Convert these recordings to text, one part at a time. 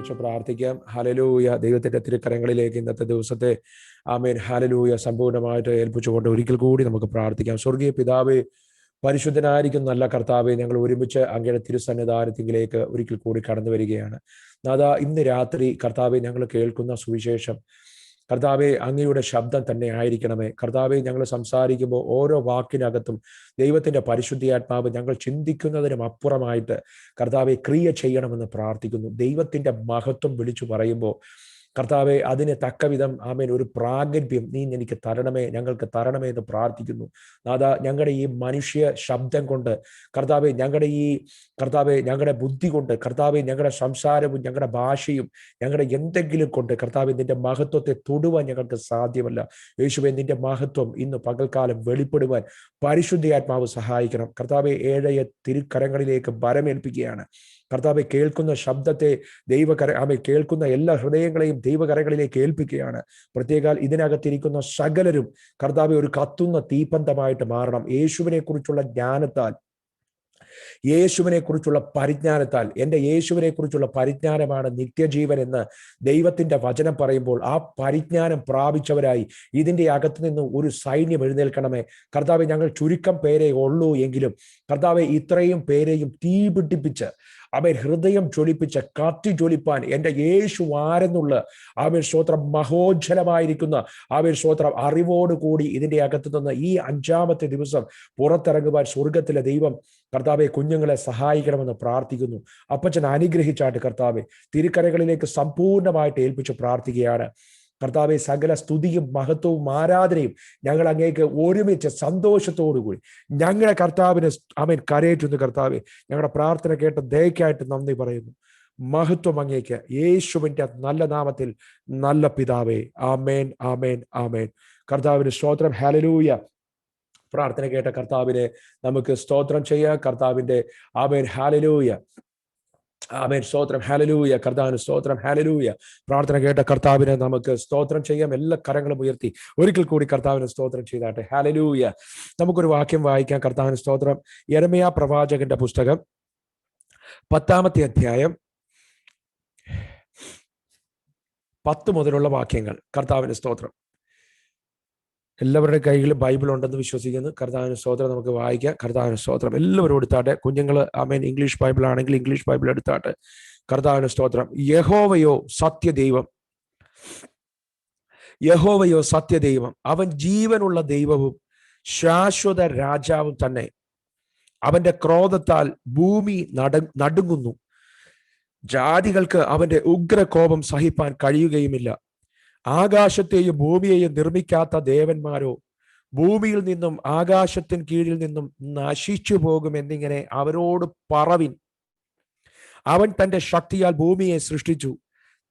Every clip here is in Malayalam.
ഒരുമിച്ച് പ്രാർത്ഥിക്കാം. ഹല്ലേലൂയ. ദൈവത്തിന്റെ തിരുക്കരങ്ങളിലേക്ക് ഇന്നത്തെ ദിവസത്തെ ആമേൻ ഹല്ലേലൂയ സമ്പൂർണ്ണമായിട്ട് ഏൽപ്പിച്ചുകൊണ്ട് ഒരിക്കൽ കൂടി നമുക്ക് പ്രാർത്ഥിക്കാം. സ്വർഗീയ പിതാവേ, പരിശുദ്ധനായിരിക്കും നല്ല കർത്താവെ, ഞങ്ങൾ ഒരുമിച്ച് അങ്ങയുടെ തിരുസന്നിധാനത്തിലേക്ക് ഒരിക്കൽ കൂടി കടന്നു വരികയാണ്. നാഥാ, ഇന്ന് രാത്രി കർത്താവെ ഞങ്ങൾ കേൾക്കുന്ന സുവിശേഷം കർത്താവെ അങ്ങയുടെ ശബ്ദം തന്നെ ആയിരിക്കണമേ. കർത്താവെ, ഞങ്ങൾ സംസാരിക്കുമ്പോൾ ഓരോ വാക്കിനകത്തും ദൈവത്തിന്റെ പരിശുദ്ധാത്മാവ് ഞങ്ങൾ ചിന്തിക്കുന്നതിനും അപ്പുറമായിട്ട് കർത്താവെ ക്രിയ ചെയ്യണമെന്ന് പ്രാർത്ഥിക്കുന്നു. ദൈവത്തിന്റെ മഹത്വം വിളിച്ചു പറയുമ്പോൾ കർത്താവെ അതിന് തക്കവിധം ആമേൻ ഒരു പ്രാഗൽഭ്യം നീ എനിക്ക് തരണമേ, ഞങ്ങൾക്ക് തരണമേ എന്ന് പ്രാർത്ഥിക്കുന്നു. നാഥാ, ഞങ്ങളുടെ ഈ മനുഷ്യ ശബ്ദം കൊണ്ട് കർത്താവെ, ഞങ്ങളുടെ ബുദ്ധി കൊണ്ട് കർത്താവെ, ഞങ്ങളുടെ സംസാരവും ഞങ്ങളുടെ ഭാഷയും ഞങ്ങളുടെ എന്തെങ്കിലും കൊണ്ട് കർത്താവെ നിന്റെ മഹത്വത്തെ തൊടുവാൻ ഞങ്ങൾക്ക് സാധ്യമല്ല. യേശുവേ, നിന്റെ മഹത്വം ഇന്ന് പകൽക്കാലം വെളിപ്പെടുവാൻ പരിശുദ്ധാത്മാവ് സഹായിക്കണം. കർത്താവെ, ഏഴയ തിരുക്കരങ്ങളിലേക്ക് ഭരമേൽപ്പിക്കുകയാണ്. കർത്താവെ, കേൾക്കുന്ന ശബ്ദത്തെ കേൾക്കുന്ന എല്ലാ ഹൃദയങ്ങളെയും ദൈവകരങ്ങളിലേക്ക് ഏൽപ്പിക്കുകയാണ്. പ്രത്യേകാൽ ഇതിനകത്തിരിക്കുന്ന സകലരും കർത്താവെ ഒരു കത്തുന്ന തീപ്പന്തമായിട്ട് മാറണം. യേശുവിനെ കുറിച്ചുള്ള ജ്ഞാനത്താൽ, യേശുവിനെ കുറിച്ചുള്ള പരിജ്ഞാനത്താൽ, എൻ്റെ യേശുവിനെ കുറിച്ചുള്ള പരിജ്ഞാനമാണ് നിത്യജീവൻ എന്ന് ദൈവത്തിന്റെ വചനം പറയുമ്പോൾ ആ പരിജ്ഞാനം പ്രാപിച്ചവരായി ഇതിന്റെ അകത്ത് നിന്ന് ഒരു സൈന്യം എഴുന്നേൽക്കണമേ. കർത്താവെ, ഞങ്ങൾ ചുരുക്കം പേരെ ഉള്ളൂ എങ്കിലും കർത്താവെ ഇത്രയും പേരെയും തീ പിടിപ്പിച്ച് അവൻ ഹൃദയം ജ്വലിപ്പിച്ച് കത്തി ജ്വലിപ്പാൻ എൻ്റെ യേശു ആരെന്നുള്ള അവൻ സ്തോത്രം മഹോജ്ജലമായിരിക്കുന്ന അവൻ സ്തോത്രം അറിവോടുകൂടി ഇതിന്റെ അകത്ത് നിന്ന് ഈ 5-ാമത്തെ ദിവസം പുറത്തിറങ്ങുവാൻ സ്വർഗത്തിലെ ദൈവം കർത്താവെ കുഞ്ഞുങ്ങളെ സഹായിക്കണമെന്ന് പ്രാർത്ഥിക്കുന്നു. അപ്പച്ചൻ അനുഗ്രഹിച്ചാട്ട് കർത്താവെ തിരുക്കരകളിലേക്ക് സമ്പൂർണ്ണമായിട്ട് ഏൽപ്പിച്ച് പ്രാർത്ഥിക്കുകയാണ്. കർത്താവെ, സകല സ്തുതിയും മഹത്വവും ആരാധനയും ഞങ്ങൾ അങ്ങേക്ക് ഒരുമിച്ച് സന്തോഷത്തോടുകൂടി ഞങ്ങളുടെ കർത്താവിനെ അവൻ കരയേറ്റുന്നു. കർത്താവെ, ഞങ്ങളുടെ പ്രാർത്ഥന കേട്ട ദയക്കായിട്ട് നന്ദി പറയുന്നു. മഹത്വം അങ്ങേക്ക്, യേശുവിന്റെ നല്ല നാമത്തിൽ, നല്ല പിതാവേ. ആമേൻ, ആമേൻ, ആമേൻ. കർത്താവിന് സ്തോത്രം. ഹല്ലേലൂയ. പ്രാർത്ഥന കേട്ട കർത്താവിനെ നമുക്ക് സ്തോത്രം ചെയ്യാം. കർത്താവിന്റെ ആമേൻ, ഹല്ലേലൂയ, ആമേൻ, സ്തോത്രം, ഹല്ലേലൂയ. കർത്താവിന് സ്തോത്രം, ഹല്ലേലൂയ. പ്രാർത്ഥന കേട്ട കർത്താവിനെ നമുക്ക് സ്തോത്രം ചെയ്യാം. എല്ലാ കരങ്ങളും ഉയർത്തി ഒരിക്കൽ കൂടി കർത്താവിന് സ്തോത്രം ചെയ്താട്ടെ. ഹല്ലേലൂയ. നമുക്കൊരു വാക്യം വായിക്കാം. കർത്താവിന് സ്തോത്രം. യെരമ്യാ പ്രവാചകന്റെ പുസ്തകം 10-ാമത്തെ അധ്യായം 10 മുതലുള്ള വാക്യങ്ങൾ. കർത്താവിന് സ്തോത്രം. എല്ലാവരുടെ കൈകളിൽ ബൈബിൾ ഉണ്ടെന്ന് വിശ്വസിക്കുന്നു. കർത്താവിന് സ്തോത്രം. നമുക്ക് വായിക്കാം. കർത്താവിന് സ്തോത്രം. എല്ലാവരും എടുത്താട്ടെ. കുഞ്ഞുങ്ങൾ ആമേൻ ഇംഗ്ലീഷ് ബൈബിൾ ആണെങ്കിൽ ഇംഗ്ലീഷ് ബൈബിൾ എടുത്താട്ടെ. കർത്താവിന് സ്തോത്രം. യഹോവയോ സത്യദൈവം, യഹോവയോ സത്യദൈവം, അവൻ ജീവനുള്ള ദൈവവും ശാശ്വത രാജാവും തന്നെ. അവന്റെ ക്രോധത്താൽ ഭൂമി നടുങ്ങുന്നു. ജാതികൾക്ക് അവന്റെ ഉഗ്രകോപം സഹിപ്പാൻ കഴിയുകയുമില്ല. ആകാശത്തെയും ഭൂമിയെയും നിർമ്മിക്കാത്ത ദേവന്മാരോ ഭൂമിയിൽ നിന്നും ആകാശത്തിന് കീഴിൽ നിന്നും നശിച്ചു പോകുമെന്നിങ്ങനെ അവരോട് പറവിൻ. അവൻ തന്റെ ശക്തിയാൽ ഭൂമിയെ സൃഷ്ടിച്ചു,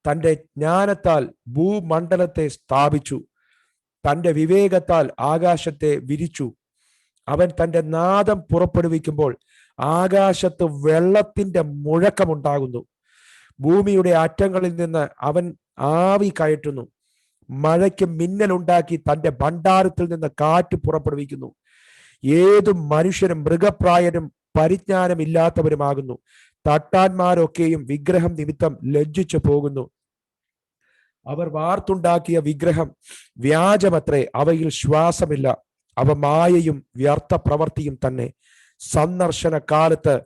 തന്റെ ജ്ഞാനത്താൽ ഭൂമണ്ഡലത്തെ സ്ഥാപിച്ചു, തന്റെ വിവേകത്താൽ ആകാശത്തെ വിരിച്ചു. അവൻ തന്റെ നാദം പുറപ്പെടുവിക്കുമ്പോൾ ആകാശത്ത് വെള്ളത്തിന്റെ മുഴക്കമുണ്ടാകുന്നു. ഭൂമിയുടെ അറ്റങ്ങളിൽ നിന്ന് അവൻ ആവി കയറ്റുന്നു. മഴയ്ക്ക് മിന്നലുണ്ടാക്കി തന്റെ ഭണ്ഡാരത്തിൽ നിന്ന് കാറ്റ് പുറപ്പെടുവിക്കുന്നു. ഏതു മനുഷ്യനും മൃഗപ്രായനും പരിജ്ഞാനമില്ലാത്തവരുമാകുന്നു. തട്ടാന്മാരൊക്കെയും വിഗ്രഹം നിമിത്തം ലജ്ജിച്ചു പോകുന്നു. അവർ വാർത്തുണ്ടാക്കിയ വിഗ്രഹം വ്യാജമത്രേ, അവയിൽ ശ്വാസമില്ല. അവ മായയും വ്യർത്ഥ പ്രവൃത്തിയും തന്നെ. സന്ദർശന കാലത്ത്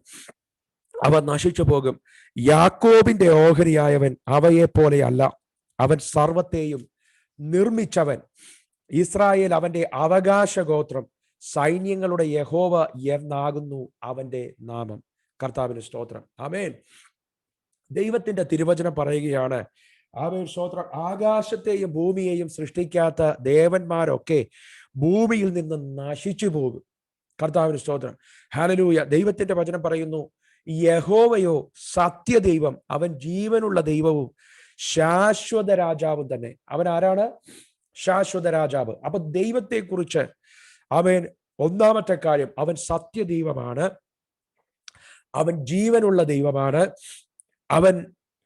അവ നശിച്ചു പോകും. യാക്കോബിന്റെ ഓഹരിയായവൻ അവയെ പോലെ അല്ല. അവൻ സർവത്തെയും നിർമ്മിച്ചവൻ. ഇസ്രായേൽ അവന്റെ അവകാശ ഗോത്രം. സൈന്യങ്ങളുടെ യഹോവ എന്നാകുന്നു അവന്റെ നാമം. കർത്താവിന് സ്തോത്രം. ആമേൻ. ദൈവത്തിന്റെ തിരുവചനം പറയുകയാണ്. ആമേൻ, സ്തോത്രം. ആകാശത്തെയും ഭൂമിയെയും സൃഷ്ടിക്കാത്ത ദേവന്മാരൊക്കെ ഭൂമിയിൽ നിന്ന് നശിച്ചു പോകും. കർത്താവിന് സ്തോത്രം. ഹല്ലേലൂയ. ദൈവത്തിന്റെ വചനം പറയുന്നു, യഹോവയോ സത്യദൈവം, അവൻ ജീവനുള്ള ദൈവവും ശാശ്വത രാജാവും തന്നെ. അവൻ ആരാണ്? ശാശ്വത രാജാവ്. അപ്പൊ ദൈവത്തെ കുറിച്ച് അവൻ ഒന്നാമത്തെ കാര്യം, അവൻ സത്യദൈവമാണ്, അവൻ ജീവനുള്ള ദൈവമാണ്, അവൻ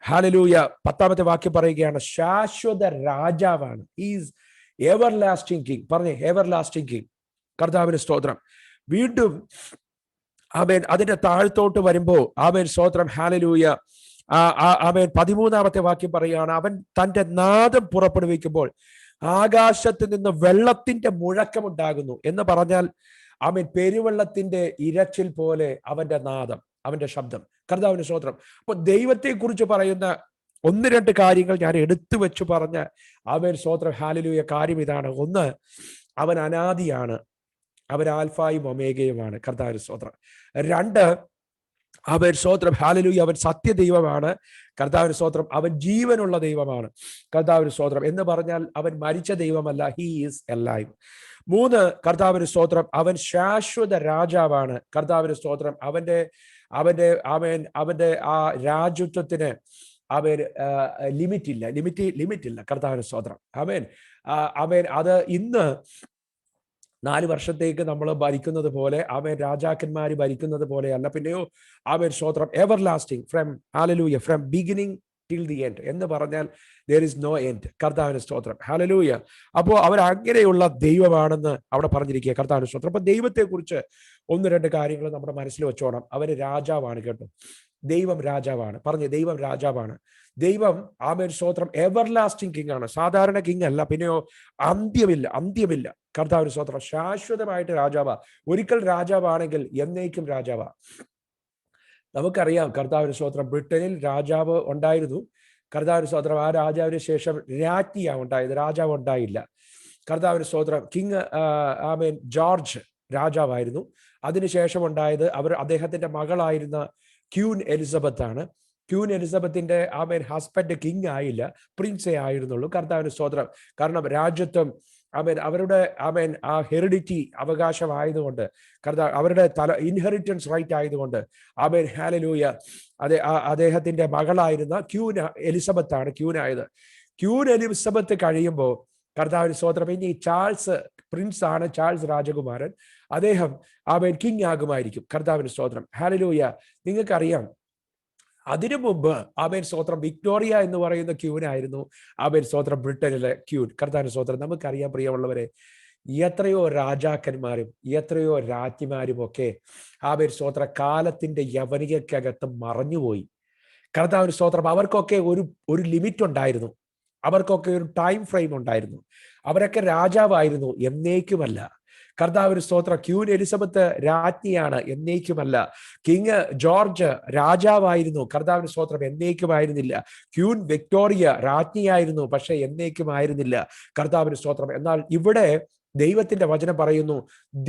ഹല്ലേലൂയ 10-ാമത്തെ വാക്യം പറയുകയാണ് ശാശ്വത രാജാവാണ്. Is everlasting king. പറഞ്ഞേ, എവർലാസ്റ്റിംഗ് കിങ്. കർത്താവിന് സ്തോത്രം. വീണ്ടും ആമേൻ അതിന്റെ താഴ്ത്തോട്ട് വരുമ്പോ ആമേൻ സ്തോത്രം, ഹല്ലേലൂയ, അവൻ 13-ാമത്തെ വാക്യം പറയുകയാണ്, അവൻ തന്റെ നാദം പുറപ്പെടുവിക്കുമ്പോൾ ആകാശത്ത് നിന്ന് വെള്ളത്തിന്റെ മുഴക്കമുണ്ടാകുന്നു എന്ന് പറഞ്ഞാൽ അവൻ പെരുവെള്ളത്തിന്റെ ഇരച്ചിൽ പോലെ അവന്റെ നാദം, അവന്റെ ശബ്ദം. കർത്താവിന് സ്തോത്രം. അപ്പൊ ദൈവത്തെ കുറിച്ച് പറയുന്ന 1-2 കാര്യങ്ങൾ ഞാൻ എടുത്തു വെച്ച് പറഞ്ഞ അവൻ സ്തോത്രം ഹല്ലേലൂയ കാര്യം ഇതാണ്. ഒന്ന്, അവൻ അനാദിയാണ്, അവൻ ആൽഫായും ഒമേഗയുമാണ്. കർത്താവിന് സ്തോത്രം. 2, അവൻ സ്തോത്രം ഹല്ലേലൂയ അവൻ സത്യദൈവമാണ്. കർത്താവിന് സ്തോത്രം. അവൻ ജീവനുള്ള ദൈവമാണ്. കർത്താവിന് സ്തോത്രം. എന്ന് പറഞ്ഞാൽ അവൻ മരിച്ച ദൈവമല്ല, ഹി ഈസ് അലൈവ്. 3, കർത്താവിന് സ്തോത്രം അവൻ ശാശ്വത രാജാവാണ്. കർത്താവിന് സ്തോത്രം. അവന്റെ ആ രാജ്യത്വത്തിന് അവൻ ലിമിറ്റ് ഇല്ല. കർത്താവിന് സ്തോത്രം. അവൻ അത് ഇന്ന് 4 വർഷത്തേക്ക് നമ്മൾ ഭരിക്കുന്നത് പോലെ, അവൻ രാജാക്കന്മാർ ഭരിക്കുന്നത് പോലെയല്ല. പിന്നെയോ അവൻ സ്തോത്രം ever lasting, from hallelujah from beginning till the end എന്ന് പറഞ്ഞാൽ there is no end. കർത്താവിന് സ്തോത്രം ഹല്ലേലൂയ. അപ്പോൾ അവർ അങ്ങനെയുള്ള ദൈവമാണെന്ന് അവിടെ പറഞ്ഞിരിക്കുക. കർത്താവിന് സ്തോത്രം. അപ്പൊ ദൈവത്തെ കുറിച്ച് 1-2 കാര്യങ്ങൾ നമ്മുടെ മനസ്സിൽ വെച്ചോണം. അവര് രാജാവാണ് കേട്ടോ. ദൈവം രാജാവാണ്. പറഞ്ഞ് ദൈവം രാജാവാണ്. ദൈവം ആമേൻ സ്തോത്രം എവർ ലാസ്റ്റിംഗ് കിങ് ആണ്. സാധാരണ കിങ് അല്ല. പിന്നെയോ അന്ത്യമില്ല. കർത്താവിന് സ്തോത്രം. ശാശ്വതമായിട്ട് രാജാവാ. ഒരിക്കൽ രാജാവാണെങ്കിൽ എന്നേക്കും രാജാവാ. നമുക്കറിയാം കർത്താവിന് സ്തോത്രം ബ്രിട്ടനിൽ രാജാവ് ഉണ്ടായിരുന്നു. കർത്താവിന് സ്തോത്രം. ആ രാജാവിന് ശേഷം രാജ്ഞിയാണ് ഉണ്ടായത്, രാജാവ് ഉണ്ടായില്ല. കർത്താവിന് സ്തോത്രം. കിങ് ആമേൻ ജോർജ് രാജാവായിരുന്നു. അതിനുശേഷം ഉണ്ടായത് അദ്ദേഹത്തിന്റെ മകളായിരുന്ന ക്യൂൻ എലിസബത്ത് ആണ്. ക്യൂൻ എലിസബത്തിന്റെ ആമേൻ ഹസ്ബൻഡ് കിങ് ആയില്ല, പ്രിൻസേ ആയിരുന്നുള്ളൂ. കർത്താവിന് സ്തോത്രം. കാരണം രാജ്യത്വം അവരുടെ ആ ഹെറിഡിറ്റി അവകാശമായതുകൊണ്ട്, അവരുടെ ഇൻഹെറിറ്റൻസ് റൈറ്റ് ആയതുകൊണ്ട് ഹല്ലേലൂയ അദ്ദേഹത്തിന്റെ മകളായിരുന്ന ക്യൂൻ എലിസബത്ത് ആണ് ക്യൂനായത്. ക്യൂൻ എലിസബത്ത് കഴിയുമ്പോൾ കർത്താവിന് സ്തോത്രം ഇനി ചാൾസ് പ്രിൻസ് ആണ്, ചാൾസ് രാജകുമാരൻ. അദ്ദേഹം കിങ് ആകുമായിരിക്കും. കർത്താവിന് സ്തോത്രം ഹല്ലേലൂയ. നിങ്ങൾക്കറിയാം അതിനു മുമ്പ് സ്തോത്രം വിക്ടോറിയ എന്ന് പറയുന്ന ക്യൂനായിരുന്നു സ്തോത്രം ബ്രിട്ടനിലെ ക്യൂൻ. കർത്താവിന് സ്തോത്രം. നമുക്കറിയാം പ്രിയമുള്ളവരെ, എത്രയോ രാജാക്കന്മാരും എത്രയോ രാജ്ഞിമാരും ഒക്കെ സ്തോത്ര കാലത്തിന്റെ യവനികക്കകത്ത് മറഞ്ഞുപോയി. കർത്താവിന് സ്തോത്രം. അവർക്കൊക്കെ ഒരു ലിമിറ്റ് ഉണ്ടായിരുന്നു. അവർക്കൊക്കെ ഒരു ടൈം ഫ്രെയിം ഉണ്ടായിരുന്നു. അവരൊക്കെ രാജാവായിരുന്നു, എന്നേക്കുമല്ല. കർത്താവിന് സ്തോത്രം. ക്യൂൻ എലിസബത്ത് രാജ്ഞിയാണ്, എന്നേക്കുമല്ല. കിങ് ജോർജ് രാജാവായിരുന്നു. കർത്താവിന് സ്തോത്രം. എന്നേക്കുമായിരുന്നില്ല. ക്യൂൻ വിക്ടോറിയ രാജ്ഞിയായിരുന്നു, പക്ഷെ എന്നേക്കുമായിരുന്നില്ല. കർത്താവിന് സ്തോത്രം. എന്നാൽ ഇവിടെ ദൈവത്തിന്റെ വചനം പറയുന്നു,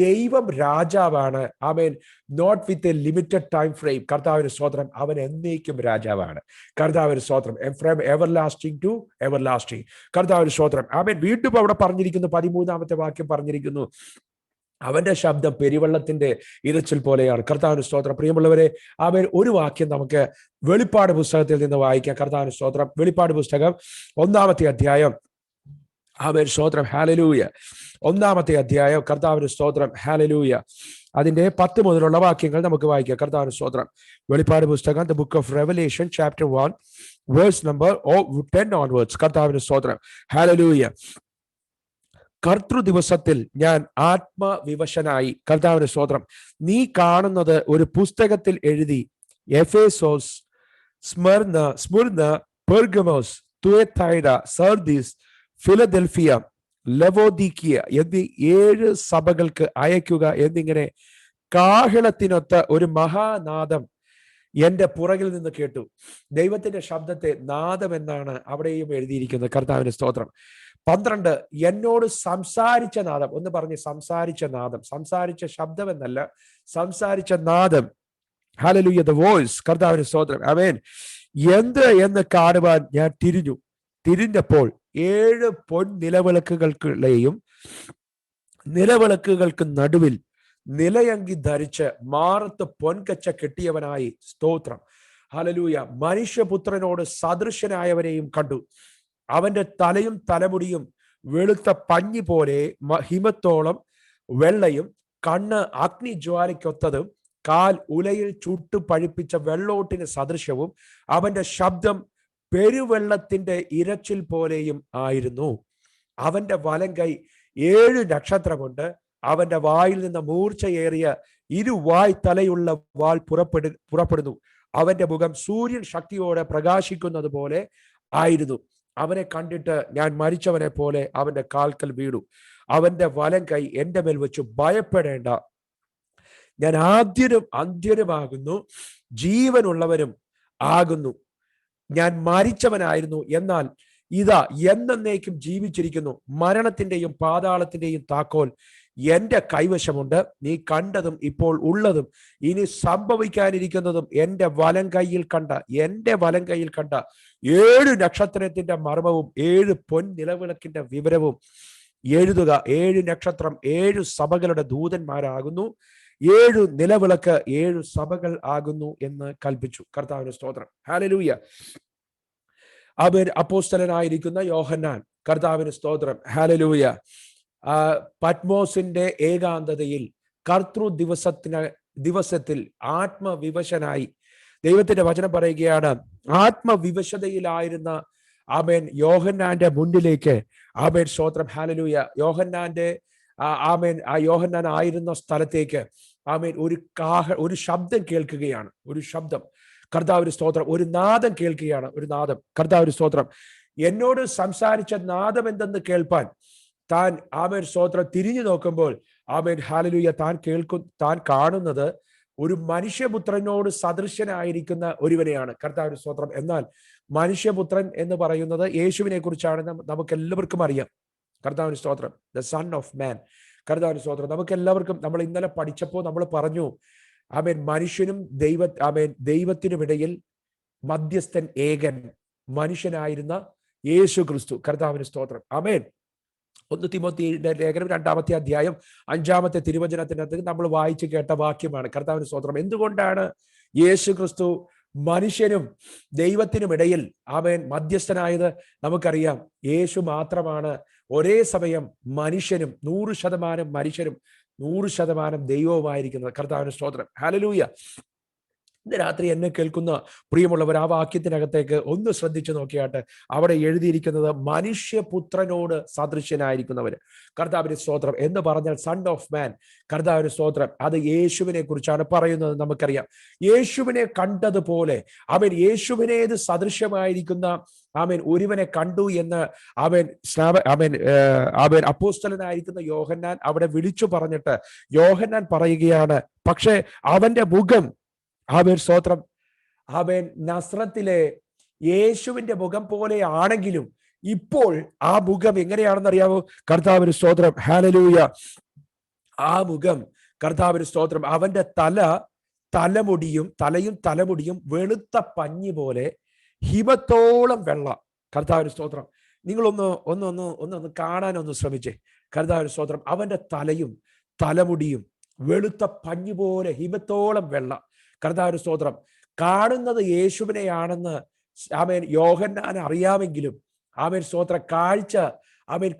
ദൈവം രാജാവാണ്. ആമേൻ. Not with a limited time frame. കർത്താവിന് സ്തോത്രം. അവൻ എന്നേക്കും രാജാവാണ്. കർത്താവിന് സ്തോത്രം. From everlasting to everlasting. കർത്താവിന് സ്തോത്രം. ആമേൻ. വീണ്ടും അവിടെ പറഞ്ഞിരിക്കുന്നു, 13-ാമത്തെ വാക്യം പറഞ്ഞിരിക്കുന്നു, അവന്റെ ശബ്ദം പെരുവെള്ളത്തിന്റെ ഇരച്ചിൽ പോലെയാണ്. കർത്താവിന് സ്തോത്രം. പ്രിയമുള്ളവരെ, ഒരു വാക്യം നമുക്ക് വെളിപ്പാട് പുസ്തകത്തിൽ നിന്ന് വായിക്കാം. കർത്താവിന് സ്തോത്രം. വെളിപ്പാട് പുസ്തകം 1-ാമത്തെ അധ്യായം. സ്തോത്രം ഹല്ലേലൂയ. 1-ാമത്തെ അധ്യായം. കർത്താവിന് സ്തോത്രം ഹല്ലേലൂയ. അതിന്റെ 10 മുതലുള്ള വാക്യങ്ങൾ നമുക്ക് വായിക്കാം. കർത്താവിന് സ്തോത്രം. വെളിപ്പാട് പുസ്തകം the book of revelation chapter 1 verse number 10 onwards. കർത്താവിന് സ്തോത്രം ഹല്ലേലൂയ. കർത്തൃ ദിവസത്തിൽ ഞാൻ ആത്മവിവശനായി. കർത്താവിന് സ്തോത്രം. നീ കാണുന്നത് ഒരു പുസ്തകത്തിൽ എഴുതി Ephesus, Smyrna, Pergamos, തുയത്തൈഡ, Sardis, Philadelphia, ലവോദീക്കിയ എന്നീ 7 സഭകൾക്ക് അയക്കുക എന്നിങ്ങനെ കാഹളത്തിനൊത്ത ഒരു മഹാനാദം എന്റെ പുറകിൽ നിന്ന് കേട്ടു. ദൈവത്തിന്റെ ശബ്ദത്തെ നാദം എന്നാണ് അവിടെയും എഴുതിയിരിക്കുന്നത്. കർത്താവിന് സ്തോത്രം. 12 എന്നോട് സംസാരിച്ച നാദം. ഒന്ന് പറഞ്ഞ് സംസാരിച്ച നാദം. സംസാരിച്ച ശബ്ദം എന്നല്ല, സംസാരിച്ച നാദം. ഹല്ലേലൂയ. The voice. കർത്താവിന് സ്തോത്രം. ആമേൻ. എന്ത് എന്ന് കാണുവാൻ ഞാൻ തിരിഞ്ഞപ്പോൾ 7 പൊൻനിലവിളക്കുകൾക്കുള്ളേയും നിലവിളക്കുകൾക്ക് നടുവിൽ നിലയങ്കി ധരിച്ച് മാറത്ത് പൊൻകച്ച കെട്ടിയവനായി സ്തോത്രം ഹല്ലേലൂയ മനുഷ്യപുത്രനോട് സദൃശനായവനെയും കണ്ടു. അവന്റെ തലയും തലമുടിയും വെളുത്ത പഞ്ഞി പോലെ ഹിമത്തോളം വെള്ളയും, കണ്ണ് അഗ്നിജ്വാലയ്ക്കൊത്തതും, കാൽ ഉലയിൽ ചുട്ടു പഴിപ്പിച്ച വെള്ളോട്ടിന് സദൃശവും, അവന്റെ ശബ്ദം പെരുവെള്ളത്തിന്റെ ഇരച്ചിൽ പോലെയും ആയിരുന്നു. അവന്റെ വലം കൈ 7 നക്ഷത്രമുണ്ട്. അവന്റെ വായിൽ നിന്ന് മൂർച്ചയേറിയ 2 വായ് തലയുള്ള വാൾ പുറപ്പെടുന്നു. അവന്റെ മുഖം സൂര്യൻ ശക്തിയോടെ പ്രകാശിക്കുന്നത് പോലെ ആയിരുന്നു. അവനെ കണ്ടിട്ട് ഞാൻ മരിച്ചവനെ പോലെ അവന്റെ കാൽക്കൽ വീണു. അവന്റെ വലം കൈ എന്റെ മേൽ വെച്ചു, ഭയപ്പെടേണ്ട, ഞാൻ ആദ്യനും അന്ത്യനുമാകുന്നു, ജീവനുള്ളവരും ആകുന്നു. ഞാൻ മരിച്ചവനായിരുന്നു, എന്നാൽ ഇതാ എന്നേക്കും ജീവിച്ചിരിക്കുന്നു. മരണത്തിന്റെയും പാതാളത്തിന്റെയും താക്കോൽ എന്റെ കൈവശമുണ്ട്. നീ കണ്ടതും ഇപ്പോൾ ഉള്ളതും ഇനി സംഭവിക്കാനിരിക്കുന്നതും എന്റെ വലം കൈയിൽ കണ്ട 7 നക്ഷത്രത്തിന്റെ മർമ്മവും 7 പൊൻ നിലവിളക്കിന്റെ വിവരവും എഴുതുക. 7 നക്ഷത്രം 7 സഭകളുടെ ദൂതന്മാരാകുന്നു, 7 നിലവിളക്ക് 7 സഭകൾ ആകുന്നു എന്ന് കൽപ്പിച്ചു. കർത്താവിന്റെ സ്തോത്രം. ഹല്ലേലൂയ. അവൻ അപ്പോസ്തലനായിരിക്കുന്ന യോഹന്നാൻ, കർത്താവിന് സ്തോത്രം. ഹല്ലേലൂയ. പത്മോസിന്റെ ഏകാന്തതയിൽ കർത്തൃ ദിവസത്തിൽ ആത്മവിവശനായി, ദൈവത്തിന്റെ വചനം പറയുകയാണ്, ആത്മവിവശതയിലായിരുന്ന ആമേൻ യോഹന്നാന്റെ മുന്നിലേക്ക്, ആമേൻ സ്തോത്രം. ഹല്ലേലൂയ. യോഹന്നാൻ ആയിരുന്ന സ്ഥലത്തേക്ക് ആമേൻ ഒരു ശബ്ദം കേൾക്കുകയാണ്. ഒരു ശബ്ദം. കർത്താവിന്റെ സ്തോത്രം. ഒരു നാദം കേൾക്കുകയാണ്. ഒരു നാദം. കർത്താവിന്റെ സ്തോത്രം. എന്നോട് സംസാരിച്ച നാദം എന്തെന്ന് കേൾപ്പാൻ താൻ ആമേൻ സ്തോത്രം തിരിഞ്ഞു നോക്കുമ്പോൾ ആമേൻ ഹല്ലേലൂയ താൻ കാണുന്നത് ഒരു മനുഷ്യപുത്രനോട് സദൃശനായിരിക്കുന്ന ഒരുവനെയാണ്. കർത്താവിന്റെ സ്തോത്രം. എന്നാൽ മനുഷ്യപുത്രൻ എന്ന് പറയുന്നത് യേശുവിനെ കുറിച്ചാണെന്ന് നമുക്ക് എല്ലാവർക്കും അറിയാം. കർത്താവിന്റെ സ്തോത്രം. ദ സൺ ഓഫ് മാൻ. കർത്താവിന്റെ സ്തോത്രം. നമുക്ക് എല്ലാവർക്കും, നമ്മൾ ഇന്നലെ പഠിച്ചപ്പോൾ നമ്മൾ പറഞ്ഞു, ആമേൻ, മനുഷ്യനും ദൈവത്തിനുമിടയിൽ മധ്യസ്ഥൻ ഏകൻ മനുഷ്യനായിരുന്ന യേശു ക്രിസ്തു. കർത്താവിന് സ്തോത്രം. ആമേൻ. 1 തിമോത്തിയുടെ ലേഖനം 2-ാമത്തെ അധ്യായം 5-ാമത്തെ തിരുവചനത്തിനകത്ത് നമ്മൾ വായിച്ചു കേട്ട വാക്യമാണ്. കർത്താവിന് സ്തോത്രം. എന്തുകൊണ്ടാണ് യേശു ക്രിസ്തു മനുഷ്യനും ദൈവത്തിനുമിടയിൽ ആമേൻ മധ്യസ്ഥനായത്? നമുക്കറിയാം. യേശു മാത്രമാണ് ഒരേ സമയം മനുഷ്യനും 100% മനുഷ്യനും 100% ദൈവവുമായിരിക്കുന്നത്. കർത്താവിന് സ്തോത്രം. ഹല്ലേലൂയ. ഇന്ന് രാത്രി എന്നെ കേൾക്കുന്ന പ്രിയമുള്ളവർ, ആ വാക്യത്തിനകത്തേക്ക് ഒന്ന് ശ്രദ്ധിച്ചു നോക്കിയാട്ടെ. അവിടെ എഴുതിയിരിക്കുന്നത് മനുഷ്യപുത്രനോട് സദൃശ്യനായിരിക്കുന്നവര്. കർത്താവിന്റെ സ്തോത്രം എന്ന് പറഞ്ഞാൽ സൺ ഓഫ് മാൻ. കർത്താവിന്റെ സ്തോത്രം. അത് യേശുവിനെ കുറിച്ചാണ് പറയുന്നത്. നമുക്കറിയാം, യേശുവിനെ കണ്ടതുപോലെ അവൻ യേശുവിനേത് സദൃശ്യമായിരിക്കുന്ന ആമേൻ ഒരുവനെ കണ്ടു എന്ന് അവൻ അപ്പോസ്തലനായിരിക്കുന്ന യോഹന്നാൻ അവിടെ വിളിച്ചു പറഞ്ഞിട്ട് യോഹന്നാൻ പറയുകയാണ്, പക്ഷെ അവന്റെ മുഖം, ആമേൻ സ്തോത്രം, ആമേൻ നസ്രത്തിലെ യേശുവിന്റെ മുഖം പോലെ ആണെങ്കിലും ഇപ്പോൾ ആ മുഖം എങ്ങനെയാണെന്ന് അറിയാമോ? കർത്താവിന് സ്തോത്രം. ഹല്ലേലൂയ. ആ മുഖം, കർത്താവിന് സ്തോത്രം, അവന്റെ തലയും തലമുടിയും വെളുത്ത പഞ്ഞി പോലെ ഹിമത്തോളം വെള്ള. കർത്താവിന് സ്തോത്രം. നിങ്ങളൊന്ന് കാണാനൊന്ന് ശ്രമിച്ചേ. കർത്താവിന് സ്തോത്രം. അവന്റെ തലമുടിയും വെളുത്ത പഞ്ഞി പോലെ ഹിമത്തോളം വെള്ള. കർത്താവിന് സ്തോത്രം. കാണുന്നത് യേശുവിനെയാണെന്ന് ആമേൻ യോഹന്നാൻ അറിയാമെങ്കിലും ആമേൻ സ്തോത്ര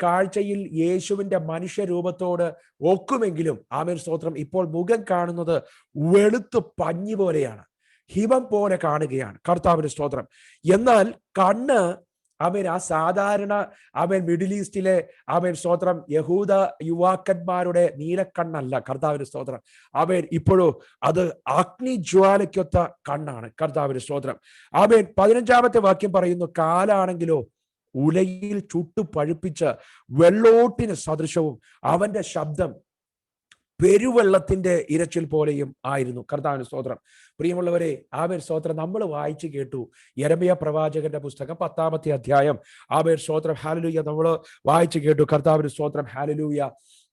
കാഴ്ചയിൽ യേശുവിന്റെ മനുഷ്യരൂപത്തോട് ഒക്കുമെങ്കിലും ആമേൻ സ്തോത്രം ഇപ്പോൾ മുഖം കാണുന്നത് വെളുത്ത് പഞ്ഞി പോലെയാണ്, ഹിമം പോലെ കാണുകയാണ്. കർത്താവിന് സ്തോത്രം. എന്നാൽ കണ്ണ് ആമേൻ ആ സാധാരണ ആമേൻ മിഡിൽ ഈസ്റ്റിലെ ആമേൻ സ്തോത്രം യഹൂദ യുവാക്കന്മാരുടെ നീലക്കണ്ണല്ല. കർത്താവിന് സ്തോത്രം. ആമേൻ ഇപ്പോഴും അത് അഗ്നിജ്വാലയ്ക്കൊത്ത കണ്ണാണ്. കർത്താവിന് സ്തോത്രം. ആമേൻ 15-ാമത്തെ വാക്യം പറയുന്നു, കാലാണെങ്കിലോ ഉലയിൽ ചുട്ടു പഴുപ്പിച്ച് വെള്ളോട്ടിന് സദൃശവും അവന്റെ ശബ്ദം പെരുവെള്ളത്തിന്റെ ഇരച്ചിൽ പോലെയും ആയിരുന്നു. കർത്താവിന് സ്തോത്രം. പ്രിയമുള്ളവരെ, ആമേൻ സ്തോത്രം, നമ്മൾ വായിച്ചു കേട്ടു യെരമ്യാ പ്രവാചകന്റെ പുസ്തകം 10-ാമത്തെ അധ്യായം. ആമേൻ സ്തോത്രം. ഹല്ലേലൂയ. നമ്മൾ വായിച്ചു കേട്ടു. കർത്താവിന് സ്തോത്രം. ഹല്ലേലൂയ.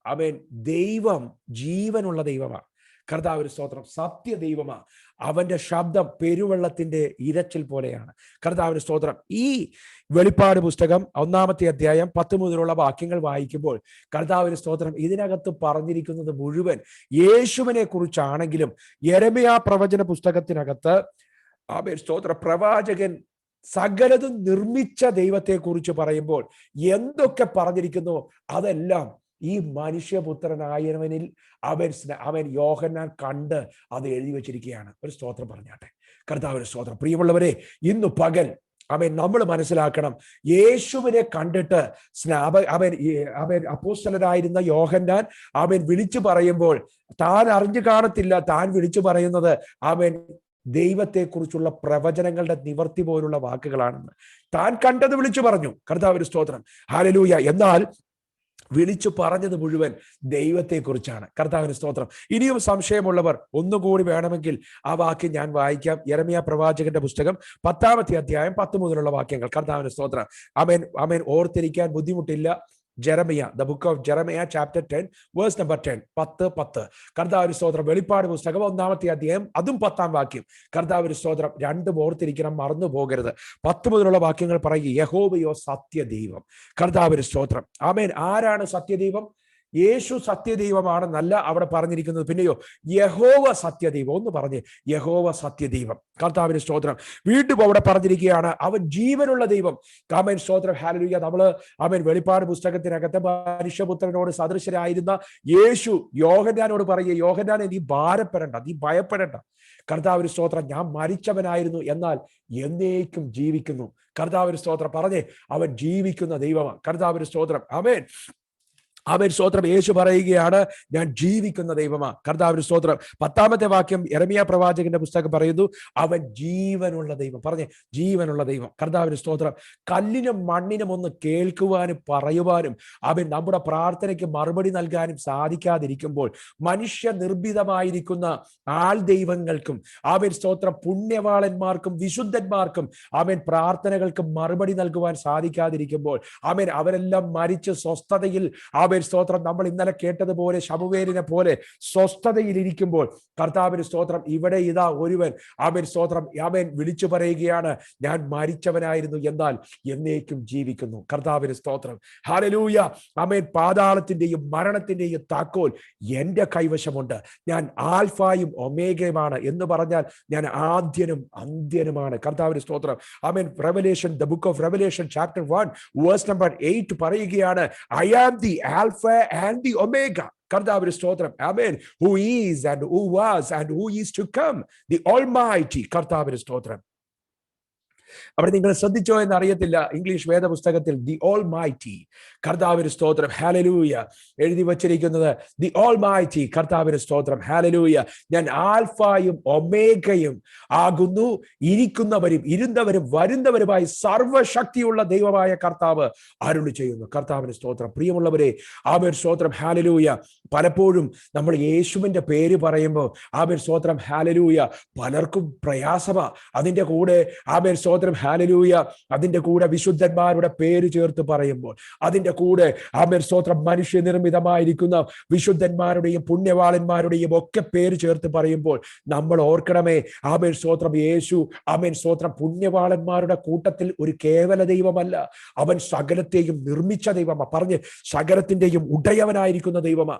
ആമേൻ. ദൈവം ജീവനുള്ള ദൈവമാണ്. കർത്താവിന് സ്തോത്രം. സത്യ ദൈവമാണ്. അവന്റെ ശബ്ദം പെരുവെള്ളത്തിന്റെ ഇരച്ചിൽ പോലെയാണ്. കർത്താവിന് സ്തോത്രം. ഈ വെളിപ്പാട് പുസ്തകം 1-ാമത്തെ അധ്യായം 10 മുതലുള്ള വാക്യങ്ങൾ വായിക്കുമ്പോൾ കർത്താവിന് സ്തോത്രം ഇതിനകത്ത് പറഞ്ഞിരിക്കുന്നത് മുഴുവൻ യേശുവിനെ കുറിച്ചാണെങ്കിലും യെരമ്യാ പ്രവചന പുസ്തകത്തിനകത്ത് ആമേൻ സ്തോത്ര പ്രവാചകൻ സകലതും നിർമ്മിച്ച ദൈവത്തെ കുറിച്ച് പറയുമ്പോൾ എന്തൊക്കെ പറഞ്ഞിരിക്കുന്നു അതെല്ലാം ഈ മനുഷ്യപുത്രനായവനിൽ അവൻ യോഹന്നാൻ കണ്ട് അത് എഴുതി വെച്ചിരിക്കുകയാണ്. ഒരു സ്തോത്രം പറഞ്ഞാട്ടെ. കർത്താവിന്റെ സ്തോത്രം. പ്രിയമുള്ളവരെ, ഇന്ന് പകൽ നമ്മൾ മനസ്സിലാക്കണം, യേശുവിനെ കണ്ടിട്ട് അവൻ അപ്പോസ്തലനായിരുന്ന യോഹന്നാൻ വിളിച്ചു പറയുമ്പോൾ താൻ അറിഞ്ഞു കാണത്തില്ല. താൻ വിളിച്ചു പറയുന്നത് ദൈവത്തെക്കുറിച്ചുള്ള പ്രവചനങ്ങളുടെ നിവർത്തി പോലുള്ള വാക്കുകളാണെന്ന്. താൻ കണ്ടത് വിളിച്ചു പറഞ്ഞു. കർത്താവിന് സ്തോത്രം. ഹല്ലേലൂയ. എന്നാൽ വിളിച്ചു പറഞ്ഞത് മുഴുവൻ ദൈവത്തെക്കുറിച്ചാണ്. കർത്താവിന് സ്തോത്രം. ഇനിയും സംശയമുള്ളവർ ഒന്നുകൂടി വേണമെങ്കിൽ ആ വാക്യം ഞാൻ വായിക്കാം. യെരമ്യാ പ്രവാചകന്റെ പുസ്തകം 10-ാമത്തെ അധ്യായം 10 മുതലുള്ള വാക്യങ്ങൾ. കർത്താവിന് സ്തോത്രം. ആമേൻ ആമേൻ. ഓർത്തിരിക്കാൻ ബുദ്ധിമുട്ടില്ല. Jeremiah, the book of Jeremiah chapter 10 verse number 10, 10. കർത്താവിന് സ്തോത്രം. വെളിപ്പാട് പുസ്തകം 1-ാമത്തെ അധ്യായം, അതും 10-ാം വാക്യം. കർത്താവിന് സ്തോത്രം. രണ്ടും ഓർത്തിരിക്കണം, മറന്നു പോകരുത്. 10 മുതലുള്ള വാക്യങ്ങൾ പറയുക. യഹോവയോ സത്യദൈവം. കർത്താവിന് സ്തോത്രം. ആമേൻ. ആരാണ് സത്യദൈവം? യേശു സത്യദൈവമാണെന്നല്ല അവിടെ പറഞ്ഞിരിക്കുന്നത്. പിന്നെയോ യഹോവ സത്യദൈവം. ഒന്ന് പറഞ്ഞ്, യഹോവ സത്യദൈവം. കർത്താവിന് സ്തോത്രം. വീണ്ടും അവിടെ പറഞ്ഞിരിക്കുകയാണ്, അവൻ ജീവനുള്ള ദൈവം. ആമേൻ സ്തോത്രം. ഹല്ലേലൂയ. നമ്മള് ആമേൻ വെളിപ്പാട് പുസ്തകത്തിനകത്ത് മനുഷ്യപുത്രനോട് സദൃശരായിരുന്ന യേശു യോഹന്നാനോട് പറയുക, യോഹന്നാനെ നീ ഭാരപ്പെടേണ്ട, നീ ഭയപ്പെടേണ്ട. കർത്താവിന് സ്തോത്രം. ഞാൻ മരിച്ചവനായിരുന്നു, എന്നാൽ എന്നേക്കും ജീവിക്കുന്നു. കർത്താവിന് സ്തോത്രം. പറഞ്ഞേ, അവൻ ജീവിക്കുന്ന ദൈവമാണ്. കർത്താവിന് സ്തോത്രം. ആമേൻ. അവൻ സ്തോത്രം. യേശു പറയുകയാണ്, ഞാൻ ജീവിക്കുന്ന ദൈവമാണ്. കർത്താവിന് സ്തോത്രം. 10-ാമത്തെ വാക്യം യെരമ്യാ പ്രവാചകന്റെ പുസ്തകം പറയുന്നു, അവൻ ജീവനുള്ള ദൈവം. പറഞ്ഞേ, ജീവനുള്ള ദൈവം. കർത്താവിന് സ്തോത്രം. കല്ലിനും മണ്ണിനും ഒന്ന് കേൾക്കുവാനും പറയുവാനും അവൻ നമ്മുടെ പ്രാർത്ഥനയ്ക്ക് മറുപടി നൽകാനും സാധിക്കാതിരിക്കുമ്പോൾ മനുഷ്യ നിർമ്മിതമായിരിക്കുന്ന ആൾ ദൈവങ്ങൾക്കും അവൻ സ്തോത്രം പുണ്യവാളന്മാർക്കും വിശുദ്ധന്മാർക്കും അവൻ പ്രാർത്ഥനകൾക്ക് മറുപടി നൽകുവാൻ സാധിക്കാതിരിക്കുമ്പോൾ അവൻ അവരെല്ലാം മരിച്ച് സ്വസ്ഥതയിൽ അവൻ സ്തോത്രം നമ്മൾ ഇന്നലെ കേട്ടതുപോലെ ശമൂവേലിനെ പോലെ സ്വസ്ഥതയിൽ ഇരിക്കുമ്പോൾ കർത്താവിന് സ്തോത്രം ഇവിടെ ഇതാ ഒരുവൻ അവൻ സ്തോത്രം അവൻ വിളിച്ചു പറയുകയാണ്, ഞാൻ മരിച്ചവനായിരുന്നു, എന്നാൽ എന്നേക്കും ജീവിക്കുന്നു. കർത്താവിന് സ്തോത്രം. ഹല്ലേലൂയ. ആമേൻ. പാതാളത്തിന്റെയും മരണത്തിന്റെയും താക്കോൽ എന്റെ കൈവശമുണ്ട്. ഞാൻ ആൽഫായും ഒമേഗയുമാണ് എന്ന് പറഞ്ഞാൽ ഞാൻ ആദ്യനും അന്ത്യനുമാണ്. കർത്താവിന് സ്തോത്രം. ആമേൻ. Revelation, the book of revelation chapter 1 verse number 8 പറയുകയാണ്, I am the alpha and the omega. കർത്താവിന് സ്തോത്രം. ആമേൻ. Who is and who was and who is to come, the almighty. കർത്താവിന് സ്തോത്രം. അവിടെ നിങ്ങൾ ശ്രദ്ധിച്ചോ എന്ന് അറിയത്തില്ല, ഇംഗ്ലീഷ് വേദപുസ്തകത്തിൽ ദി ഓൾമൈറ്റി. കർത്താവിന് സ്തോത്രം. ഹല്ലേലൂയ. എഴുതി വച്ചിരിക്കുന്നത് ദി ഓൾമൈറ്റി. കർത്താവിന് സ്തോത്രം. ഹല്ലേലൂയ. ഞാൻ ആൽഫായും ഒമേഗയും ആകുന്നു, ഇരിക്കുന്നവരും ഇരുന്നവരും വരുന്നവരുമായി സർവശക്തിയുള്ള ദൈവമായ കർത്താവ് അരുളി ചെയ്യുന്നു. കർത്താവിന് സ്തോത്രം. പ്രിയമുള്ളവരെ, ആമേൻ സ്തോത്രം. ഹല്ലേലൂയ. പലപ്പോഴും നമ്മൾ യേശുവിന്റെ പേര് പറയുമ്പോൾ ആമേൻ സ്തോത്രം ഹല്ലേലൂയ പലർക്കും പ്രയാസമാ. അതിന്റെ കൂടെ ആമേൻ സ്തോത്രം ഹല്ലേലൂയ അതിന്റെ കൂടെ വിശുദ്ധന്മാരുടെ പേര് ചേർത്ത് പറയുമ്പോൾ, അതിന്റെ കൂടെ ആമേൻ സ്തോത്രം മനുഷ്യനിർമ്മിതമായിരിക്കുന്ന വിശുദ്ധന്മാരുടെയും പുണ്യവാളന്മാരുടെയും ഒക്കെ പേര് ചേർത്ത് പറയുമ്പോൾ നമ്മൾ ഓർക്കണമേ, ആമേൻ സ്തോത്രം യേശു ആമേൻ സ്തോത്രം പുണ്യവാളന്മാരുടെ കൂട്ടത്തിൽ ഒരു കേവല ദൈവമല്ല, അവൻ സകലത്തെയും നിർമ്മിച്ച ദൈവമാ. പറഞ്ഞ്, സകലത്തിന്റെയും ഉടയവനായിരിക്കുന്ന ദൈവമാ.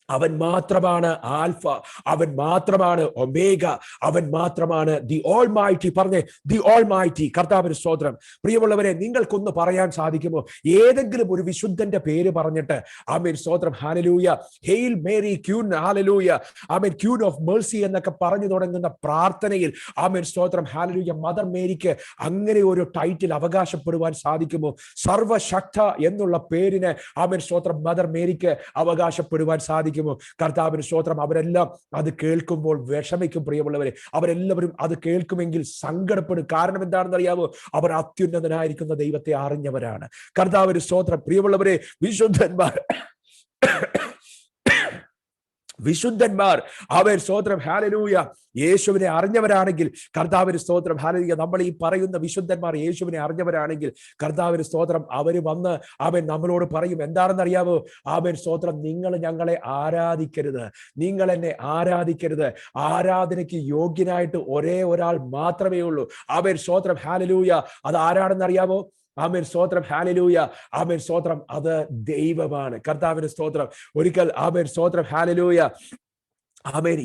അവൻ മാത്രമാണ് ആൽഫ, അവൻ മാത്രമാണ് ഒമേഗ, അവൻ മാത്രമാണ് ദി ഓൾമൈറ്റി. പറഞ്ഞേ, ദി ഓൾമൈറ്റി. കർത്താവിന് സ്തോത്രം. പ്രിയമുള്ളവരെ, നിങ്ങൾക്കൊന്ന് പറയാൻ സാധിക്കുമോ, ഏതെങ്കിലും ഒരു വിശുദ്ധന്റെ പേര് പറഞ്ഞിട്ട് ആമേൻ സ്തോത്രം ഹല്ലേലൂയ ഹെയിൽ മേരി ക്യൂൻ ഹല്ലേലൂയ ആമേൻ ക്യൂൻ ഓഫ് മേഴ്സി എന്നൊക്കെ പറഞ്ഞു തുടങ്ങുന്ന പ്രാർത്ഥനയിൽ ആമേൻ സ്തോത്രം ഹല്ലേലൂയ മദർ മേരിക്ക് അങ്ങനെ ഒരു ടൈറ്റിൽ അവകാശപ്പെടുവാൻ സാധിക്കുമോ? സർവശക്ത എന്നുള്ള പേരിന് ആമേൻ സ്തോത്രം മദർ മേരിക്ക് അവകാശപ്പെടുവാൻ സാധിക്കും. കർത്താവിന് സ്തോത്രം. അവരെല്ലാം അത് കേൾക്കുമ്പോൾ വിഷമിക്കും. പ്രിയമുള്ളവരെ, അവരെല്ലാവരും അത് കേൾക്കുമെങ്കിൽ സങ്കടപ്പെടും. കാരണം എന്താണെന്ന് അറിയാമോ? അവർ അത്യുന്നതനായിരിക്കുന്ന ദൈവത്തെ അറിഞ്ഞവരാണ്. കർത്താവിന് സ്തോത്രം. പ്രിയമുള്ളവരെ, വിശുദ്ധന്മാർ അവൻ സ്തോത്രം ഹല്ലേലൂയ യേശുവിനെ അറിഞ്ഞവരാണെങ്കിൽ, കർത്താവിന് സ്തോത്രം ഹല്ലേലൂയ നമ്മൾ ഈ പറയുന്ന വിശുദ്ധന്മാർ യേശുവിനെ അറിഞ്ഞവരാണെങ്കിൽ കർത്താവിന് സ്തോത്രം അവർ വന്ന് അവൻ നമ്മളോട് പറയും എന്താണെന്ന് അറിയാമോ? അവൻ സ്തോത്രം, നിങ്ങൾ ഞങ്ങളെ ആരാധിക്കരുത്, നിങ്ങൾ എന്നെ ആരാധിക്കരുത്, ആരാധനയ്ക്ക് യോഗ്യനായിട്ട് ഒരേ ഒരാൾ മാത്രമേ ഉള്ളൂ. അവൻ സ്തോത്രം ഹല്ലേലൂയ അത് ആരാണെന്ന് അറിയാമോ? ആമേൻ സ്തോത്രം ഹല്ലേലൂയ ആമേൻ സ്തോത്രം അത് ദൈവമാണ്. കർത്താവിന് സ്തോത്രം. ഒരിക്കൽ ആമേൻ സ്തോത്രം ഹല്ലേലൂയ ആമേൻ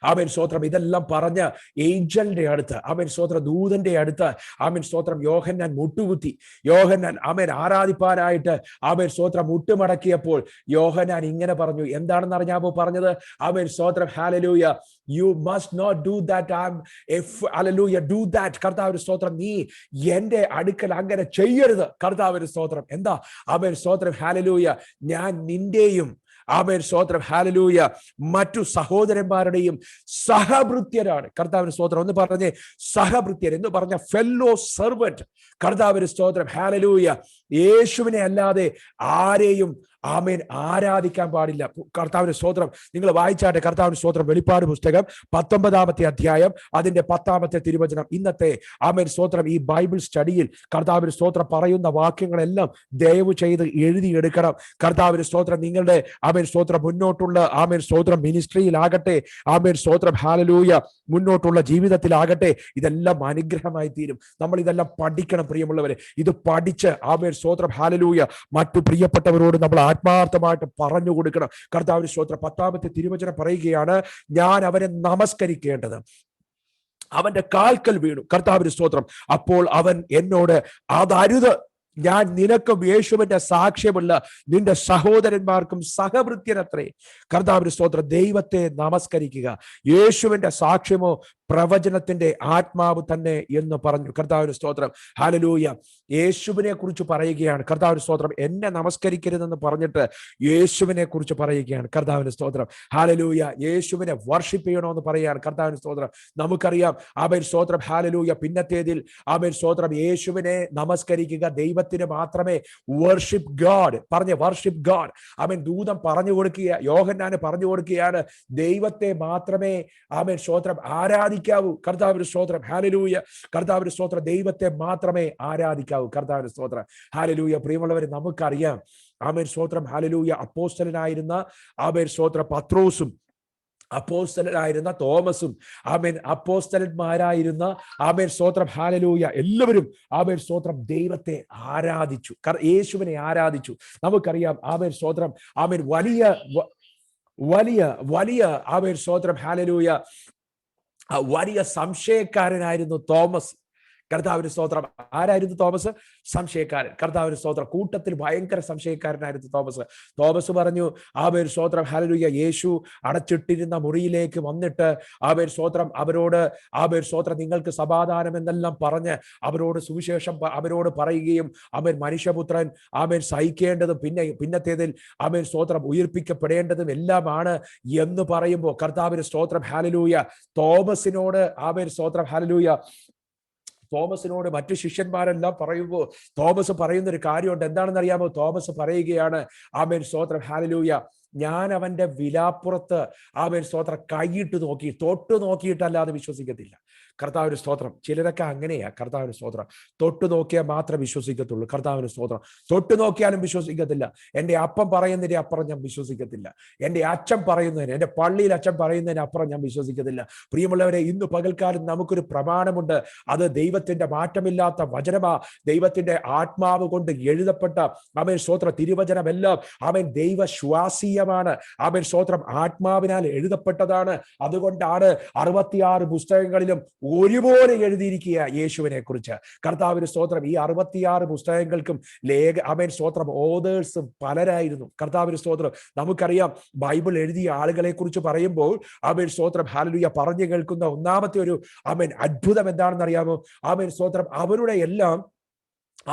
ആമേൻ സ്തോത്രം ഇതെല്ലാം പറഞ്ഞ ഏഞ്ചലിന്റെ അടുത്ത് ആമേൻ സ്തോത്രം ദൂതന്റെ അടുത്ത് ആമേൻ സ്തോത്രം യോഹന്നാൻ മുട്ടുകുത്തി. യോഹന്നാൻ ആമേൻ ആരാധിപ്പാനായിട്ട് ആമേൻ സ്തോത്രം മുട്ടുമടക്കിയപ്പോൾ യോഹന്നാൻ ഇങ്ങനെ പറഞ്ഞു. എന്താണെന്ന് അറിഞ്ഞാമോ പറഞ്ഞത്? ആമേൻ സ്തോത്രം hallelujah you must not do that. Hallelujah, do that. കർത്താവിന് സ്തോത്രം, നീ എന്റെ അടുക്കൽ അങ്ങനെ ചെയ്യരുത്. കർത്താവിന് സ്തോത്രം. എന്താ? ആമേൻ സ്തോത്രം ഹല്ലേലൂയ ഞാൻ നിന്റെയും ആമേൻ സ്തോത്രം ഹല്ലേലൂയ മറ്റു സഹോദരന്മാരുടെയും സഹഭൃത്യരാണ്. കർത്താവിന് സ്തോത്രം. ഒന്ന് പറഞ്ഞേ സഹഭൃത്യർ എന്ന് പറഞ്ഞ ഫെല്ലോ സെർവന്റ്. കർത്താവിന് സ്തോത്രം ഹല്ലേലൂയ. യേശുവിനെ അല്ലാതെ ആരെയും ആമേൻ ആരാധിക്കാൻ പാടില്ല. കർത്താവിന് സ്തോത്രം. നിങ്ങൾ വായിച്ചാട്ടെ കർത്താവിന് സ്തോത്രം. വെളിപ്പാട് പുസ്തകം 19-ാമത്തെ അധ്യായം അതിന്റെ 10-ാമത്തെ തിരുവചനം. ഇന്നത്തെ ആമേൻ സ്തോത്രം ഈ ബൈബിൾ സ്റ്റഡിയിൽ കർത്താവിന് സ്തോത്രം പറയുന്ന വാക്യങ്ങളെല്ലാം ദയവ് ചെയ്ത് എഴുതിയെടുക്കണം. കർത്താവിന് സ്തോത്രം. നിങ്ങളുടെ ആമേൻ സ്തോത്രം മുന്നോട്ടുള്ള ആമേൻ സ്തോത്രം മിനിസ്ട്രിയിലാകട്ടെ, ആമേൻ സ്തോത്രം ഹല്ലേലൂയ മുന്നോട്ടുള്ള ജീവിതത്തിലാകട്ടെ, ഇതെല്ലാം അനുഗ്രഹമായി തീരും. നമ്മൾ ഇതെല്ലാം പഠിക്കണം പ്രിയമുള്ളവരെ. ഇത് പഠിച്ച് ആമേൻ സ്തോത്രം ഹല്ലേലൂയ മറ്റു പ്രിയപ്പെട്ടവരോട് നമ്മൾ ആത്മാർത്ഥമായിട്ട് പറഞ്ഞു കൊടുക്കണം. കർത്താവിന് സ്തോത്രം. 10-ാമത്തെ തിരുവചനം പറയുകയാണ്, ഞാൻ അവനെ നമസ്കരിക്കേണ്ടത് അവന്റെ കാൽക്കൽ വീണു. കർത്താവിന് സ്തോത്രം. അപ്പോൾ അവൻ എന്നോട് അതരുത്, ഞാൻ നിനക്കും യേശുവിന്റെ സാക്ഷ്യമുള്ള നിന്റെ സഹോദരന്മാർക്കും സഹഭൃത്യനത്രേ. കർത്താവിന് സ്തോത്രം. ദൈവത്തെ നമസ്കരിക്കുക. യേശുവിന്റെ സാക്ഷ്യമോ പ്രവചനത്തിന്റെ ആത്മാവ് തന്നെ എന്ന് പറഞ്ഞു. കർത്താവിന് സ്തോത്രം ഹല്ലേലൂയ. യേശുവിനെ കുറിച്ച് പറയുകയാണ്. കർത്താവിന് സ്തോത്രം. എന്നെ നമസ്കരിക്കരുതെന്ന് പറഞ്ഞിട്ട് യേശുവിനെ കുറിച്ച് പറയുകയാണ്. കർത്താവിന് സ്തോത്രം ഹല്ലേലൂയ. യേശുവിനെ വർഷിപ്പ് ചെയ്യണമെന്ന് പറയുകയാണ്. കർത്താവിന് സ്തോത്രം. നമുക്കറിയാം ആമേൻ സ്തോത്രം ഹല്ലേലൂയ പിന്നത്തേതിൽ ആമേൻ സ്തോത്രം യേശുവിനെ നമസ്കരിക്കുക, ദൈവത്തിന് മാത്രമേ വർഷിപ്പ് ഗോഡ് പറഞ്ഞ വർഷിപ്പ് ഗോഡ്. ആമേൻ ദൂതൻ പറഞ്ഞു കൊടുക്കുക, യോഹന്നാന് പറഞ്ഞു കൊടുക്കുകയാണ്, ദൈവത്തെ മാത്രമേ ആമേൻ സ്തോത്രം ആരാധിക്കാവൂ. കർത്താവിന് സ്തോത്രം ഹല്ലേലൂയ. കർത്താവിന് സ്തോത്രം. ദൈവത്തെ മാത്രമേ ആരാധിക്കാവൂ. കർത്താവിന് സ്തോത്രം ഹല്ലേലൂയ. പ്രിയമുള്ളവരെ നമുക്കറിയാം ആമേൻ സ്തോത്രം ഹല്ലേലൂയ അപ്പോസ്തലനായിരുന്ന ആമേൻ സ്തോത്രം പത്രോസും അപ്പോസ്തലനായിരുന്ന തോമസും ആമേൻ അപ്പോസ്തലന്മാരായിരുന്ന ആമേൻ സ്തോത്രം ഹല്ലേലൂയ എല്ലാവരും ആമേൻ സ്തോത്രം ദൈവത്തെ ആരാധിച്ചു, യേശുവിനെ ആരാധിച്ചു. നമുക്കറിയാം ആമേൻ സ്തോത്രം ആമേൻ വലിയ വലിയ വലിയ ആമേൻ സ്തോത്രം ഹല്ലേലൂയ വലിയ സംശയക്കാരനായിരുന്നു തോമസ്. കർത്താവിന് സ്തോത്രം. ആരായിരുന്നു തോമസ്? സംശയക്കാരൻ. കർത്താവിന് സ്തോത്രം. കൂട്ടത്തിൽ ഭയങ്കര സംശയക്കാരനായിരുന്നു തോമസ്. തോമസ് പറഞ്ഞു ആമേൻ സ്തോത്രം ഹല്ലേലൂയ യേശു അടച്ചിട്ടിരുന്ന മുറിയിലേക്ക് വന്നിട്ട് ആമേൻ സ്തോത്രം അവരോട് ആമേൻ സ്തോത്രം നിങ്ങൾക്ക് സമാധാനം എന്നെല്ലാം പറഞ്ഞ് അവരോട് സുവിശേഷം അവരോട് പറയുകയും ആമേൻ മനുഷ്യപുത്രൻ ആമേൻ സഹിക്കേണ്ടതും പിന്നത്തേതിൽ ആമേൻ സ്തോത്രം ഉയർപ്പിക്കപ്പെടേണ്ടതും എല്ലാമാണ് എന്ന് പറയുമ്പോൾ കർത്താവിന് സ്തോത്രം ഹല്ലേലൂയ തോമസിനോട് ആമേൻ സ്തോത്രം ഹല്ലേലൂയ തോമസിനോട് മറ്റു ശിഷ്യന്മാരെല്ലാം പറയുമ്പോൾ തോമസ് പറയുന്ന ഒരു കാര്യമുണ്ട്. എന്താണെന്ന് അറിയാമോ? തോമസ് പറയുകയാണ് ആമേൻ സ്തോത്രം ഹല്ലേലൂയ ഞാൻ അവന്റെ വിലാപ്പുറത്ത് ആമേൻ സ്തോത്രം കൈയിട്ട് നോക്കി തൊട്ട് നോക്കിയിട്ടല്ലാതെ വിശ്വസിക്കത്തില്ല. കർത്താവിന് സ്തോത്രം. ചിലരൊക്കെ അങ്ങനെയാ. കർത്താവിന് സ്തോത്രം. തൊട്ട് നോക്കിയാൽ മാത്രമേ വിശ്വസിക്കത്തുള്ളൂ. കർത്താവിന് സ്തോത്രം. തൊട്ട് നോക്കിയാലും വിശ്വസിക്കത്തില്ല. എൻ്റെ അപ്പം പറയുന്നതിന് അപ്പുറം ഞാൻ വിശ്വസിക്കത്തില്ല. എൻ്റെ അച്ഛൻ പറയുന്നതിന്, എൻ്റെ പള്ളിയിൽ അച്ഛൻ പറയുന്നതിന് അപ്പുറം ഞാൻ വിശ്വസിക്കത്തില്ല. പ്രിയമുള്ളവരെ, ഇന്ന് പകൽക്കാലം നമുക്കൊരു പ്രമാണമുണ്ട്. അത് ദൈവത്തിന്റെ മാറ്റമില്ലാത്ത വചനമാ. ദൈവത്തിന്റെ ആത്മാവ് കൊണ്ട് എഴുതപ്പെട്ട ആമേൻ സ്തോത്രം തിരുവചനമെല്ലാം ആമേൻ ദൈവശ്വാസീയമാണ്. ആമേൻ സ്തോത്രം ആത്മാവിനാൽ എഴുതപ്പെട്ടതാണ്. അതുകൊണ്ടാണ് 66 പുസ്തകങ്ങളിലും ഒരുപോലെ എഴുതിയിരിക്കുക യേശുവിനെ കുറിച്ച്. കർത്താവിന് സ്തോത്രം. ഈ 66 പുസ്തകങ്ങൾക്കും ആമേൻ സ്തോത്രം ഓതേഴ്സും പലരായിരുന്നു. കർത്താവിന് സ്തോത്രം. നമുക്കറിയാം ബൈബിൾ എഴുതിയ ആളുകളെ കുറിച്ച് പറയുമ്പോൾ ആമേൻ സ്തോത്രം ഹല്ലേലൂയ പറഞ്ഞു കേൾക്കുന്ന ഒന്നാമത്തെ ഒരു ആമേൻ അത്ഭുതം എന്താണെന്ന് അറിയാമോ? ആമേൻ സ്തോത്രം അവരുടെ എല്ലാം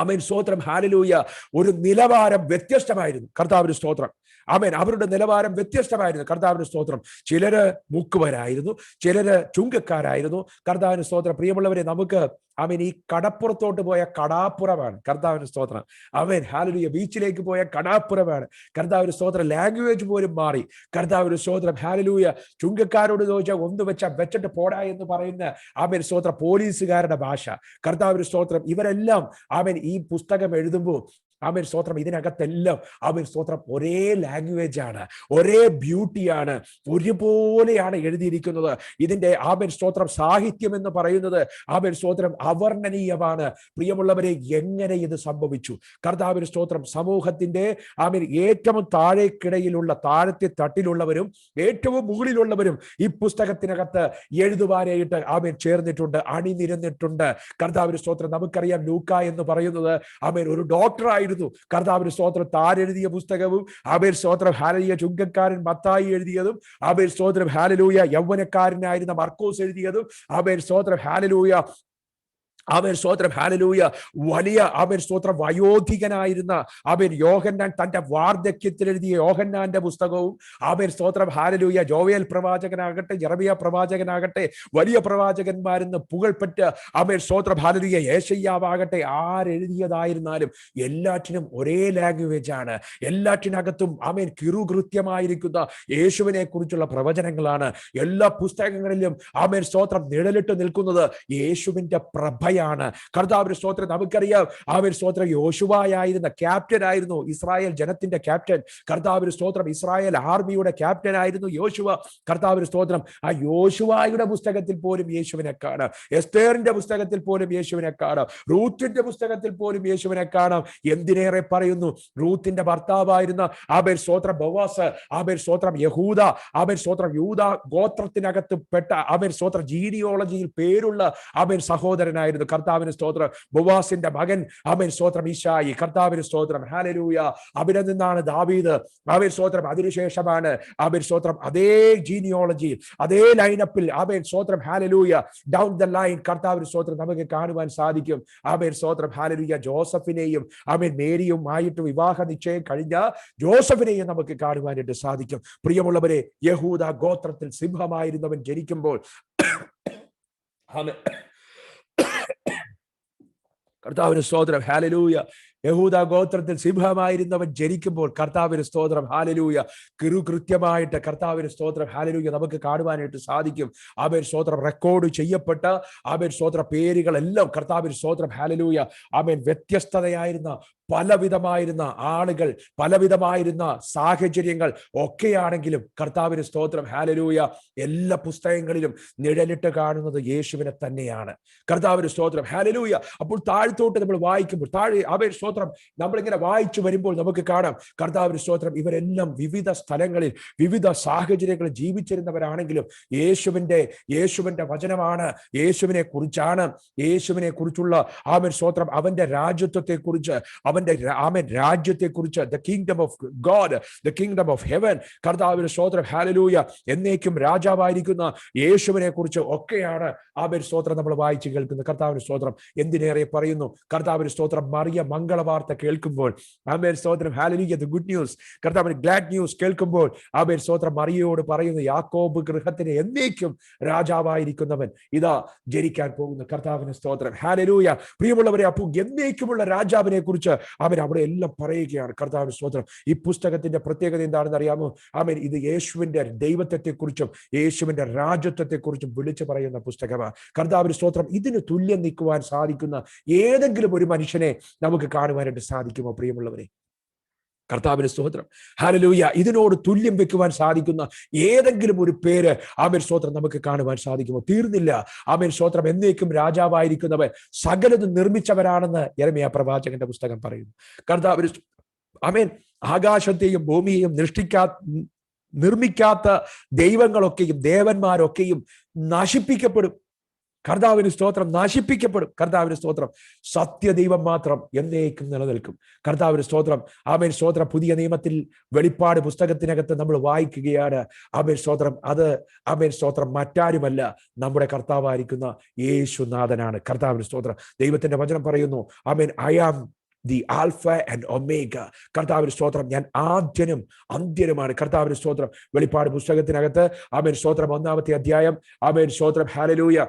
ആമേൻ സ്തോത്രം ഹല്ലേലൂയ ഒരു നിലവാരം വ്യത്യസ്തമായിരുന്നു. കർത്താവിന് സ്തോത്രം. ആമേൻ അവരുടെ നിലവാരം വ്യത്യസ്തമായിരുന്നു. കർത്താവിന് സ്തോത്രം. ചിലര് മുക്കുവരായിരുന്നു, ചിലര് ചുങ്കക്കാരായിരുന്നു. കർത്താവിന് സ്തോത്രം. പ്രിയമുള്ളവരെ, നമുക്ക് ആമേൻ ഈ കടപ്പുറത്തോട്ട് പോയ കടാപ്പുറമാണ്. കർത്താവിന് സ്തോത്രം. ആമേൻ ഹല്ലേലൂയ ബീച്ചിലേക്ക് പോയ കടാപ്പുറമാണ്. കർത്താവിന് സ്തോത്രം. ലാംഗ്വേജ് പോലും മാറി. കർത്താവിന് സ്തോത്രം ഹല്ലേലൂയ ചുങ്കക്കാരോട് ചോദിച്ചാൽ ഒന്ന് വെച്ചിട്ട് പോടാ എന്ന് പറയുന്ന ആമേൻ സ്തോത്രം പോലീസുകാരുടെ ഭാഷ. കർത്താവിന് സ്തോത്രം. ഇവരെല്ലാം ആമേൻ ഈ പുസ്തകം എഴുതുമ്പോൾ ആമേൻ സ്തോത്രം ഇതിനകത്തെല്ലാം ആമേൻ സ്തോത്രം ഒരേ ലാംഗ്വേജ് ആണ്, ഒരേ ബ്യൂട്ടിയാണ്, ഒരുപോലെയാണ് എഴുതിയിരിക്കുന്നത്. ഇതിന്റെ ആമേൻ സ്തോത്രം സാഹിത്യം എന്ന് പറയുന്നത് ആമേൻ സ്തോത്രം അവർണ്ണനീയമാണ്. പ്രിയമുള്ളവരെ, എങ്ങനെ ഇത് സംഭവിച്ചു? കർത്താവിന് സ്തോത്രം. സമൂഹത്തിന്റെ ആമേൻ ഏറ്റവും താഴേക്കിടയിലുള്ള താഴത്തെ തട്ടിലുള്ളവരും ഏറ്റവും മുകളിലുള്ളവരും ഈ പുസ്തകത്തിനകത്ത് എഴുതുവാനായിട്ട് ആമേൻ ചേർന്നിട്ടുണ്ട്, അണിനിരന്നിട്ടുണ്ട്. കർത്താവിന് സ്തോത്രം. നമുക്കറിയാം ലൂക്ക എന്ന് പറയുന്നത് ആമേൻ ഒരു ഡോക്ടറായി. കർത്താവിന് സ്തോത്രം. താരെഴുതിയ പുസ്തകവും ആമേൻ സ്തോത്രം ഹല്ലേലൂയ ചുങ്കക്കാരൻ മത്തായി എഴുതിയതും ആമേൻ സ്തോത്രം ഹല്ലേലൂയ യൗവനക്കാരനായിരുന്ന മർക്കോസ് എഴുതിയതും ആമേൻ സ്തോത്രം ഹല്ലേലൂയ ആമേൻ സ്തോത്രം ഹല്ലേലൂയ. വലിയ ആമേൻ സ്തോത്രം വയോധികനായിരുന്ന ആമേൻ യോഹന്നാൻ തന്റെ വാർദ്ധക്യത്തിൽ എഴുതിയ യോഹന്നാന്റെ പുസ്തകവും ആമേൻ സ്തോത്രം ഹല്ലേലൂയ ജോവേൽ പ്രവാചകനാകട്ടെ യെരമ്യാ പ്രവാചകനാകട്ടെ വലിയ പ്രവാചകന്മാരെന്ന് പുകൾപ്പെട്ട് ആമേൻ സ്തോത്രം ഹല്ലേലൂയ യേശയ്യാവാകട്ടെ ആരെഴുതിയതായിരുന്നാലും എല്ലാറ്റിനും ഒരേ ലാംഗ്വേജ് ആണ്. എല്ലാറ്റിനകത്തും ആമേൻ കിറുകൃത്യമായിരിക്കുന്ന യേശുവിനെ കുറിച്ചുള്ള പ്രവചനങ്ങളാണ്. എല്ലാ പുസ്തകങ്ങളിലും ആമേൻ സ്തോത്രം നിഴലിട്ട് നിൽക്കുന്നത് യേശുവിന്റെ പ്രഭ. കർത്താവിന്റെ സ്തോത്രം. നമുക്കറിയാം ആമേൻ സ്തോത്രം യോശുവയായിരുന്ന ക്യാപ്റ്റൻ ആയിരുന്നു, ഇസ്രായേൽ ജനത്തിന്റെ ക്യാപ്റ്റൻ. കർത്താവിന്റെ സ്തോത്രം. ഇസ്രായേൽ ആർമിയുടെ ക്യാപ്റ്റൻ ആയിരുന്നു യോശുവ. കർത്താവിന്റെ സ്തോത്രം. ആ യോശുവയുടെ പുസ്തകത്തിൽ പോലും യേശുവിനെ കാണാം. എസ്തേറിന്റെ പുസ്തകത്തിൽ പോലും യേശുവിനെ കാണാം. റൂത്തിന്റെ പുസ്തകത്തിൽ പോലും യേശുവിനെ കാണാം. എന്തിനേറെ പറയുന്നു, റൂത്തിന്റെ ഭർത്താവായിരുന്ന ആമേൻ സ്തോത്രം ബോവാസ്, ആമേൻ സ്തോത്രം യഹൂദ, ആമേൻ സ്തോത്രം യൂദ ഗോത്രത്തിനകത്ത് പെട്ട ആമേൻ സ്തോത്രം ജീനിയോളജിയിൽ പേരുള്ള ആമേൻ സഹോദരനായിരുന്നു. കർത്താവിന് സ്തോത്രം. ബോവാസിന്റെ മകൻ ആമേൻ സ്തോത്രം ഈശായി. കർത്താവിന് സ്തോത്രം ഹല്ലേലൂയ. അവിടെ നിന്നാണ് ദാവീദ്. ആമേൻ സ്തോത്രം. അതിനുശേഷമാണ് ആമേൻ സ്തോത്രം അതേ ജീനിയോളജി അതേ ലൈനപ്പിൽ ആമേൻ സ്തോത്രം ഹല്ലേലൂയ ഡൗൺ ദ ലൈൻ കർത്താവിന് സ്തോത്രം നമുക്ക് കാണുവാൻ സാധിക്കും. ആമേൻ സ്തോത്രം ഹല്ലേലൂയ ജോസഫിനെയും ആമേൻ മേരിയുമായിട്ട് വിവാഹ നിശ്ചയം കഴിഞ്ഞ ജോസഫിനെയും നമുക്ക് കാണുവാനായിട്ട് സാധിക്കും. പ്രിയമുള്ളവരെ, യഹൂദ ഗോത്രത്തിൽ സിംഹമായിരുന്നവൻ ജനിക്കുമ്പോൾ കർത്താവിന് സ്തോത്രം ഹല്ലേലൂയ. യഹൂദ ഗോത്രത്തിൽ സിംഹമായിരുന്നവൻ ജനിക്കുമ്പോൾ കർത്താവിന് സ്തോത്രം ഹല്ലേലൂയ കൃത്യമായിട്ട് കർത്താവിന് സ്തോത്രം ഹല്ലേലൂയ നമുക്ക് കാണുവാനായിട്ട് സാധിക്കും. ആമേൻ സ്തോത്രം. റെക്കോർഡ് ചെയ്യപ്പെട്ട ആമേൻ സ്തോത്ര പേരുകളെല്ലാം കർത്താവിന് സ്തോത്രം ഹല്ലേലൂയ ആമേൻ വ്യത്യസ്തതയായിരുന്ന പലവിധമായിരുന്ന ആളുകൾ, പലവിധമായിരുന്ന സാഹചര്യങ്ങൾ ഒക്കെയാണെങ്കിലും കർത്താവിന് സ്തോത്രം ഹല്ലേലൂയ എല്ലാ പുസ്തകങ്ങളിലും നിഴലിട്ട് കാണുന്നത് യേശുവിനെ തന്നെയാണ്. കർത്താവിന് സ്തോത്രം ഹല്ലേലൂയ. അപ്പോൾ താഴ്ത്തോട്ട് നമ്മൾ വായിക്കുമ്പോൾ താഴെ ആമേൻ സ്തോത്രം നമ്മളിങ്ങനെ വായിച്ചു വരുമ്പോൾ നമുക്ക് കാണാം കർത്താവിന് സ്തോത്രം ഇവരെല്ലാം വിവിധ സ്ഥലങ്ങളിൽ വിവിധ സാഹചര്യങ്ങളിൽ ജീവിച്ചിരുന്നവരാണെങ്കിലും യേശുവിന്റെ വചനമാണ്, യേശുവിനെ കുറിച്ചാണ്, യേശുവിനെ കുറിച്ചുള്ള ആമേൻ സ്തോത്രം അവന്റെ രാജ്യത്വത്തെ കുറിച്ച്, അവന്റെ ആമേൻ രാജ്യത്തെ കുറിച്ച്, the kingdom of God, the kingdom of heaven, കർത്താവിന്റെ സ്തോത്രം ഹല്ലേലൂയ എന്നേക്കും രാജാവായിരിക്കുന്ന യേശുവിനെ കുറിച്ച് ഒക്കെയാണ് ആമേൻ സ്തോത്രം നമ്മൾ വായിച്ചു കേൾക്കുന്നത്. കർത്താവിന്റെ സ്തോത്രം. എന്തിനേറെ പറയുന്നു, കർത്താവിന്റെ സ്തോത്രം മറിയ മംഗളവാർത്ത കേൾക്കുമ്പോൾ ആമേൻ സ്തോത്രം ഹല്ലേലൂയ ദ ഗുഡ് ന്യൂസ്, കർത്താവിന്റെ ഗ്ലാഡ് ന്യൂസ് കേൾക്കുമ്പോൾ ആമേൻ സ്തോത്രം മറിയയോട് പറയുന്നു യാക്കോബ് ഗൃഹത്തിന് എന്നേക്കും രാജാവായിരിക്കുന്നവൻ ഇതാ ജനിക്കാൻ പോകുന്നു. കർത്താവിന് സ്തോത്രം ഹല്ലേലൂയ. പ്രിയമുള്ളവരെ, അപ്പോൾ എന്നേക്കുമുള്ള രാജാവിനെ കുറിച്ച് ആമേൻ അവിടെ എല്ലാം പറയുകയാണ്. കർത്താവിന് സ്തോത്രം. ഈ പുസ്തകത്തിന്റെ പ്രത്യേകത എന്താണെന്ന് അറിയാമോ? ആമേൻ ഇത് യേശുവിന്റെ ദൈവത്വത്തെക്കുറിച്ചും യേശുവിന്റെ രാജ്യത്വത്തെക്കുറിച്ചും വിളിച്ചു പറയുന്ന പുസ്തകമാണ്. കർത്താവിന് സ്തോത്രം. ഇതിന് തുല്യം നിൽക്കുവാൻ സാധിക്കുന്ന ഏതെങ്കിലും ഒരു മനുഷ്യനെ നമുക്ക് കാണുവാനായിട്ട് സാധിക്കുമോ പ്രിയമുള്ളവരെ? കർത്താവിന് സ്തോത്രം ഹല്ലേലൂയ. ഇതിനോട് തുല്യം വെക്കുവാൻ സാധിക്കുന്ന ഏതെങ്കിലും ഒരു പേര് ആമേൻ സ്തോത്രം നമുക്ക് കാണുവാൻ സാധിക്കുമോ? തീർന്നില്ല. ആമേൻ സ്തോത്രം. എന്നേക്കും രാജാവായിരിക്കുന്നവൻ സകലതും നിർമ്മിച്ചവരാണെന്ന് യെരമ്യാ പ്രവാചകന്റെ പുസ്തകം പറയുന്നു. കർത്താവിന് ആമേൻ ആകാശത്തെയും ഭൂമിയെയും നിർമ്മിക്കാത്ത ദൈവങ്ങളൊക്കെയും ദേവന്മാരൊക്കെയും നശിപ്പിക്കപ്പെടും. കർത്താവിന് സ്തോത്രം. നശിപ്പിക്കപ്പെടും. കർത്താവിന് സ്തോത്രം. സത്യദൈവം മാത്രം എന്നേക്കും നിലനിൽക്കും. കർത്താവിന് സ്തോത്രം. ആമേൻ സ്തോത്രം. പുതിയ നിയമത്തിൽ വെളിപ്പാട് പുസ്തകത്തിനകത്ത് നമ്മൾ വായിക്കുകയാണ്. ആമേൻ സ്തോത്രം. അത് ആമേൻ സ്തോത്രം മറ്റാരുമല്ല, നമ്മുടെ കർത്താവായിരിക്കുന്ന യേശുനാഥനാണ്. കർത്താവിന് സ്തോത്രം. ദൈവത്തിന്റെ വചനം പറയുന്നു ആമേൻ I am the alpha and omega. കർത്താവിന് സ്തോത്രം. ഞാൻ ആദ്യനും അന്ത്യനുമാണ്. കർത്താവിന് സ്തോത്രം. വെളിപ്പാട് പുസ്തകത്തിനകത്ത് ആമേൻ സ്തോത്രം 1-ാമത്തെ അധ്യായം ആമേൻ സ്തോത്രം ഹല്ലേലൂയ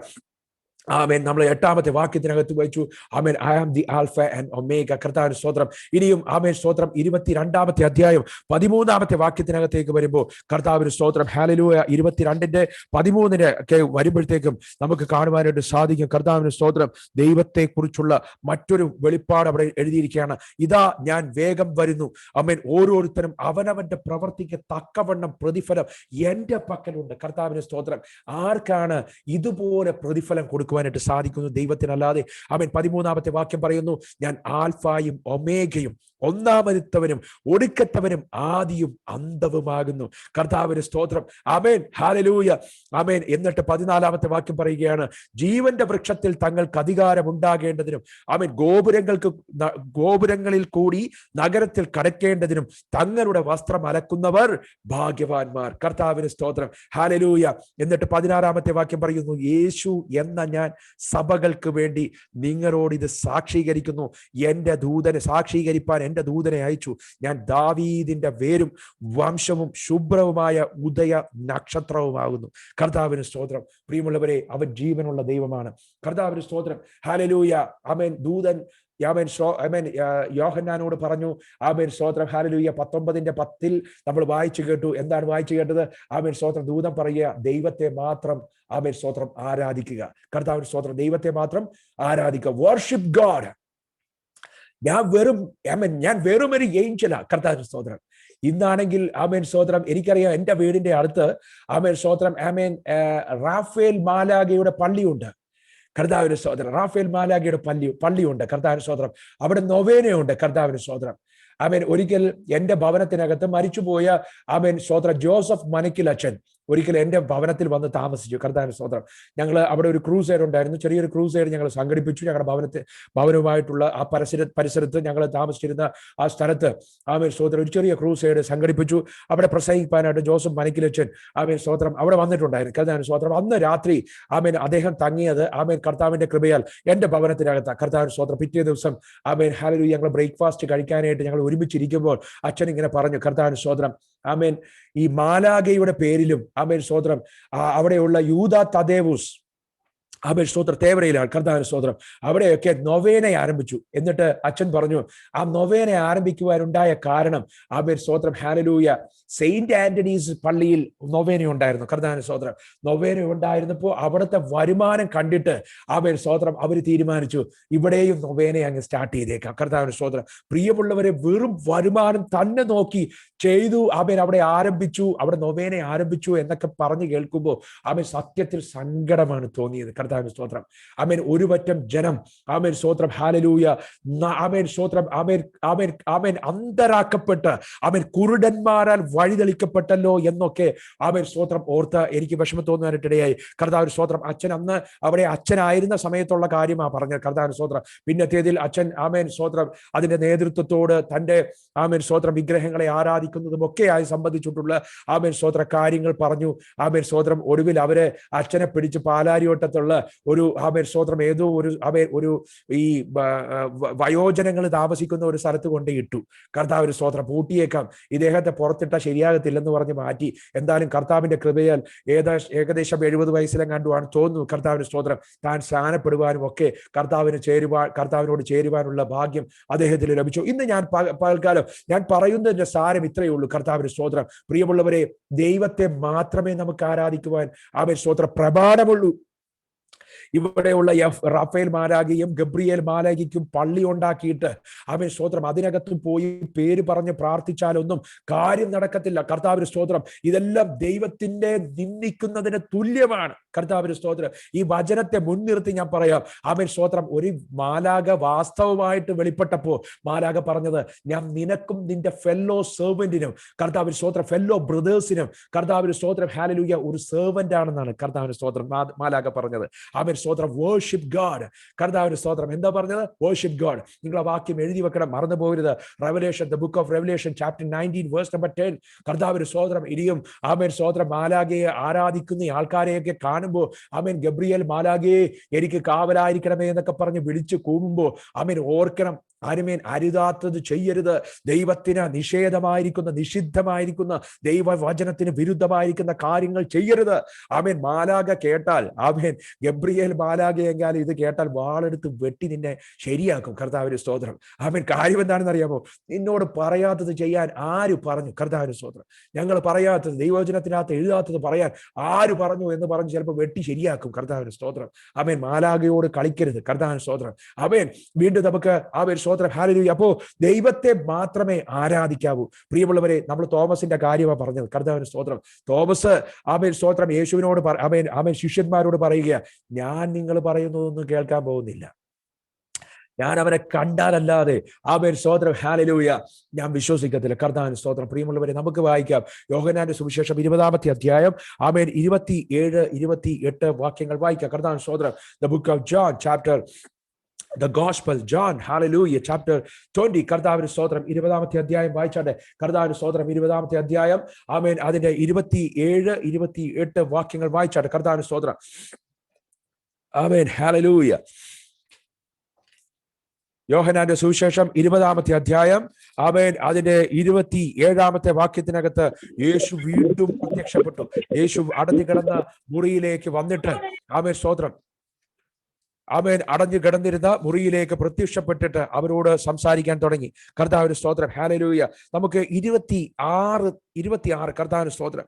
ആമേൻ നമ്മൾ 8-ാമത്തെ വാക്യത്തിനകത്ത് വായിച്ചു ആമേൻ I am the alpha and omega. കർത്താവിന് സ്തോത്രം. ഇനിയും ആമേൻ സ്തോത്രം 22-ാമത്തെ അധ്യായം 13-ാമത്തെ വാക്യത്തിനകത്തേക്ക് വരുമ്പോൾ കർത്താവിന് സ്തോത്രം ഹല്ലേലൂയ 22-13 ഒക്കെ വരുമ്പോഴത്തേക്കും നമുക്ക് കാണുവാനായിട്ട് സാധിക്കും. കർത്താവിന് സ്തോത്രം. ദൈവത്തെക്കുറിച്ചുള്ള മറ്റൊരു വെളിപ്പാട് അവിടെ എഴുതിയിരിക്കുകയാണ്. ഇതാ ഞാൻ വേഗം വരുന്നു. ആമേൻ. ഓരോരുത്തരും അവനവന്റെ പ്രവൃത്തിക്ക് തക്കവണ്ണം പ്രതിഫലം എന്റെ പക്കലുണ്ട്. കർത്താവിന് സ്തോത്രം. ആർക്കാണ് ഇതുപോലെ പ്രതിഫലം കൊടുക്കുവാനായിട്ട് സാധിക്കുന്നു? ദൈവത്തിനല്ലാതെ. ആമേൻ. 13-ാമത്തെ വാക്യം പറയുന്നു ഞാൻ ആൽഫായും ഒമേഗയും ഒന്നാമത്തവനും ഒടുക്കത്തവനും ആദിയും അന്തവുമാകുന്നു. കർത്താവിന് സ്തോത്രം. ആമേൻ, ഹല്ലേലൂയ, ആമേൻ. എന്നിട്ട് 14-ാമത്തെ വാക്യം പറയുകയാണ്, ജീവന്റെ വൃക്ഷത്തിൽ തങ്ങൾക്ക് അധികാരം ഉണ്ടാകേണ്ടതിനും, ആമേൻ, ഗോപുരങ്ങളിൽ കൂടി നഗരത്തിൽ കടക്കേണ്ടതിനും തങ്ങളുടെ വസ്ത്രം അലക്കുന്നവർ ഭാഗ്യവാന്മാർ. കർത്താവിന് സ്തോത്രം. ഹല്ലേലൂയ. എന്നിട്ട് 16-ാമത്തെ വാക്യം പറയുന്നു, യേശു എന്ന ഞാൻ സഭകൾക്ക് വേണ്ടി നിങ്ങളോട് ഇത് സാക്ഷീകരിക്കുന്നു. എന്റെ ദൂതനെ സാക്ഷീകരിപ്പാൻ എന്റെ ദൂതനെ അയച്ചു. ഞാൻ ദാവീദിന്റെ വേരും വംശവും ശുഭ്രവുമായ ഉദയ നക്ഷത്രവുമാകുന്നു. കർത്താവിന് സ്തോത്രം. പ്രിയമുള്ളവരെ, അവൻ ജീവനുള്ള ദൈവമാണ്. കർത്താവിന് സ്തോത്രം. ഹല്ലേലൂയ. ആമേൻ. ദൂതൻ യോഹന്നാനോട് പറഞ്ഞു, ആമേൻ സ്തോത്രം. ഹല്ലേലൂയ. 19:10 നമ്മൾ വായിച്ചു കേട്ടു. എന്താണ് വായിച്ചു കേട്ടത്? ആമേൻ സ്തോത്രം. ദൂതൻ പറയുക, ദൈവത്തെ മാത്രം, ആമേൻ സ്തോത്രം, ആരാധിക്കുക. കർത്താവിന് സ്തോത്രം. ദൈവത്തെ മാത്രം ആരാധിക്കുക. Worship God. ഞാൻ വെറും ഒരു ഏഞ്ചലാ. കർത്താവിന് സ്തോത്രം. ഇന്നാണെങ്കിൽ ആമേൻ സ്തോത്രം, എനിക്കറിയാം എൻ്റെ വീടിന്റെ അടുത്ത് ആമേൻ സ്തോത്രം, ആമേൻ, റാഫേൽ മാലാഖയുടെ പള്ളിയുണ്ട്. കർത്താവിന് സ്തോത്രം. റാഫേൽ മാലാഖയുടെ പള്ളിയുണ്ട്. കർത്താവിന് സ്തോത്രം. അവിടെ നൊവേനയുണ്ട്. കർത്താവിന് സ്തോത്രം. ആമേൻ. ഒരിക്കൽ എൻ്റെ ഭവനത്തിനകത്ത് മരിച്ചുപോയ ആമേൻ സ്തോത്രം ജോസഫ് മനക്കിൽ അച്ഛൻ ഒരിക്കൽ എൻ്റെ ഭവനത്തിൽ വന്ന് താമസിച്ചു. കർത്താവിന് സ്തോത്രം. ഞങ്ങൾ അവിടെ ഒരു ക്രൂസൈഡ് ഉണ്ടായിരുന്നു. ചെറിയൊരു ക്രൂസൈഡ് ഞങ്ങൾ സംഘടിപ്പിച്ചു. ഞങ്ങളുടെ ഭവനവുമായിട്ടുള്ള ആ പരിസരത്ത് ഞങ്ങൾ താമസിച്ചിരുന്ന ആ സ്ഥലത്ത് ആമേൻ സ്തോത്രം ഒരു ചെറിയ ക്രൂസൈഡ് സംഘടിപ്പിച്ചു. അവിടെ പ്രസംഗിക്കാനായിട്ട് ജോസഫ് മനക്കിലച്ചൻ ആമേൻ സ്തോത്രം അവിടെ വന്നിട്ടുണ്ടായിരുന്നു. കർത്താവിന് സ്തോത്രം. അന്ന് രാത്രി ആമേൻ അദ്ദേഹം തങ്ങിയത് ആമേൻ കർത്താവിന്റെ കൃപയാൽ എൻ്റെ ഭവനത്തിനകത്ത്. കർത്താവിന് സ്തോത്രം. പിറ്റേ ദിവസം ആമേൻ ഹല്ലേലൂയ ഞങ്ങൾ ബ്രേക്ക്ഫാസ്റ്റ് കഴിക്കാനായിട്ട് ഞങ്ങൾ ഒരുമിച്ചിരിക്കുമ്പോൾ അച്ഛൻ ഇങ്ങനെ പറഞ്ഞു, കർത്താവിന് സ്തോത്രം, ആമേൻ, ഈ മാലാഖയുടെ പേരിലും ആമേൻ സ്തോത്രം അവിടെയുള്ള യൂദാ തദേവൂസ് ആമേൻ സ്തോത്രം തേവരയിലാണ്. കർത്താവിന് സ്തോത്രം. അവിടെയൊക്കെ നൊവേന ആരംഭിച്ചു. എന്നിട്ട് അച്ഛൻ പറഞ്ഞു, ആ നൊവേന ആരംഭിക്കുവാനുണ്ടായ കാരണം ആമേൻ സ്തോത്രം ഹല്ലേലൂയ സെയിന്റ് ആന്റണീസ് പള്ളിയിൽ നൊവേന ഉണ്ടായിരുന്നു. കർത്താവിന് സ്തോത്രം. നൊവേന ഉണ്ടായിരുന്നപ്പോൾ അവിടുത്തെ വരുമാനം കണ്ടിട്ട് ആമേൻ സ്തോത്രം അവർ തീരുമാനിച്ചു, ഇവിടെയും നൊവേന അങ്ങ് സ്റ്റാർട്ട് ചെയ്തേക്കാം. കർത്താവിന് സ്തോത്രം. പ്രിയമുള്ളവരെ, വെറും വരുമാനം തന്നെ നോക്കി ചെയ്തു ആമേൻ അവിടെ ആരംഭിച്ചു, അവിടെ നൊവേന ആരംഭിച്ചു എന്നൊക്കെ പറഞ്ഞു കേൾക്കുമ്പോൾ ആമേൻ സത്യത്തിൽ സങ്കടമാണ് തോന്നിയത്. കർത്താവിന് സ്തോത്രം. ആമേൻ. ഒരു പറ്റം ജനം ആമേൻ സ്തോത്രം ഹല്ലേലൂയ ആമേൻ സ്തോത്രം ആമേൻ ആമേൻ ആമേൻ അന്തരാക്കപ്പെട്ട് ആമേൻ കുരുടന്മാരാൽ വഴിതെളിക്കപ്പെട്ടല്ലോ എന്നൊക്കെ ആമേൻ സ്തോത്രം ഓർത്ത് എനിക്ക് വിഷമം തോന്നാനായിട്ടിടയായി. കർത്താവിന് സ്തോത്രം. അച്ഛൻ അന്ന് അവിടെ അച്ഛനായിരുന്ന സമയത്തുള്ള കാര്യമാണ് പറഞ്ഞത്. കർത്താവിന് സ്തോത്രം. പിന്നത്തേതിൽ അച്ഛൻ ആമേൻ സ്തോത്രം അതിന്റെ നേതൃത്വത്തോട് തന്റെ ആമേൻ സ്തോത്രം വിഗ്രഹങ്ങളെ ആരാധിക്കുന്നതും ഒക്കെയായി സംബന്ധിച്ചിട്ടുള്ള ആമേൻ സ്തോത്ര കാര്യങ്ങൾ പറഞ്ഞു. ആമേൻ സ്തോത്രം. ഒടുവിൽ അവരെ അച്ഛനെ പിടിച്ച് പാലാരിവട്ടത്തുള്ള ഒരു ആമേൻ സ്തോത്രം ഏതോ ഒരു ഈ വയോജനങ്ങൾ താമസിക്കുന്ന ഒരു സ്ഥലത്ത് കൊണ്ട് ഇട്ടു. കർത്താവിന് സ്തോത്രം. പൂട്ടിയേക്കാം, ഇദ്ദേഹത്തെ പുറത്തിട്ട ശരിയാകത്തില്ലെന്ന് പറഞ്ഞ് മാറ്റി. എന്തായാലും കർത്താവിന്റെ കൃപയാൽ ഏകദേശം 70 വയസ്സിലെങ്ങാണ്ടുമാണ് തോന്നുന്നു. കർത്താവിന് സ്തോത്രം. താൻ സ്നാനപ്പെടുവാനും ഒക്കെ കർത്താവിനോട് ചേരുവാനുള്ള ഭാഗ്യം അദ്ദേഹത്തിന് ലഭിച്ചു. ഇന്ന് ഞാൻ പകൽക്കാലം ഞാൻ പറയുന്നതിന്റെ സാരം ഇത്രയേ ഉള്ളൂ. കർത്താവിന് സ്തോത്രം. പ്രിയമുള്ളവരെ, ദൈവത്തെ മാത്രമേ നമുക്ക് ആരാധിക്കുവാൻ ആമേൻ സ്തോത്രം പ്രമാണമുള്ളൂ. ഇവിടെയുള്ള റാഫേൽ മാലാഖയും ഗബ്രിയേൽ മാലാഖയ്ക്കും പള്ളി ഉണ്ടാക്കിയിട്ട് ആമേൻ സ്തോത്രം അതിനകത്തും പോയി പേര് പറഞ്ഞ് പ്രാർത്ഥിച്ചാലൊന്നും കാര്യം നടക്കത്തില്ല. കർത്താവിന് സ്തോത്രം. ഇതെല്ലാം ദൈവത്തിന്റെ നിന്ദിക്കുന്നതിന് തുല്യമാണ്. കർത്താവിന് സ്തോത്രം. ഈ വചനത്തെ മുൻനിർത്തി ഞാൻ പറയാം. ആമേൻ സ്തോത്രം. ഒരു മാലാഖ വാസ്തവമായിട്ട് വെളിപ്പെട്ടപ്പോ മാലാഖ പറഞ്ഞത്, ഞാൻ നിനക്കും നിന്റെ ഫെല്ലോ സെർവന്റിനും കർത്താവിന് സ്തോത്രം ഫെല്ലോ ബ്രദേഴ്സിനും കർത്താവിന് സ്തോത്രം ഹല്ലേലൂയ ഒരു സെർവന്റ് ആണെന്നാണ് കർത്താവിന് സ്തോത്രം മാലാഖ പറഞ്ഞത്. ആമേൻ സ്തോത്രം. Worship God. കർത്താവിന് സ്തോത്രം. എന്താ പറഞ്ഞത്? Worship God. നിങ്ങൾ ആ വാക്യം എഴുതി വെക്കണം, മറന്നു പോകരുത്. Revelation, the book of revelation chapter 19 verse number 10. കർത്താവിന് സ്തോത്രം. ഇനിയും ആമേൻ സ്തോത്രം മാലാഖയെ ആരാധിക്കുന്ന ആൾക്കാരെയൊക്കെ കാണുമ്പോൾ ആമേൻ ഗബ്രിയേൽ മാലാഖയെ എനിക്ക് കാവലായിരിക്കണമേ എന്നൊക്കെ പറഞ്ഞ് വിളിച്ചു കൂവുമ്പോൾ ആമേൻ ഓർക്കണം, ആരുമേൻ അരുതാത്തത് ചെയ്യരുത്. ദൈവത്തിന് നിഷിദ്ധമായിരിക്കുന്ന ദൈവവചനത്തിന് വിരുദ്ധമായിരിക്കുന്ന കാര്യങ്ങൾ ചെയ്യരുത്. ആമേൻ. മാലാഖ കേട്ടാൽ, ആമേൻ ഗബ്രിയേൽ മാലാഖ എങ്കിലും ഇത് കേട്ടാൽ വാളെടുത്ത് വെട്ടി നിന്നെ ശരിയാക്കും. കർത്താവിന് സ്തോത്രം. ആമേൻ. കാര്യം എന്താണെന്ന് അറിയാമോ? നിന്നോട് പറയാത്തത് ചെയ്യാൻ ആര് പറഞ്ഞു? കർത്താവിന് സ്തോത്രം. ഞങ്ങൾ പറയാത്തത്, ദൈവവചനത്തിനകത്ത് എഴുതാത്തത് പറയാൻ ആര് പറഞ്ഞു എന്ന് പറഞ്ഞ് ചിലപ്പോൾ വെട്ടി ശരിയാക്കും. കർത്താവിന് സ്തോത്രം. ആമേൻ. മാലാഖയോട് കളിക്കരുത്. കർത്താവിന് സ്തോത്രം. ആമേൻ. വീണ്ടും നമുക്ക് ആമേൻ സ്തോത്രം ഹല്ലേലൂയ. അപ്പോ ദൈവത്തെ മാത്രമേ ആരാധിക്കാവൂ. പ്രിയമുള്ളവരെ, നമ്മൾ തോമസിന്റെ കാര്യമാണ് പറഞ്ഞത്. കർത്താവിന് സ്തോത്രം. തോമസ് ആമേൻ സ്തോത്രം യേശുവിനോട് ആമേൻ ശിഷ്യന്മാരോട് പറയുക, ഞാൻ നിങ്ങൾ പറയുന്നതൊന്നും കേൾക്കാൻ പോകുന്നില്ല. ഞാൻ അവനെ കണ്ടാലല്ലാതെ ആമേൻ സ്തോത്രം ഹല്ലേലൂയ ഞാൻ വിശ്വസിക്കത്തില്ല. കർത്താവിന് സ്തോത്രം. പ്രിയമുള്ളവരെ, നമുക്ക് വായിക്കാം യോഹന്നാന്റെ സുവിശേഷം 20-ാമത്തെ അധ്യായം ആമേൻ 27-28 വാക്യങ്ങൾ വായിക്കാം. കർത്താവിന് സ്തോത്രം. The book of John chapter The Gospel John hallelujah chapter 20 കർത്താവിന് സ്തോത്രം 20-ാമത്തെ അധ്യായം വായിച്ചാട്ടെ. കർത്താവിന് സ്തോത്രം 20-ാമത്തെ അധ്യായം ആമേൻ അതിന്റെ 27-28 വാക്യങ്ങൾ വായിച്ചാട്ടെ. കർത്താവിന് സ്തോത്രം. Amen hallelujah. യോഹന്നാന്റെ സുവിശേഷം 20-ാമത്തെ അധ്യായം ആമേൻ അതിന്റെ 27-ാമത്തെ വാക്യത്തിനകത്ത് യേശു വീണ്ടും പ്രത്യക്ഷപ്പെട്ടു. യേശു അടഞ്ഞു കിടന്ന മുറിയിലേക്ക് വന്നിട്ട് ആമേൻ സ്തോത്രം ആമേൻ അടഞ്ഞു കിടന്നിരുന്ന മുറിയിലേക്ക് പ്രത്യക്ഷപ്പെട്ടിട്ട് അവരോട് സംസാരിക്കാൻ തുടങ്ങി. കർത്താവിന് സ്തോത്രം ഹല്ലേലൂയ. നമുക്ക് 26 കർത്താവിന് സ്തോത്രം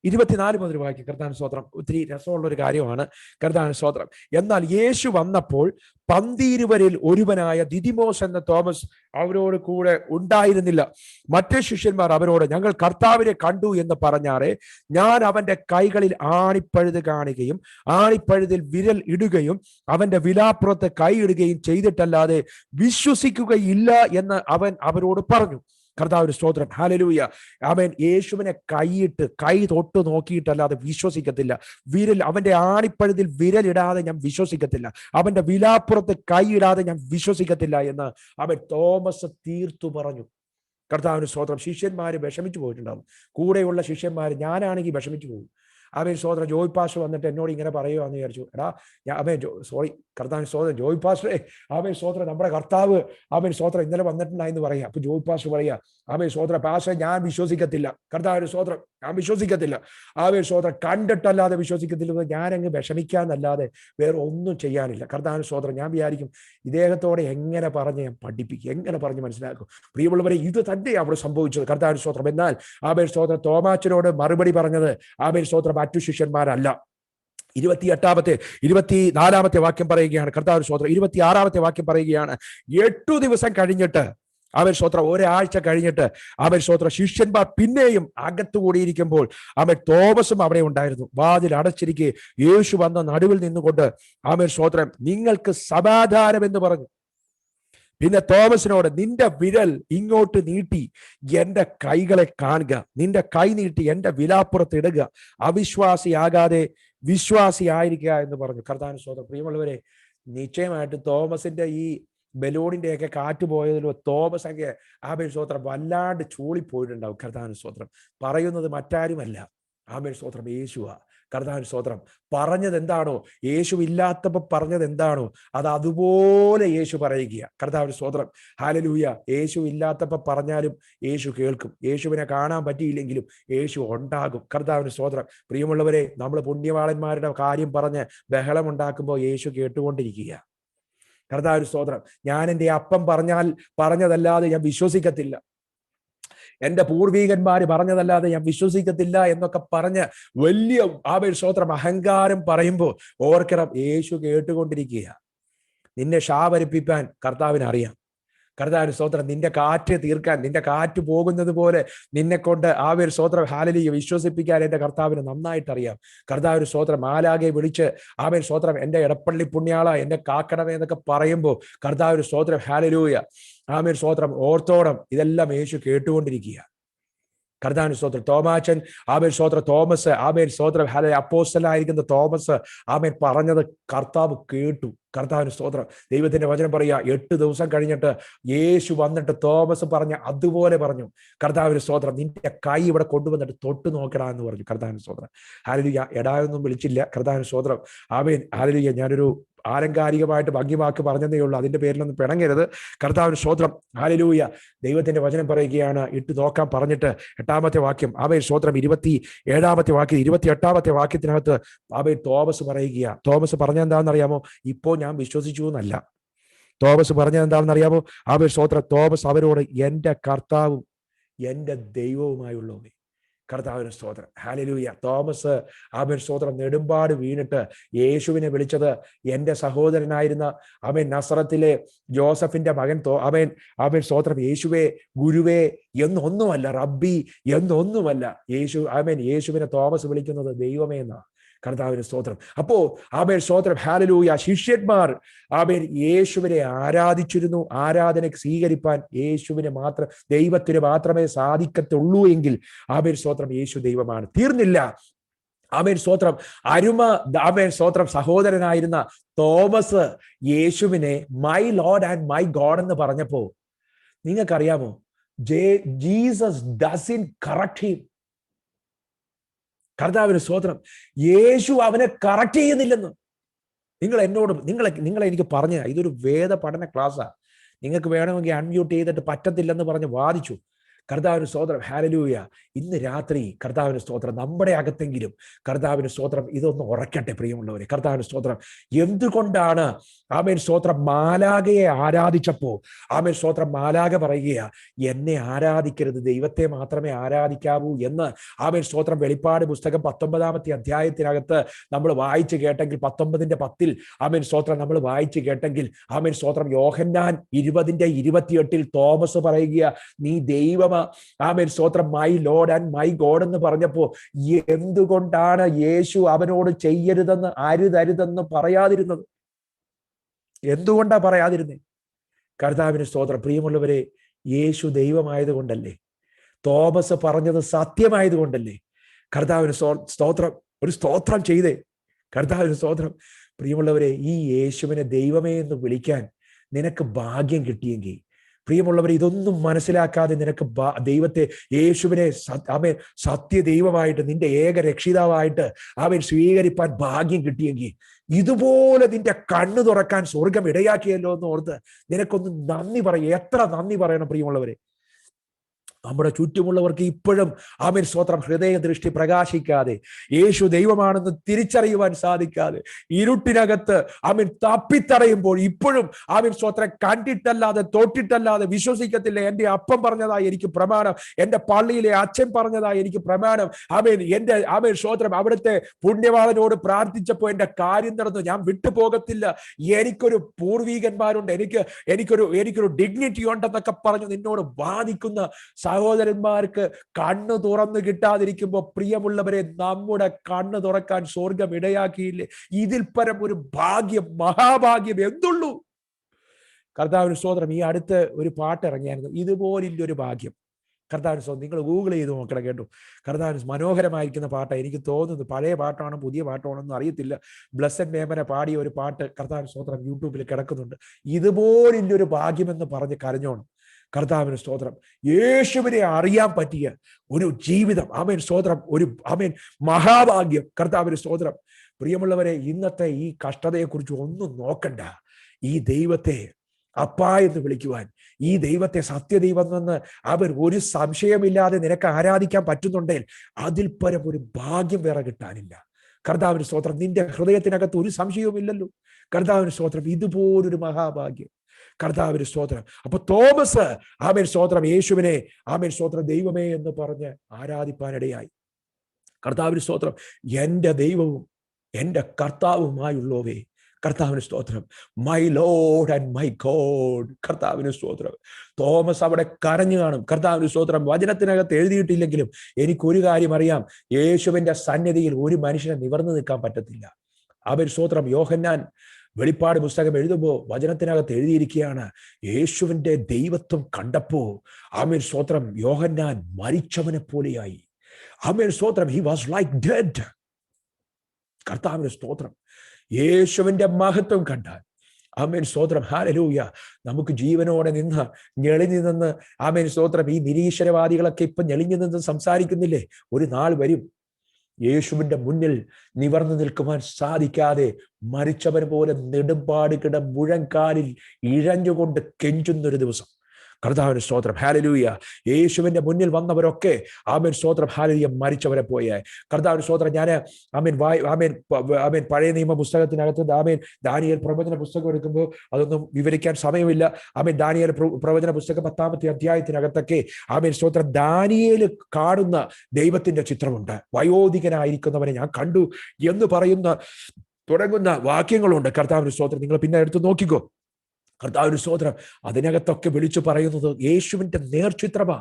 24 മുതൽ വായിക്കും. കർത്താവിന് സ്തോത്രം. ഒത്തിരി രസമുള്ള ഒരു കാര്യമാണ്. കർത്താവിന് സ്തോത്രം. എന്നാൽ യേശു വന്നപ്പോൾ 12 ഒരുവനായ ദിദിമോസ് എന്ന തോമസ് അവരോട് കൂടെ ഉണ്ടായിരുന്നില്ല. മറ്റു ശിഷ്യന്മാർ അവരോട്, ഞങ്ങൾ കർത്താവിനെ കണ്ടു എന്ന് പറഞ്ഞാറേ, ഞാൻ അവന്റെ കൈകളിൽ ആണിപ്പഴുത് കാണുകയും ആണിപ്പഴുതിൽ വിരൽ ഇടുകയും അവന്റെ വിലാപ്പുറത്ത് കൈ ഇടുകയും ചെയ്തിട്ടല്ലാതെ വിശ്വസിക്കുകയില്ല എന്ന് അവൻ അവരോട് പറഞ്ഞു. കർത്താവിന് സ്തോത്രം ഹല്ലേലൂയ. ആമേൻ. യേശുവിനെ കൈ തൊട്ട് നോക്കിയിട്ടല്ലാതെ വിശ്വസിക്കത്തില്ല. അവന്റെ ആണിപ്പഴുതിൽ വിരലിടാതെ ഞാൻ വിശ്വസിക്കത്തില്ല. അവന്റെ വിലാപ്പുറത്ത് കൈ ഇടാതെ ഞാൻ വിശ്വസിക്കത്തില്ല എന്ന് അവൻ തോമസ് തീർത്തു പറഞ്ഞു. കർത്താവിന് സ്തോത്രം. ശിഷ്യന്മാര് വിഷമിച്ചു പോയിട്ടുണ്ടാവും. കൂടെയുള്ള ശിഷ്യന്മാര്, ഞാനാണെങ്കിൽ വിഷമിച്ചു പോകും. അവൻ സ്തോത്രം. ജോയ് പാസ്റ്റർ വന്നിട്ട് എന്നോട് ഇങ്ങനെ പറയുവാന്ന് വിചാരിച്ചു. എടാ അവൻ കർത്താവിന് സ്തോത്രം. ജോയ് പാസ്റ്ററെ അവൻ സ്തോത്രം നമ്മുടെ കർത്താവ് അവൻ സ്തോത്രം ഇന്നലെ വന്നിട്ടുണ്ടായെന്ന് പറയാം. അപ്പൊ ജോയ് പാസ്റ്റർ പറയാ, അവൻ സ്തോത്രം പാസ്റ്റർ ഞാൻ വിശ്വസിക്കത്തില്ല. കർത്താവിന് സ്തോത്രം ഞാൻ വിശ്വസിക്കത്തില്ല. അവൻ സ്തോത്രം കണ്ടിട്ടല്ലാതെ വിശ്വസിക്കത്തില്ല. ഞാനങ്ങ് വിഷമിക്കാന്നല്ലാതെ വേറെ ഒന്നും ചെയ്യാനില്ല. കർത്താവിന് സ്തോത്രം. ഞാൻ വിചാരിക്കും ഇദ്ദേഹത്തോടെ എങ്ങനെ പറഞ്ഞ് ഞാൻ പഠിപ്പിക്കും, എങ്ങനെ പറഞ്ഞ് മനസ്സിലാക്കും. പ്രിയമുള്ളവരെ, ഇത് തന്നെ അവിടെ സംഭവിച്ചത്. കർത്താവിന് സ്തോത്രം. എന്നാൽ ആബേൽ സ്തോത്രം തോമാച്ചനോട് മറുപടി പറഞ്ഞത് ആബേൽ സ്തോത്രം മറ്റു ശിഷ്യന്മാരല്ല. 24-ാമത്തെ വാക്യം പറയുകയാണ്. കർത്താവിന് സ്തോത്രം. 26-ാമത്തെ വാക്യം പറയുകയാണ്, 8 ദിവസം കഴിഞ്ഞിട്ട് അവൻ സ്തോത്രം ഒരാഴ്ച കഴിഞ്ഞിട്ട് അവൻ സ്തോത്രം ശിഷ്യന്മാർ പിന്നെയും അകത്തുകൂടിയിരിക്കുമ്പോൾ അവൻ തോമസും അവിടെ ഉണ്ടായിരുന്നു. വാതിൽ അടച്ചിരിക്കെ യേശു വന്ന നടുവിൽ നിന്നുകൊണ്ട് അവൻ സ്തോത്രം നിങ്ങൾക്ക് സമാധാനം എന്ന് പറഞ്ഞു. പിന്നെ തോമസിനോട്, നിന്റെ വിരൽ ഇങ്ങോട്ട് നീട്ടി എന്റെ കൈകളെ കാണുക, നിന്റെ കൈ നീട്ടി എന്റെ വിലാപ്പുറത്ത് ഇടുക, അവിശ്വാസിയാകാതെ വിശ്വാസിയായിരിക്കുക എന്ന് പറഞ്ഞു. കർത്താവിന് സ്തോത്രം. പ്രിയമുള്ളവരെ, നിശ്ചയമായിട്ട് തോമസിന്റെ ഈ ബലൂണിന്റെയൊക്കെ കാറ്റ് പോയതിലോ തോമസ് ഒക്കെ ആബേൽ സ്തോത്രം വല്ലാണ്ട് ചൂളിപ്പോയിട്ടുണ്ടാവും. കർത്താവിന് സ്തോത്രം. പറയുന്നത് മറ്റാരുമല്ല, ആബേൽ സ്തോത്രം യേശുവാ. കർത്താവിന് സ്തോത്രം. പറഞ്ഞത് എന്താണോ, യേശു ഇല്ലാത്തപ്പോ പറഞ്ഞത് എന്താണോ അത് അതുപോലെ യേശു പറയുക. കർത്താവിന് സ്തോത്രം ഹല്ലേലൂയ. യേശു ഇല്ലാത്തപ്പോ പറഞ്ഞാലും യേശു കേൾക്കും. യേശുവിനെ കാണാൻ പറ്റിയില്ലെങ്കിലും യേശു ഉണ്ടാകും. കർത്താവിന് സ്തോത്രം. പ്രിയമുള്ളവരെ, നമ്മൾ പുണ്യവാളന്മാരുടെ കാര്യം പറഞ്ഞ് ബഹളം ഉണ്ടാക്കുമ്പോൾ യേശു കേട്ടുകൊണ്ടിരിക്കുക. കർത്താവിന് സ്തോത്രം. ഞാൻ എൻ്റെ അപ്പം പറഞ്ഞതല്ലാതെ ഞാൻ വിശ്വസിക്കത്തില്ല, എന്റെ പൂർവീകന്മാര് പറഞ്ഞതല്ലാതെ ഞാൻ വിശ്വസിക്കത്തില്ല എന്നൊക്കെ പറഞ്ഞ് വലിയ ആബേൽ സ്തോത്രം അഹങ്കാരം പറയുമ്പോൾ ഓർക്കണം, യേശു കേട്ടുകൊണ്ടിരിക്കുക. നിന്നെ ഷാവരിപ്പിക്കാൻ കർത്താവിന് അറിയാം. കർത്താവിന് സ്തോത്രം. നിന്റെ കാറ്റ് തീർക്കാൻ, നിന്റെ കാറ്റ് പോകുന്നത് പോലെ നിന്നെ കൊണ്ട് ആബേൽ സ്തോത്രം ഹല്ലേലൂയ വിശ്വസിപ്പിക്കാൻ എന്റെ കർത്താവിന് നന്നായിട്ട് അറിയാം. കർത്താവിന് സ്തോത്രം. മാലാഖയെ വിളിച്ച് ആബേൽ സ്തോത്രം എന്റെ എടപ്പള്ളി പുണ്യാള എന്നെ കാക്കണമേ എന്നൊക്കെ പറയുമ്പോൾ കർത്താവിന് സ്തോത്രം ഹല്ലേലൂയ ആമേൻ സ്തോത്രം ഓർത്തോളം ഇതെല്ലാം യേശു കേട്ടുകൊണ്ടിരിക്കുക. കർത്താവിന് സ്തോത്രം. തോമാച്ചൻ ആമേൻ സ്തോത്രം തോമസ് ആമേൻ സ്തോത്രം അപ്പോസ്തലനായിരിക്കുന്ന തോമസ് ആമേൻ പറഞ്ഞത് കർത്താവ് കേട്ടു. കർത്താവിന് സ്തോത്രം. ദൈവത്തിന്റെ വചനം പറയാ, 8 ദിവസം കഴിഞ്ഞിട്ട് യേശു വന്നിട്ട് തോമസ് പറഞ്ഞ അതുപോലെ പറഞ്ഞു. കർത്താവിന് സ്തോത്രം. നിന്റെ കൈ ഇവിടെ കൊണ്ടുവന്നിട്ട് തൊട്ട് നോക്കടാ എന്ന് പറഞ്ഞു. കർത്താവിന് സ്തോത്രം. ഹല്ലേലൂയ. എടായൊന്നും വിളിച്ചില്ല. കർത്താവിന് സ്തോത്രം. Amen hallelujah. ഞാനൊരു ആലങ്കാരികമായിട്ട് ഭംഗിവാക്ക് പറഞ്ഞതേ ഉള്ളൂ, അതിന്റെ പേരിലൊന്നും പിണങ്ങരുത്. കർത്താവിന് സ്തോത്രം. ഹല്ലേലൂയ. ദൈവത്തിന്റെ വചനം പറയുകയാണ്, ഇട്ട് നോക്കാൻ പറഞ്ഞിട്ട് 8-ാമത്തെ വാക്യം ആബേൽ സ്തോത്രം 27-ാമത്തെ വാക്യം 28-ാമത്തെ വാക്യത്തിനകത്ത് ആബേൽ തോമസ് പറയുക. തോമസ് പറഞ്ഞ എന്താണെന്നറിയാമോ? ഇപ്പോൾ ഞാൻ വിശ്വസിച്ചു എന്നല്ല. തോമസ് പറഞ്ഞത് എന്താണെന്ന് അറിയാമോ? ആബേൽ സ്തോത്രം. തോമസ് അവരോട് എന്റെ കർത്താവും എന്റെ ദൈവവുമായുള്ളവേ. കർത്താവിന് സ്തോത്രം. ഹല്ലേലൂയ. തോമസ് ആമേൻ സ്തോത്രം നെടുമ്പാട് വീണിട്ട് യേശുവിനെ വിളിച്ചത് എന്റെ സഹോദരനായിരുന്ന ആമേൻ നസറത്തിലെ ജോസഫിന്റെ മകൻ ആമേൻ സ്തോത്രം യേശുവേ ഗുരുവേ എന്നൊന്നുമല്ല, റബ്ബി എന്നൊന്നുമല്ല. യേശുവിനെ തോമസ് വിളിക്കുന്നത് ദൈവമേ എന്നാ. കർത്താവിന് സ്തോത്രം. അപ്പോ ആമേൻ സ്തോത്രം, ഹല്ലേലൂയ. ശിഷ്യന്മാർ ആമേൻ യേശുവിനെ ആരാധിച്ചിരുന്നു. ആരാധന സ്വീകരിപ്പാൻ യേശുവിനെ മാത്രം, ദൈവത്തിന് മാത്രമേ സാധിക്കത്തുള്ളൂ എങ്കിൽ ആമേൻ സ്തോത്രം യേശു ദൈവമാണ്. തീർന്നില്ല. ആമേൻ സ്തോത്രം. ആമേൻ സ്തോത്രം സഹോദരനായിരുന്ന തോമസ് യേശുവിനെ my Lord and my God എന്ന് പറഞ്ഞപ്പോ നിങ്ങൾക്കറിയാമോ, ജീസസ് ഡസൻ കറക്റ്റ് ഹിം. കർത്താവിന് സ്തോത്രം. യേശു അവനെ കറക്റ്റ് ചെയ്യുന്നില്ലെന്ന് നിങ്ങളെ എനിക്ക് പറഞ്ഞ ഇതൊരു വേദ പഠന ക്ലാസ്സാ. നിങ്ങൾക്ക് വേണമെങ്കിൽ അൺമ്യൂട്ട് ചെയ്തിട്ട് പറ്റത്തില്ലെന്ന് പറഞ്ഞ് വാദിച്ചു. കർത്താവിന് സ്തോത്രം, ഹല്ലേലൂയ. ഇന്ന് രാത്രി കർത്താവിന് സ്തോത്രം, നമ്മുടെ അകത്തെങ്കിലും കർത്താവിന് സ്തോത്രം ഇതൊന്ന് ഉറക്കട്ടെ പ്രിയമുള്ളവരെ. കർത്താവിന് സ്തോത്രം. എന്തുകൊണ്ടാണ് ആമേൻ സ്തോത്രം മാലാഖയെ ആരാധിച്ചപ്പോ ആമേൻ സ്തോത്രം മാലാഖ പറയുക, എന്നെ ആരാധിക്കരുത്, ദൈവത്തെ മാത്രമേ ആരാധിക്കാവൂ എന്ന് ആമേൻ സ്തോത്രം വെളിപ്പാട് പുസ്തകം 19-ാമത്തെ അധ്യായത്തിനകത്ത് നമ്മൾ വായിച്ചു കേട്ടെങ്കിൽ, 19-10 ആമേൻ സ്തോത്രം നമ്മൾ വായിച്ചു കേട്ടെങ്കിൽ, ആമേൻ സ്തോത്രം യോഹന്നാൻ 20:28 തോമസ് പറയുക, നീ ദൈവം ആമേൻ സ്തോത്രം my Lord and my God എന്ന് പറഞ്ഞപ്പോ എന്തുകൊണ്ടാണ് യേശു അവനോട് ചെയ്യരുതെന്ന്, അരുതരുതെന്ന് പറയാതിരുന്നത്? എന്തുകൊണ്ടാ പറയാതിരുന്നേ? കർത്താവിന് സ്തോത്രം. പ്രിയമുള്ളവരെ, യേശു ദൈവമായതുകൊണ്ടല്ലേ? തോമസ് പറഞ്ഞത് സത്യമായതുകൊണ്ടല്ലേ? കർത്താവിന് സ്തോത്രം. ഒരു സ്തോത്രം ചെയ്തേ. കർത്താവിന് സ്തോത്രം. പ്രിയമുള്ളവരെ, ഈ യേശുവിനെ ദൈവമേ എന്ന് വിളിക്കാൻ നിനക്ക് ഭാഗ്യം കിട്ടിയെങ്കിൽ, പ്രിയമുള്ളവരെ, ഇതൊന്നും മനസ്സിലാക്കാതെ നിനക്ക് ദൈവത്തെ, യേശുവിനെ ആമേൻ സത്യ ദൈവമായിട്ട്, നിന്റെ ഏക രക്ഷിതാവായിട്ട് ആമേൻ സ്വീകരിപ്പാൻ ഭാഗ്യം കിട്ടിയെങ്കിൽ, ഇതുപോലെ നിന്റെ കണ്ണു തുറക്കാൻ സ്വർഗം ഇടയാക്കിയല്ലോ എന്ന് ഓർത്ത് നിനക്കൊന്ന് നന്ദി പറയും. എത്ര നന്ദി പറയണം പ്രിയമുള്ളവരെ. നമ്മുടെ ചുറ്റുമുള്ളവർക്ക് ഇപ്പോഴും ആമേൻ സ്തോത്രം ഹൃദയ ദൃഷ്ടി പ്രകാശിക്കാതെ, യേശു ദൈവമാണെന്ന് തിരിച്ചറിയുവാൻ സാധിക്കാതെ, ഇരുട്ടിനകത്ത് ആമേൻ തപ്പിത്തടയുമ്പോൾ ഇപ്പോഴും ആമേൻ സ്തോത്രം കണ്ടിട്ടല്ലാതെ തൊട്ടിട്ടല്ലാതെ വിശ്വസിക്കത്തില്ല. എൻ്റെ അപ്പം പറഞ്ഞതായി എനിക്ക് പ്രമാണം, എൻ്റെ പള്ളിയിലെ അച്ഛൻ പറഞ്ഞതായി എനിക്ക് പ്രമാണം, ആമേൻ എൻ്റെ ആമേൻ സ്തോത്രം അവിടുത്തെ പുണ്യവാളനോട് പ്രാർത്ഥിച്ചപ്പോൾ എൻ്റെ കാര്യം നടന്നു, ഞാൻ വിട്ടുപോകത്തില്ല, എനിക്കൊരു പൂർവീകന്മാരുണ്ട്, എനിക്കൊരു ഡിഗ്നിറ്റി ഉണ്ടെന്നൊക്കെ പറഞ്ഞു നിന്നോട് വാദിക്കുന്ന സഹോദരന്മാർക്ക് കണ്ണ് തുറന്നു കിട്ടാതിരിക്കുമ്പോൾ, പ്രിയമുള്ളവരെ, നമ്മുടെ കണ്ണ് തുറക്കാൻ സ്വർഗം ഇടയാക്കിയില്ലേ? ഇതിൽ പരം ഒരു ഭാഗ്യം, മഹാഭാഗ്യം എന്തുള്ളൂ? കർത്താവിന് സ്തോത്രം. ഈ അടുത്ത് ഒരു പാട്ട് ഇറങ്ങിയായിരുന്നു, ഇതുപോലില്ലൊരു ഭാഗ്യം. കർത്താവിന് സ്തോത്രം. നിങ്ങൾ ഗൂഗിൾ ചെയ്ത് നോക്കണം കേട്ടോ. കർത്താവിന് മനോഹരമായിരിക്കുന്ന പാട്ടാണ്. എനിക്ക് തോന്നുന്നത് പഴയ പാട്ടാണോ പുതിയ പാട്ടാണോ എന്ന് അറിയത്തില്ല. ബ്ലസ്സഡ് മേമന പാടിയ ഒരു പാട്ട് കർത്താവിന് സ്തോത്രം യൂട്യൂബിൽ കിടക്കുന്നുണ്ട്. ഇതുപോലില്ലൊരു ഭാഗ്യമെന്ന് പറഞ്ഞ് കരഞ്ഞോണം. കർത്താവിന് സ്തോത്രം. യേശുവിനെ അറിയാൻ പറ്റിയ ഒരു ജീവിതം, ആമേൻ സ്തോത്രം, ഒരു ആമേൻ മഹാഭാഗ്യം. കർത്താവിന് സ്തോത്രം. പ്രിയമുള്ളവരെ, ഇന്നത്തെ ഈ കഷ്ടതയെക്കുറിച്ച് ഒന്നും നോക്കണ്ട. ഈ ദൈവത്തെ അപ്പ എന്ന് വിളിക്കുവാൻ, ഈ ദൈവത്തെ സത്യദൈവം എന്ന് അവർ ഒരു സംശയമില്ലാതെ നിനക്ക് ആരാധിക്കാൻ പറ്റുന്നുണ്ടെങ്കിൽ അതിൽ പരം ഒരു ഭാഗ്യം വേറെ കിട്ടാനില്ല. കർത്താവിന് സ്തോത്രം. നിന്റെ ഹൃദയത്തിനകത്ത് ഒരു സംശയവുമില്ലല്ലോ. കർത്താവിന് സ്തോത്രം. ഇതുപോലൊരു മഹാഭാഗ്യം. കർത്താവിന് സ്തോത്രം. അപ്പൊ തോമസ് ആമേൻ സ്തോത്രം യേശുവിനെ ആമേൻ സ്തോത്രം ദൈവമേ എന്ന് പറഞ്ഞ് ആരാധിപ്പാനിടയായി. കർത്താവിന് സ്തോത്രം. എൻ്റെ ദൈവവും എൻ്റെ കർത്താവുമായുള്ളവേ, കർത്താവിന് സ്തോത്രം, my Lord and my God. കർത്താവിന് സ്തോത്രം. തോമസ് അവിടെ കരഞ്ഞു കാണും. കർത്താവിന് സ്തോത്രം. വചനത്തിനകത്ത് എഴുതിയിട്ടില്ലെങ്കിലും എനിക്കൊരു കാര്യം അറിയാം, യേശുവിന്റെ സന്നിധിയിൽ ഒരു മനുഷ്യനെ നിവർന്നു നിൽക്കാൻ പറ്റത്തില്ല. അവൻ സ്തോത്രം. യോഹന്നാൻ വെളിപ്പാട് പുസ്തകം എഴുതുമ്പോൾ വചനത്തിനകത്ത് എഴുതിയിരിക്കുകയാണ്, യേശുവിന്റെ ദൈവത്വം കണ്ടപ്പോ ആമേൻ സ്തോത്രം യോഹന്നാൻ മരിച്ചവനെ പോലെയായി. ആമേൻ സ്തോത്രം. He was like dead. കർത്താവിന്റെ സ്തോത്രം. യേശുവിന്റെ മഹത്വം കണ്ടാൽ ആമേൻ സ്തോത്രം, ഹല്ലേലൂയ, നമുക്ക് ജീവനോടെ നിന്ന് ഞെളിഞ്ഞു നിന്ന് ആമേൻ സ്തോത്രം. ഈ നിരീശ്വരവാദികളൊക്കെ ഇപ്പൊ ഞെളിഞ്ഞു നിന്ന് സംസാരിക്കുന്നില്ലേ? ഒരു നാൾ വരും യേശുവിന്റെ മുന്നിൽ നിവർന്നു നിൽക്കുവാൻ സാധിക്കാതെ മരിച്ചവൻ പോലെ നെടുമ്പാട് മുഴങ്കാലിൽ ഇഴഞ്ഞുകൊണ്ട് കെഞ്ചുന്നൊരു ദിവസം. കർത്താവിന് സ്തോത്രം, ഹല്ലേലൂയ. യേശുവിന്റെ മുന്നിൽ വന്നവരൊക്കെ ആമേൻ സ്തോത്രം, ഹല്ലേലൂയ, മരിച്ചവരെ പോയ. കർത്താവിന് സ്തോത്രം. ഞാൻ ആമേൻ പഴയ നിയമ പുസ്തകത്തിനകത്ത് ദാനിയേൽ പ്രവചന പുസ്തകം എടുക്കുമ്പോൾ അതൊന്നും വിവരിക്കാൻ സമയമില്ല. ആമേൻ ദാനിയേൽ പ്രവചന പുസ്തകം 10-ാമത്തെ അധ്യായത്തിനകത്തൊക്കെ ആമേൻ സ്തോത്രം ദാനിയേൽ കാണുന്ന ദൈവത്തിന്റെ ചിത്രമുണ്ട്. വയോധികനായിരിക്കുന്നവനെ ഞാൻ കണ്ടു എന്ന് തുടങ്ങുന്ന വാക്യങ്ങളുണ്ട്. കർത്താവിന് സ്തോത്രം. നിങ്ങൾ പിന്നെ എടുത്ത് നോക്കിക്കോ. കർത്താവിന് സ്തോത്രം. അതിനകത്തൊക്കെ വിളിച്ചു പറയുന്നത് യേശുവിന്റെ നേർചിത്രമാ.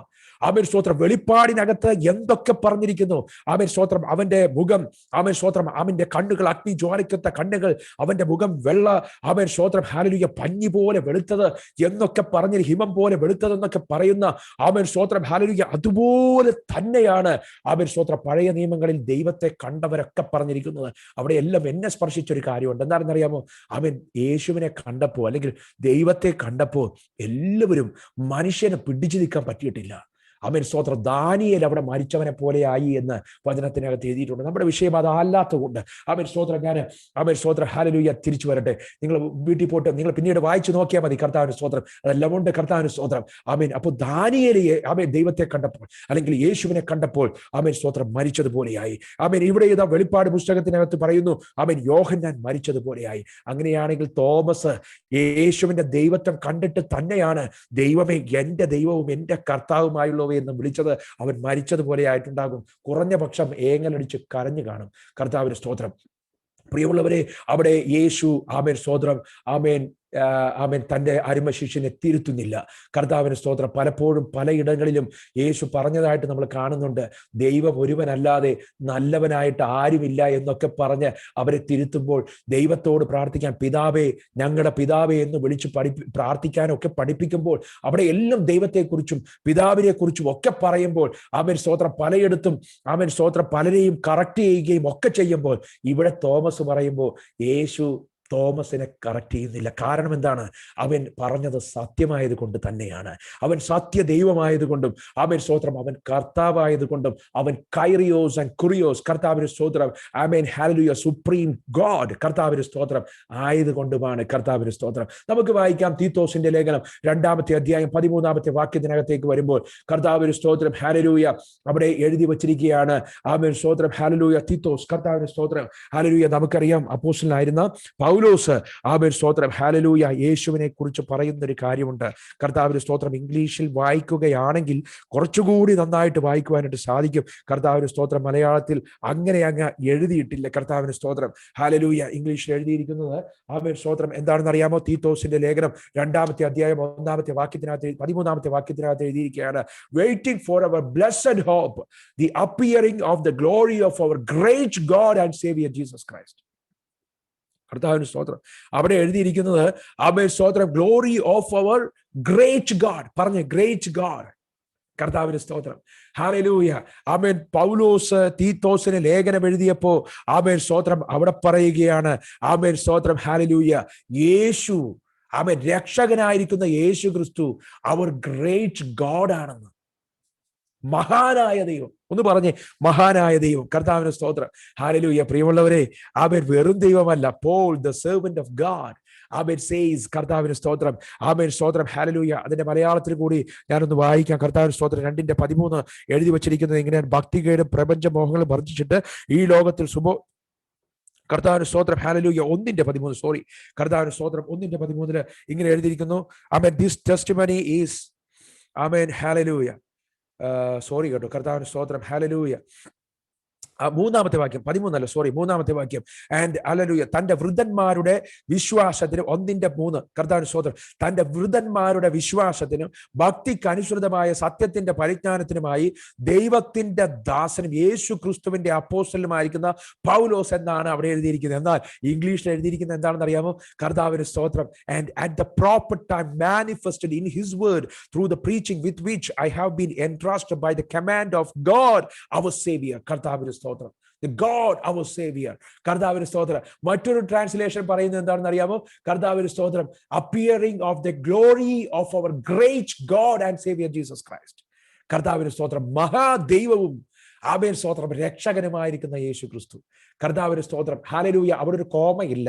ആമേൻ സ്തോത്രം വെളിപ്പാടിനകത്ത് എന്തൊക്കെ പറഞ്ഞിരിക്കുന്നു. ആമേൻ സ്തോത്രം അവന്റെ മുഖം, ആമേൻ സ്തോത്രം അവന്റെ കണ്ണുകൾ അഗ്നി ജ്വാലിക്കത്ത കണ്ണുകൾ, അവന്റെ മുഖം വെള്ള, ആമേൻ സ്തോത്രം ഹല്ലേലൂയ പഞ്ഞി പോലെ വെളുത്തത് എന്നൊക്കെ പറഞ്ഞ്, ഹിമം പോലെ വെളുത്തതെന്നൊക്കെ പറയുന്ന ആമേൻ സ്തോത്രം ഹല്ലേലൂയ അതുപോലെ തന്നെയാണ് ആമേൻ സ്തോത്രം പഴയ നിയമങ്ങളിൽ ദൈവത്തെ കണ്ടവരൊക്കെ പറഞ്ഞിരിക്കുന്നത്. അവിടെ എല്ലാം എന്നെ സ്പർശിച്ചൊരു കാര്യമുണ്ട്. എന്താണെന്നറിയാമോ? ആമേൻ യേശുവിനെ കണ്ടപ്പോൾ അല്ലെങ്കിൽ ദൈവത്തെ കണ്ടപ്പോൾ എല്ലാവരും മനുഷ്യനെ പിടിച്ചു നിൽക്കാൻ പറ്റിയിട്ടില്ല. ആമേൻ സ്തോത്രം ദാനിയേൽ അവിടെ മരിച്ചവനെ പോലെ ആയി എന്ന് വചനത്തിനകത്ത് എഴുതിയിട്ടുണ്ട്. നമ്മുടെ വിഷയം അതല്ലാത്തതുകൊണ്ട് ആമേൻ സ്തോത്രം ഞാൻ ആമേൻ സ്തോത്രം ഹല്ലേലൂയ തിരിച്ചു വരട്ടെ. നിങ്ങൾ വീട്ടിൽ പോയിട്ട് നിങ്ങൾ പിന്നീട് വായിച്ചു നോക്കിയാൽ മതി. കർത്താവിന്റെ സ്തോത്രം അതെല്ലാം ഉണ്ട്. കർത്താവിന്റെ സ്തോത്രം ആമേൻ. അപ്പോൾ ദാനിയേലെ ആമേൻ ദൈവത്തെ കണ്ടപ്പോൾ അല്ലെങ്കിൽ യേശുവിനെ കണ്ടപ്പോൾ ആമേൻ സ്തോത്രം മരിച്ചതുപോലെയായി. ആമേൻ ഇവിടെ ഇതാ വെളിപ്പാട് പുസ്തകത്തിനകത്ത് പറയുന്നു ആമേൻ യോഹന്നാൻ മരിച്ചതുപോലെയായി. അങ്ങനെയാണെങ്കിൽ തോമസ് യേശുവിന്റെ ദൈവത്വം കണ്ടിട്ട് തന്നെയാണ് ദൈവമേ എന്റെ ദൈവവും എന്റെ കർത്താവുമായുള്ളവ എന്ന് വിളിച്ചത്. അവൻ മരിച്ചതുപോലെ ആയിട്ടുണ്ടാകും. കുറഞ്ഞ പക്ഷം ഏങ്ങലടിച്ച് കരഞ്ഞു കാണും. കർത്താവിന്റെ സ്തോത്രം. പ്രിയമുള്ളവരെ, അവിടെ യേശു ആമേൻ സ്തോത്രം ആമേൻ ആമേൻ തൻ്റെ അരുമ ശിഷ്യനെ തിരുത്തുന്നില്ല. കർത്താവിന് സ്തോത്രം. പലപ്പോഴും പലയിടങ്ങളിലും യേശു പറഞ്ഞതായിട്ട് നമ്മൾ കാണുന്നുണ്ട്. ദൈവം ഒരുവനല്ലാതെ നല്ലവനായിട്ട് ആരുമില്ല എന്നൊക്കെ പറഞ്ഞ് അവരെ തിരുത്തുമ്പോൾ ദൈവത്തോട് പ്രാർത്ഥിക്കാൻ പിതാവേ, ഞങ്ങളുടെ പിതാവേ എന്ന് വിളിച്ച് പ്രാർത്ഥിക്കാനൊക്കെ പഠിപ്പിക്കുമ്പോൾ അവിടെ എല്ലാം ദൈവത്തെക്കുറിച്ചും പിതാവിനെ കുറിച്ചും ഒക്കെ പറയുമ്പോൾ ആമേൻ സ്തോത്രം പലയിടത്തും ആമേൻ സ്തോത്രം പലരെയും കറക്റ്റ് ചെയ്യുകയും ഒക്കെ ചെയ്യുമ്പോൾ ഇവിടെ തോമസ് പറയുമ്പോൾ യേശു തോമസിനെ കറക്റ്റ് ചെയ്യുന്നില്ല. കാരണം എന്താണ്? അവൻ പറഞ്ഞത് സത്യമായത് കൊണ്ട് തന്നെയാണ്. അവൻ സത്യ ദൈവമായതുകൊണ്ടും ആമേൻ സ്തോത്രം അവൻ കർത്താവായതുകൊണ്ടും അവൻ കൈറിയോസ് ആൻഡ് കുറിയോസ് കർത്താവിന്റെ സ്തോത്രം ആമേൻ ഹല്ലേലൂയ സുപ്രീം ഗോഡ് കർത്താവിന്റെ സ്തോത്രം ആയതുകൊണ്ടുമാണ്. കർത്താവിന്റെ സ്തോത്രം. നമുക്ക് വായിക്കാം തീത്തോസിന്റെ ലേഖനം 2-ാമത്തെ അധ്യായം 13-ാമത്തെ വാക്യത്തിനകത്തേക്ക് വരുമ്പോൾ കർത്താവിന്റെ സ്തോത്രം ഹല്ലേലൂയ അവിടെ എഴുതി വച്ചിരിക്കുകയാണ്. ആമേൻ സ്തോത്രം ഹല്ലേലൂയ തീത്തോസ് കർത്താവിന്റെ സ്തോത്രം ഹല്ലേലൂയ. നമുക്കറിയാം അപ്പോസ്തലനായിരുന്ന പൗലോസ് ആമേൻ സ്തോത്രം ഹല്ലേലൂയ യേശുവിനെ കുറിച്ച് പറയുന്ന ഒരു കാര്യമുണ്ട്. കർത്താവിന്റെ സ്തോത്രം ഇംഗ്ലീഷിൽ വായിക്കുകയാണെങ്കിൽ കുറച്ചുകൂടി നന്നായിട്ട് വായിക്കുവാനായിട്ട് സാധിക്കും. കർത്താവിന്റെ സ്തോത്രം മലയാളത്തിൽ അങ്ങനെ അങ്ങ് എഴുതിയിട്ടില്ല. കർത്താവിന്റെ സ്തോത്രം ഹല്ലേലൂയ ഇംഗ്ലീഷിൽ എഴുതിയിരിക്കുന്നത് ആമേൻ സ്തോത്രം എന്താണെന്ന് അറിയാമോ? തീത്തോസിന്റെ ലേഖനം 2-ാമത്തെ അധ്യായം 1-ാമത്തെ വാക്യത്തിനകത്ത് 13-ാമത്തെ വാക്യത്തിനകത്ത് എഴുതിയിരിക്കുകയാണ്. Waiting for our blessed hope, the appearing of the glory of our great God and saviour Jesus Christ. കർത്താവിന്റെ സ്തോത്രം. അവിടെ എഴുതിയിരിക്കുന്നത് ആമേൻ സ്തോത്രം glory of our great God. പറഞ്ഞ് ഗ്രേറ്റ് ഗോഡ്. കർത്താവിന്റെ സ്തോത്രം ഹല്ലേലൂയ. ആമേൻ പൗലോസ് തീത്തോസിന് ലേഖനം എഴുതിയപ്പോ ആമേൻ സ്തോത്രം അവിടെ പറയുകയാണ് ആമേൻ സ്തോത്രം ഹല്ലേലൂയ യേശു ആമേൻ രക്ഷകനായിരിക്കുന്ന യേശു ക്രിസ്തു അവർ ഗ്രേറ്റ് ഗോഡ് ആണെന്ന്. മഹാനായ ദൈവം. ഒന്ന് പറഞ്ഞേ, മഹാനായ ദൈവം. കർത്താവിന്റെ സ്തോത്രം ഹല്ലേലൂയ. പ്രിയമുള്ളവരെ, ആമേൻ വെറും ദൈവമല്ല. Paul the servant of God ആമേൻ സേസ് കർത്താവിന്റെ സ്തോത്രം ആമേൻ സ്തോത്രം ഹല്ലേലൂയ. അതിന്റെ മലയാളത്തിൽ കൂടി ഞാനൊന്ന് വായിക്കാം. കർത്താവിന്റെ സ്തോത്രം 2:13 എഴുതി വച്ചിരിക്കുന്നത് ഇങ്ങനെയാണ്: ഭക്തികേടും പ്രപഞ്ച മോഹങ്ങളും വർദ്ധിച്ചിട്ട് ഈ ലോകത്തിൽ കർത്താവിന്റെ സ്തോത്രം ഹല്ലേലൂയ 1:13 കർത്താവിന്റെ സ്തോത്രം 1:13 ഇങ്ങനെ എഴുതിയിരിക്കുന്നു. ആമേൻ ദിസ് ടെസ്റ്റിമണി ഈസ് ആമേൻ ഹല്ലേലൂയ സോറി കേട്ടോ. കർത്താവിന്റെ സ്തോത്രം ഹല്ലേലൂയ 3-ാമത്തെ വാക്യം 13 സോറി 3-ാമത്തെ വാക്യം. ആൻഡ് ഹല്ലേലൂയ തന്റെ വൃദ്ധന്മാരുടെ വിശ്വാസത്തിനും 1:3 കർത്താവിന്റെ സ്തോത്രം തന്റെ വൃദ്ധന്മാരുടെ വിശ്വാസത്തിനും ഭക്തിക്ക് അനുസൃതമായ സത്യത്തിന്റെ പരിജ്ഞാനത്തിനുമായി ദൈവത്തിന്റെ ദാസനും യേശു ക്രിസ്തുവിന്റെ അപ്പോസ്തലനുമായിരിക്കുന്ന പൗലോസ് എന്നാണ് അവിടെ എഴുതിയിരിക്കുന്നത്. എന്നാൽ ഇംഗ്ലീഷിൽ എഴുതിയിരിക്കുന്നത് എന്താണെന്ന് അറിയാമോ? കർത്താവിന്റെ സ്തോത്രം and at the proper time manifested in his word through the preaching with which I have been entrusted by the command of God our savior. കർത്താവിന്റെ സ്തോത്രം the God our savior. കർത്താവിന്റെ സ്തോത്രം. മറ്റൊരു ട്രാൻസ്ലേഷൻ പറയുന്നത് എന്താണെന്ന് അറിയാമോ? കർത്താവിന്റെ സ്തോത്രം appearing of the glory of our great God and savior Jesus Christ. കർത്താവിന്റെ സ്തോത്രം മഹാദൈവവും ആമേൻ സ്തോത്രം രക്ഷകനുമായിരിക്കുന്ന യേശു ക്രിസ്തു. കർത്താവിന്റെ സ്തോത്രം ഹല്ലേലൂയ. അവിടെ ഒരു കോമയില്ല.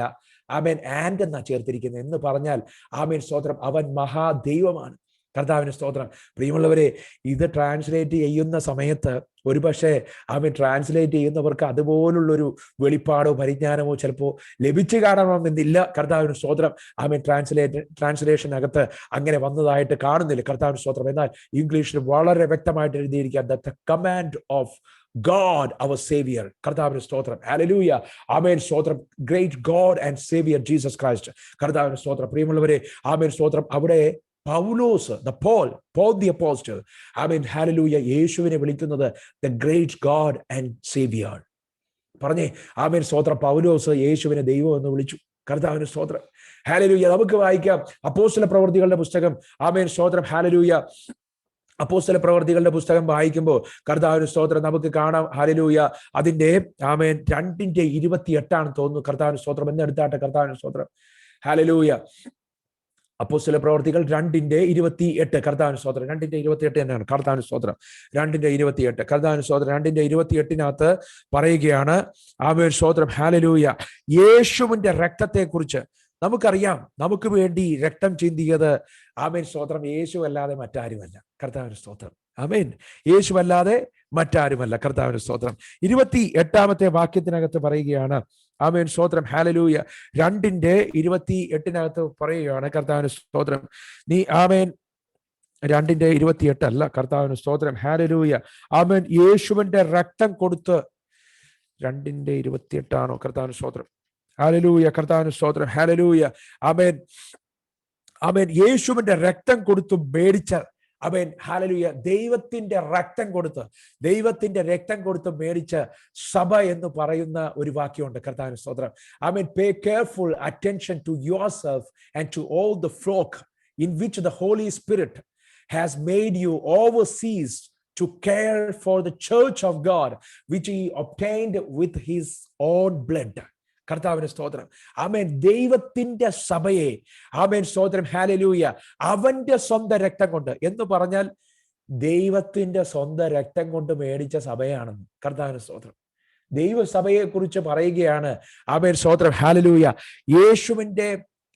ആമേൻ ആൻഡ് എന്നാ ചേർത്തിരിക്കുന്നത്. എന്ന് പറഞ്ഞാൽ ആമേൻ സ്തോത്രം അവൻ മഹാദൈവമാണ്. കർത്താവിന് സ്തോത്രം. പ്രിയമുള്ളവരെ, ഇത് ട്രാൻസ്ലേറ്റ് ചെയ്യുന്ന സമയത്ത് ഒരുപക്ഷെ ആമേൻ ട്രാൻസ്ലേറ്റ് ചെയ്യുന്നവർക്ക് അതുപോലുള്ളൊരു വെളിപ്പാടോ പരിജ്ഞാനമോ ചിലപ്പോൾ ലഭിച്ചു കാണണമെന്നില്ല. കർത്താവിന് സ്തോത്രം. ആമേൻ ട്രാൻസ്ലേഷനകത്ത് അങ്ങനെ വന്നതായിട്ട് കാണുന്നില്ല. കർത്താവിന് സ്തോത്രം. എന്നാൽ ഇംഗ്ലീഷിൽ വളരെ വ്യക്തമായിട്ട് എഴുതിയിരിക്കുക the command of God our savior. കർത്താവിന്റെ സ്തോത്രം ഹല്ലേലൂയ. ആമേൻ സ്തോത്രം great God and saviour Jesus Christ. കർത്താവിന്റെ സ്തോത്രം. പ്രിയമുള്ളവരെ, ആമേൻ സ്തോത്രം അവിടെ പൗലോസ്, പോൾ ദി അപ്പോസ്റ്റൽ, ആമേൻ ഹല്ലേലൂയ, യേശുവിനെ വിളിക്കുന്നത് the great God and saviour. പറഞ്ഞേ ആമേൻ സ്തോത്രം. പൗലോസ് യേശുവിനെ ദൈവം എന്ന് വിളിച്ചു. കർത്താവിന് സ്തോത്രം. ഹല്ലേലൂയ. നമുക്ക് വായിക്കാം അപ്പോസ്തല പ്രവൃത്തികളുടെ പുസ്തകം. ആമേൻ സ്തോത്രം. ഹല്ലേലൂയ. അപ്പോസ്തല പ്രവൃത്തികളുടെ പുസ്തകം വായിക്കുമ്പോൾ കർത്താവിന് സ്തോത്രം നമുക്ക് കാണാം. ഹല്ലേലൂയ. അതിന്റെ ആമേൻ 2:28 തോന്നുന്നു. കർത്താവിന് സ്തോത്രം എന്ന് എടുത്താട്ടെ. കർത്താവിന് സ്തോത്രം. ഹല്ലേലൂയ. അപ്പോസ്തല പ്രവൃത്തികൾ 2:28. കർത്താവിന് സ്തോത്രം. 2:28 തന്നെയാണ്. കർത്താവിന് സ്തോത്രം. 2:28. കർത്താവിന് സ്തോത്രം. 2:28 പറയുകയാണ്. ആമേൻ സ്തോത്രം. ഹല്ലേലൂയ. യേശുവിന്റെ രക്തത്തെക്കുറിച്ച് നമുക്കറിയാം. നമുക്ക് വേണ്ടി രക്തം ചിന്തിയത് ആമേൻ സ്തോത്രം യേശു അല്ലാതെ മറ്റാരുമല്ല. കർത്താവിന് സ്തോത്രം. ആമേൻ. യേശു അല്ലാതെ മറ്റാരുമല്ല. കർത്താവിന് സ്തോത്രം. 28 വാക്യത്തിനകത്ത് പറയുകയാണ്. ആമേൻ സ്തോത്രം. ഹല്ലേലൂയ. 2:28 പറയുകയാണ്. കർത്താവിന് സ്തോത്രം. നീ ആമേൻ 2:28 അല്ല. കർത്താവിന് സ്തോത്രം. ഹല്ലേലൂയ. ആമേൻ യേശുവിന്റെ രക്തം കൊടുത്ത് 2:28 കർത്താവിന് സ്തോത്രം. ഹല്ലേലൂയ. കർത്താവിന് സ്തോത്രം. ഹല്ലേലൂയ. ആമേൻ. ആമേൻ യേശുവിന്റെ രക്തം കൊടുത്ത് മേടിച്ച, ആമേൻ ഹല്ലേലൂയ, ദൈവത്തിന്റെ രക്തം കൊടുത്ത് മേടിച്ച സഭ എന്ന് പറയുന്ന ഒരു വാക്യമുണ്ട്. കർത്താവിന് സ്തോത്രം. ആമേൻ. Pay careful attention to yourself and to all the flock in which the Holy Spirit has made you overseers to care for the church of God which he obtained with his own blood. കർത്താവിന്റെ സ്തോത്രം. ആമേൻ. ദൈവത്തിന്റെ സഭയെ, ആമേൻ സ്തോത്രം, ഹല്ലേലൂയ, അവന്റെ സ്വന്തം രക്തം കൊണ്ട് എന്ന് പറഞ്ഞാൽ ദൈവത്തിന്റെ സ്വന്തം രക്തം കൊണ്ട് മേടിച്ച സഭയാണെന്ന്. കർത്താവിന്റെ സ്തോത്രം. ദൈവസഭയെ കുറിച്ച് പറയുകയാണ്. ആമേൻ സ്തോത്രം. ഹല്ലേലൂയ.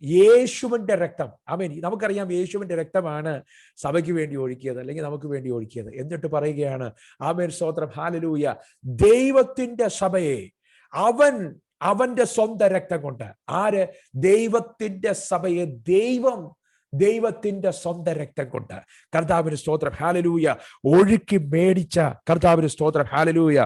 യേശുവിന്റെ രക്തം. ആമേൻ. നമുക്കറിയാം യേശുവിന്റെ രക്തമാണ് സഭയ്ക്ക് വേണ്ടി ഒഴുക്കിയത്, അല്ലെങ്കിൽ നമുക്ക് വേണ്ടി ഒഴുക്കിയത്. എന്നിട്ട് പറയുകയാണ്. ആമേൻ സ്തോത്രം. ഹല്ലേലൂയ. ദൈവത്തിന്റെ സഭയെ അവന്റെ സ്വന്തം രക്തം കൊണ്ട്, ആര്? ദൈവത്തിന്റെ സഭയെ ദൈവത്തിന്റെ സ്വന്തം രക്തം കൊണ്ട്, കർത്താവിന് സ്തോത്രം, ഹല്ലേലൂയ, ഒഴുക്കി മേടിച്ച കർത്താവിന് സ്തോത്രം, ഹല്ലേലൂയ,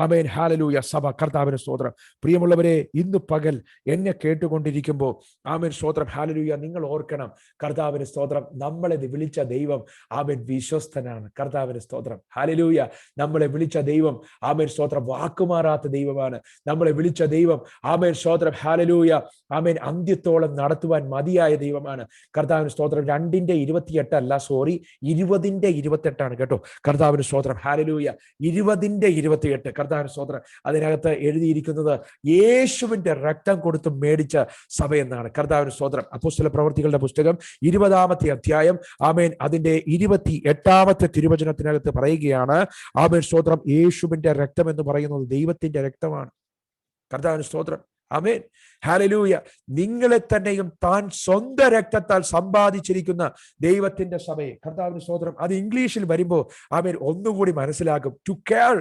ആമേൻ, ഹല്ലേലൂയ സഭ. കർത്താവിന് സ്തോത്രം. പ്രിയമുള്ളവരെ, ഇന്ന് പകൽ എന്നെ കേട്ടുകൊണ്ടിരിക്കുമ്പോൾ ആമേൻ സ്തോത്രം, ഹല്ലേലൂയ, നിങ്ങൾ ഓർക്കണം, കർത്താവിന് സ്തോത്രം, നമ്മളെ വിളിച്ച ദൈവം ആമേൻ വിശ്വസ്തനാണ്. കർത്താവിന് സ്തോത്രം, ഹല്ലേലൂയ. നമ്മളെ വിളിച്ച ദൈവം ആമേൻ സ്തോത്രം വാക്കുമാറാത്ത ദൈവമാണ്. നമ്മളെ വിളിച്ച ദൈവം ആമേൻ സ്തോത്രം, ഹല്ലേലൂയ, ആമേൻ അന്ത്യത്തോളം നടത്തുവാൻ മതിയായ ദൈവമാണ്. കർത്താവിന് സ്തോത്രം. 2:28 അല്ല, സോറി, 20:28 കേട്ടോ. കർത്താവിന് സ്തോത്രം, ഹല്ലേലൂയ. 20:28 കർത്താവിന് സ്തോത്രം. അതിനകത്ത് എഴുതിയിരിക്കുന്നത് യേശുവിന്റെ രക്തം കൊടുത്ത് മേടിച്ച സഭ എന്നാണ്. കർത്താവിന് സ്തോത്രം. അപ്പോസ്തല പ്രവൃത്തികളുടെ പുസ്തകം 20-ാമത്തെ അധ്യായം, ആമേൻ, അതിന്റെ 28-ാമത്തെ തിരുവചനത്തിനകത്ത് പറയുകയാണ്, ആമേൻ സ്തോത്രം, യേശുവിന്റെ രക്തം എന്ന് പറയുന്നത് ദൈവത്തിന്റെ രക്തമാണ്. കർത്താവിന് സ്തോത്രം. ആമേൻ, ഹല്ലേലൂയ. നിങ്ങളെ തന്നെയും താൻ സ്വന്തം രക്തത്താൽ സമ്പാദിച്ചിരിക്കുന്ന ദൈവത്തിന്റെ സഭയെ, കർത്താവിന് സ്തോത്രം. അത് ഇംഗ്ലീഷിൽ വരുമ്പോൾ ആമേൻ ഒന്നുകൂടി മനസ്സിലാകും. To care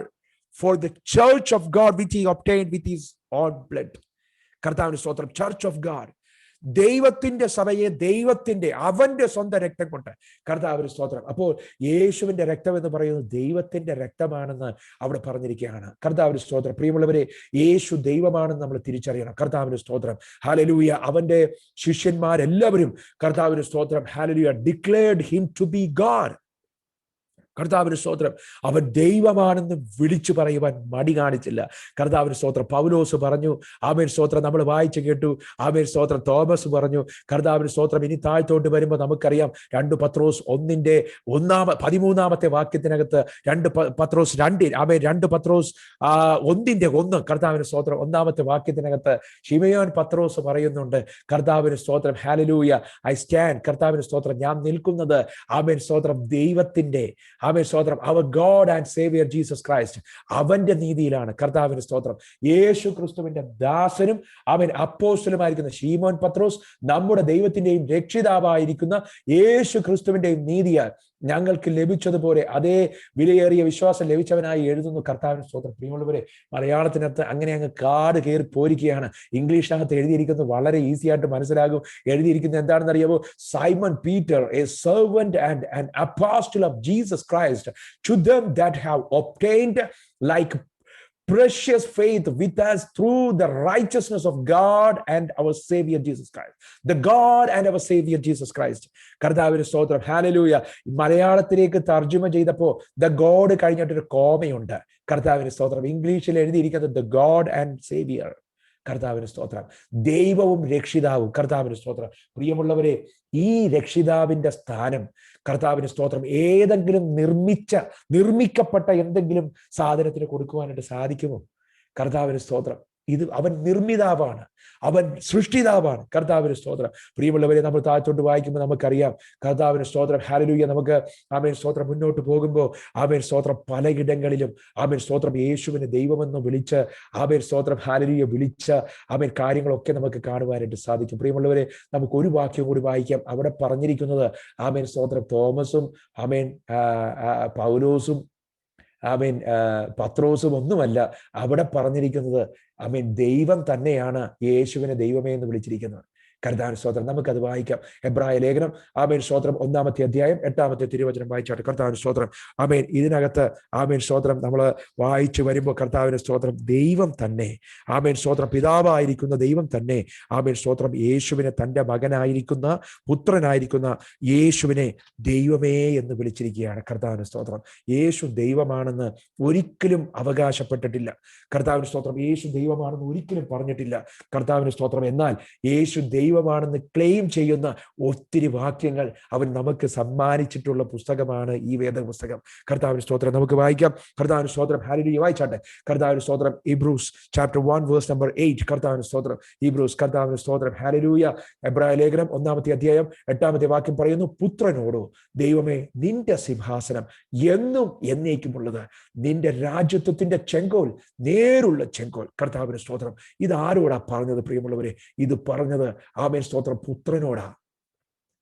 for the church of God which he obtained with his own blood. കർത്താവിന് സ്തോത്രം. ചർച്ച് ഓഫ് ഗാഡ്, ദൈവത്തിന്റെ സഭയെ അവന്റെ സ്വന്തം രക്തം കൊണ്ട്, കർത്താവിന് സ്തോത്രം. അപ്പോൾ യേശുവിന്റെ രക്തം എന്ന് പറയുന്നത് ദൈവത്തിന്റെ രക്തമാണെന്ന് അവിടെ പറഞ്ഞിരിക്കുകയാണ്. കർത്താവിന് സ്തോത്രം. പ്രിയമുള്ളവരെ, യേശു ദൈവമാണെന്ന് നമ്മൾ തിരിച്ചറിയണം. കർത്താവിന് സ്തോത്രം, ഹല്ലേലൂയ. അവന്റെ ശിഷ്യന്മാരെല്ലാവരും, കർത്താവിന് സ്തോത്രം, hallelujah, declared him to be God. കർത്താവിന് സ്തോത്രം. അവൻ ദൈവമാണെന്ന് വിളിച്ചു പറയുവാൻ മടി കാണിച്ചില്ല. കർത്താവിന് സ്തോത്രം. പൗലോസ് പറഞ്ഞു, ആമേൻ സ്തോത്രം, നമ്മൾ വായിച്ചു കേട്ടു. ആമേൻ സ്തോത്രം. തോമസ് പറഞ്ഞു. കർത്താവിന് സ്തോത്രം. ഇനി താഴ്ത്തോട്ട് വരുമ്പോൾ നമുക്കറിയാം, 2 പത്രോസ് 1:13 വാക്യത്തിനകത്ത് 2 പത്രോസ് 2, ആമേൻ, 2 പത്രോസ് 1:1, കർത്താവിന് സ്തോത്രം, 1-ാമത്തെ വാക്യത്തിനകത്ത് ശിമയോൻ പത്രോസ് പറയുന്നുണ്ട്, കർത്താവിന് സ്തോത്രം, ഹല്ലേലൂയ, ഐ സ്റ്റാൻഡ്, കർത്താവിന് സ്തോത്രം, ഞാൻ നിൽക്കുന്നത്, ആമേൻ സ്തോത്രം, ദൈവത്തിന്റെ, ആമേൻ സ്തോത്രം, our God and saviour Jesus Christ, അവന്റെ നീതിയിലാണ്. കർത്താവിന് സ്തോത്രം. യേശു ക്രിസ്തുവിന്റെ ദാസനും ആമേൻ അപ്പോസ്തലനുമായിരിക്കുന്ന ശീമോൻ പത്രോസ്, നമ്മുടെ ദൈവത്തിന്റെയും രക്ഷിതാവായിരിക്കുന്ന യേശു ക്രിസ്തുവിന്റെയും നീതിയാൽ ഞങ്ങൾക്ക് ലഭിച്ചതുപോലെ അതേ വിലയേറിയ വിശ്വാസം ലഭിച്ചവനായി എഴുതുന്നു. കർത്താവിന് സ്തോത്രം. പ്രിയമുള്ളവരെ, മലയാളത്തിനകത്ത് അങ്ങനെ അങ്ങ് കാട് കയറി പോയിരിക്കുകയാണ്. ഇംഗ്ലീഷിനകത്ത് എഴുതിയിരിക്കുന്നത് വളരെ ഈസി ആയിട്ട് മനസ്സിലാകും. എഴുതിയിരിക്കുന്നത് എന്താണെന്ന് അറിയാമോ? Simon Peter, a servant and an apostle of Jesus Christ, to them that have obtained like precious faith with us through the righteousness of God and our Savior Jesus Christ. The God and our Savior Jesus Christ. കർത്താവിന് സ്തോത്രം. ഹല്ലേലൂയ. മലയാളത്തിലേക്ക് തർജ്ജമ ചെയ്തപ്പോൾ ദ ഗോഡ് കഴിഞ്ഞിട്ടൊരു കോമയുണ്ട്. കർത്താവിന് സ്തോത്രം. ഇംഗ്ലീഷിൽ എഴുതിയിരിക്കുന്നത് ദ ഗോഡ് ആൻഡ് സേവിയർ. കർത്താവിന് സ്തോത്രം. ദൈവവും രക്ഷിതാവും. കർത്താവിന് സ്തോത്രം. പ്രിയമുള്ളവരെ, ഈ രക്ഷിതാവിന്റെ സ്ഥാനം കർത്താവിന് സ്തോത്രം ഏതെങ്കിലും നിർമ്മിക്കപ്പെട്ട എന്തെങ്കിലും സാധനത്തിന് കൊടുക്കുവാനായിട്ട് സാധിക്കുമോ? കർത്താവിന് സ്തോത്രം. ഇത് അവൻ നിർമ്മിതാവാണ്, അവൻ സൃഷ്ടിതാവാണ്. കർത്താവിന് സ്തോത്രം. പ്രിയമുള്ളവരെ, നമ്മൾ താഴത്തോട്ട് വായിക്കുമ്പോൾ നമുക്കറിയാം കർത്താവിന് സ്തോത്രം. ഹല്ലേലൂയ. നമുക്ക് ആമേൻ സ്തോത്രം മുന്നോട്ട് പോകുമ്പോൾ ആമേൻ സ്തോത്രം പലയിടങ്ങളിലും ആമേൻ സ്തോത്രം യേശുവിനെ ദൈവമെന്ന് വിളിച്ച് ആമേൻ സ്തോത്രം ഹല്ലേലൂയ വിളിച്ച ആമേൻ കാര്യങ്ങളൊക്കെ നമുക്ക് കാണുവാനായിട്ട് സാധിക്കും. പ്രിയമുള്ളവരെ, നമുക്ക് ഒരു വാക്യം കൂടി വായിക്കാം. അവിടെ പറഞ്ഞിരിക്കുന്നത് ആമേൻ സ്തോത്രം തോമസും ആമേൻ പൗലോസും ആമേൻ പത്രോസും ഒന്നുമല്ല. അവിടെ പറഞ്ഞിരിക്കുന്നത് ആമേൻ ദൈവം തന്നെയാണ് യേശുവിനെ ദൈവമേ എന്ന് വിളിച്ചിരിക്കുന്നത്. കർത്താവിന് സ്തോത്രം. നമുക്കത് വായിക്കാം. എബ്രായ ലേഖനം ആമേൻ സ്തോത്രം 1-ാമത്തെ അധ്യായം 8-ാമത്തെ തിരുവചനം വായിച്ചാട്ടെ. കർത്താവിന് സ്തോത്രം. ആമേൻ ഇതിനകത്ത് ആമേൻ സ്തോത്രം നമ്മൾ വായിച്ചു വരുമ്പോൾ കർത്താവിന് സ്തോത്രം ദൈവം തന്നെ ആമേൻ സ്തോത്രം പിതാവായിരിക്കുന്ന ദൈവം തന്നെ ആമേൻ സ്തോത്രം യേശുവിനെ തൻ്റെ മകനായിരിക്കുന്ന പുത്രനായിരിക്കുന്ന യേശുവിനെ ദൈവമേ എന്ന് വിളിച്ചിരിക്കുകയാണ്. കർത്താവിന് സ്തോത്രം. യേശു ദൈവമാണെന്ന് ഒരിക്കലും അവകാശപ്പെട്ടിട്ടില്ല. കർത്താവിന് സ്തോത്രം. യേശു ദൈവമാണെന്ന് ഒരിക്കലും പറഞ്ഞിട്ടില്ല. കർത്താവിന് സ്തോത്രം. എന്നാൽ യേശു ദൈവമാണെന്ന് ക്ലെയിം ചെയ്യുന്ന ഒത്തിരി വാക്യങ്ങൾ അവൻ നമുക്ക് സമ്മാനിച്ചിട്ടുള്ള പുസ്തകമാണ് ഈ വേദപുസ്തകം. കർത്താവിന് സ്തോത്രം. നമുക്ക് വായിക്കാം. കർത്താവിന് സ്തോത്രം. ഹല്ലേലൂയ. വായിച്ചാട്ടെ. കർത്താവിന് സ്തോത്രം. Hebrews chapter 1 verse number 8. കർത്താവിന് സ്തോത്രം. ഹീബ്രൂസ്. കർത്താവിന് സ്തോത്രം. ഹല്ലേലൂയ. എബ്രായ ലേഖനം 1-ാമത്തെ അധ്യായം 8-ാമത്തെ വാക്യം പറയുന്നു, പുത്രനോടോ ദൈവമേ നിന്റെ സിംഹാസനം എന്നും എന്നേക്കുമുള്ളത്, നിന്റെ രാജ്യത്വത്തിന്റെ ചെങ്കോൽ നേരുള്ള ചെങ്കോൽ. കർത്താവിന് സ്തോത്രം. ഇത് ആരോടാ പറഞ്ഞത് പ്രിയമുള്ളവരെ? ഇത് പറഞ്ഞത് ആമേൻ സ്തോത്രം പുത്രനോടാ.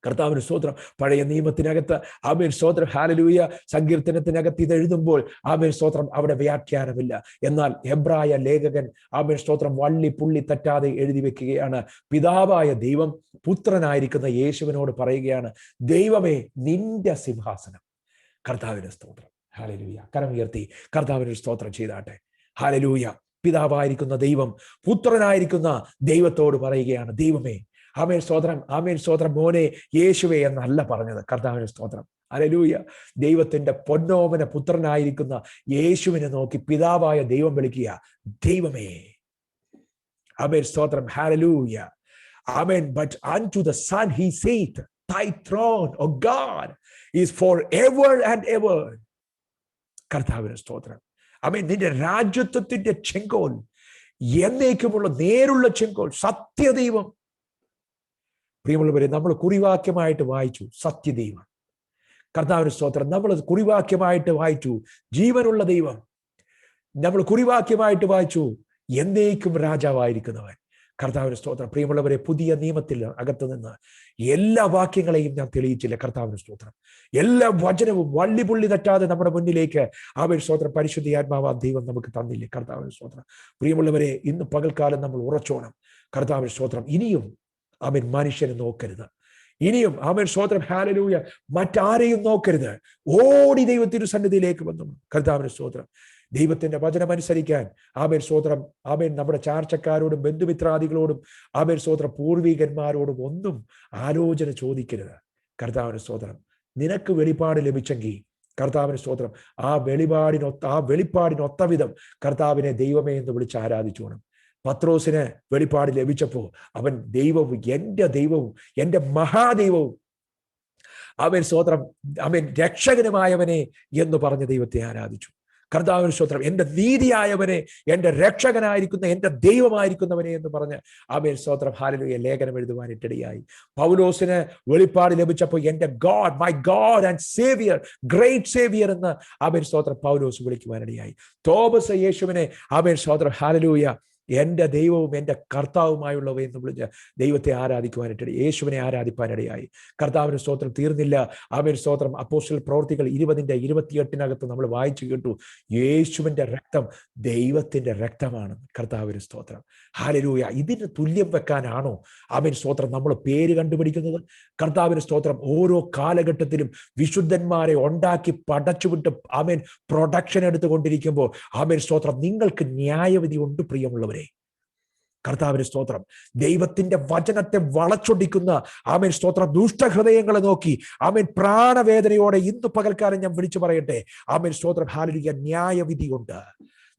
കർത്താവിന് സ്തോത്രം. പഴയ നിയമത്തിനകത്ത് ആമേൻ സ്തോത്രം ഹല്ലേലൂയ സങ്കീർത്തനത്തിനകത്ത് ഇത് എഴുതുമ്പോൾ ആമേൻ സ്തോത്രം അവിടെ വ്യാഖ്യാനമില്ല. എന്നാൽ എബ്രായ ലേഖകൻ ആമേൻ സ്തോത്രം വള്ളി പുള്ളി തെറ്റാതെ എഴുതി വെക്കുകയാണ്. പിതാവായ ദൈവം പുത്രനായിരിക്കുന്ന യേശുവിനോട് പറയുകയാണ്, ദൈവമേ നിന്റെ സിംഹാസനം. കർത്താവിന് സ്തോത്രം. ഹല്ലേലൂയ. കരമുയർത്തി കർത്താവിന് സ്തോത്രം ചെയ്താട്ടെ. ഹല്ലേലൂയ. പിതാവായിരിക്കുന്ന ദൈവം പുത്രനായിരിക്കുന്ന ദൈവത്തോട് പറയുകയാണ്, ദൈവമേ. ആമേൻ സ്തോത്രം. ആമേൻ സ്തോത്രം. മോനെ യേശുവേ എന്നല്ല പറഞ്ഞത്. കർത്താവിന് സ്തോത്രം. ഹല്ലേലൂയ. ദൈവത്തിന്റെ പൊന്നോമന പുത്രനായിരിക്കുന്ന യേശുവിനെ നോക്കി പിതാവായ ദൈവം വിളിക്കുക, ദൈവമേ. ആമേൻ സ്തോത്രം. ഹല്ലേലൂയ. ആമേൻ. But unto the Son he saith, thy throne, O God, is forever and ever. കർത്താവിന് സ്തോത്രം. ആമേൻ. നിന്റെ രാജ്യത്വത്തിന്റെ ചെങ്കോൽ എന്നേക്കുമുള്ള നേരുള്ള ചെങ്കോൽ, സത്യദൈവം. പ്രിയമുള്ളവരെ, നമ്മൾ കുറിവാക്യമായിട്ട് വായിച്ചു സത്യദൈവം. കർത്താവിന് സ്തോത്രം. നമ്മൾ കുറിവാക്യമായിട്ട് വായിച്ചു ജീവനുള്ള ദൈവം. നമ്മൾ കുറിവാക്യമായിട്ട് വായിച്ചു എന്നേക്കും രാജാവായിരിക്കുന്നവൻ. കർത്താവിന് സ്തോത്രം. പ്രിയമുള്ളവരെ, പുതിയ നിയമത്തിൽ അകത്ത് നിന്ന് എല്ലാ വാക്യങ്ങളെയും ഞാൻ തെളിയിച്ചില്ല. കർത്താവിന് സ്തോത്രം. എല്ലാ വചനവും വള്ളിപുള്ളി തെറ്റാതെ നമ്മുടെ മുന്നിലേക്ക് ആമേൻ സ്തോത്രം പരിശുദ്ധാത്മാവാ ദൈവം നമുക്ക് തന്നില്ലേ. കർത്താവിന് സ്തോത്രം. പ്രിയമുള്ളവരെ, ഇന്ന് പകൽക്കാലം നമ്മൾ ഉറച്ചോണം. കർത്താവിന് സ്തോത്രം. ഇനിയും ആമേൻ മനുഷ്യനെ നോക്കരുത്. ഇനിയും ആമേൻ സ്തോത്രം ഹല്ലേലൂയ മറ്റാരെയും നോക്കരുത്. ഓടി ദൈവത്തിന്റെ സന്നിധിയിലേക്ക് വന്നു. കർത്താവിന് സ്തോത്രം. ദൈവത്തിന്റെ വചനം അനുസരിക്കാൻ ആമേൻ സ്തോത്രം. ആമേൻ നമ്മുടെ ചാർച്ചക്കാരോടും ബന്ധുമിത്രാദികളോടും ആമേൻ സ്തോത്രം പൂർവികന്മാരോടും ഒന്നും ആലോചന ചോദിക്കരുത്. കർത്താവിന് സ്തോത്രം. നിനക്ക് വെളിപ്പാട് ലഭിച്ചെങ്കിൽ കർത്താവിന് സ്തോത്രം ആ വെളിപ്പാടിനൊത്ത വിധം കർത്താവിനെ ദൈവമേ എന്ന് വിളിച്ച് ആരാധിച്ചോണം. പത്രോസിന് വെളിപ്പാട് ലഭിച്ചപ്പോ അവൻ ദൈവവും എൻ്റെ ദൈവവും എൻ്റെ മഹാദൈവവും അവൻ സ്തോത്രം അവൻ രക്ഷകനുമായവനെ എന്ന് പറഞ്ഞ ദൈവത്തെ ആരാധിച്ചു. കർത്താവിന് സ്തോത്രം. എൻ്റെ നീതിയായവനെ, എൻ്റെ രക്ഷകനായിരിക്കുന്ന എൻ്റെ ദൈവമായിരിക്കുന്നവനെ എന്ന് പറഞ്ഞ് ആമേൻ സ്തോത്രം ഹല്ലേലൂയ ലേഖനം എഴുതുവാനിട്ടിടയായി. പൗലോസിന് വെളിപ്പാട് ലഭിച്ചപ്പോൾ എൻ്റെ God, my God and saviour, great saviour എന്ന് ആമേൻ സ്തോത്രം പൗലോസ് വിളിക്കുവാനിടയായി. തോമസ് യേശുവിനെ ആമേൻ സ്തോത്രം ഹല്ലേലൂയ എൻ്റെ ദൈവവും എൻ്റെ കർത്താവുമായുള്ളവയെന്ന് വിളിച്ച് ദൈവത്തെ ആരാധിക്കുവാനിടയായി, യേശുവിനെ ആരാധിപ്പാനിടയായി. കർത്താവിന് സ്തോത്രം. തീർന്നില്ല. ആമേൻ സ്തോത്രം. അപ്പോസ്തല പ്രവൃത്തികൾ 20:28 നമ്മൾ വായിച്ചു കേട്ടു, യേശുവിൻ്റെ രക്തം ദൈവത്തിൻ്റെ രക്തമാണ്. കർത്താവിന് സ്തോത്രം. ഹല്ലേലൂയ. ഇതിന് തുല്യം വെക്കാനാണോ ആമേൻ സ്തോത്രം നമ്മൾ പേര് കണ്ടുപിടിക്കുന്നത്? കർത്താവിന് സ്തോത്രം. ഓരോ കാലഘട്ടത്തിലും വിശുദ്ധന്മാരെ ഉണ്ടാക്കി പടച്ചുവിട്ട് ആമേൻ പ്രൊഡക്ഷൻ എടുത്തുകൊണ്ടിരിക്കുമ്പോൾ ആമേൻ സ്തോത്രം നിങ്ങൾക്ക് ന്യായവിധി ഉണ്ട് പ്രിയമുള്ളവരെ. കർത്താവിന് സ്തോത്രം. ദൈവത്തിന്റെ വചനത്തെ വളച്ചൊടിക്കുന്ന ആമേൻ സ്തോത്രം ദുഷ്ടഹൃദയങ്ങളെ നോക്കി ആമേൻ പ്രാണവേദനയോടെ ഇന്ന് പകൽക്കാലം ഞാൻ വിളിച്ചു പറയട്ടെ, ആമേൻ സ്തോത്രം. ഹല്ലേലൂയ. ന്യായവിധിയുണ്ട്.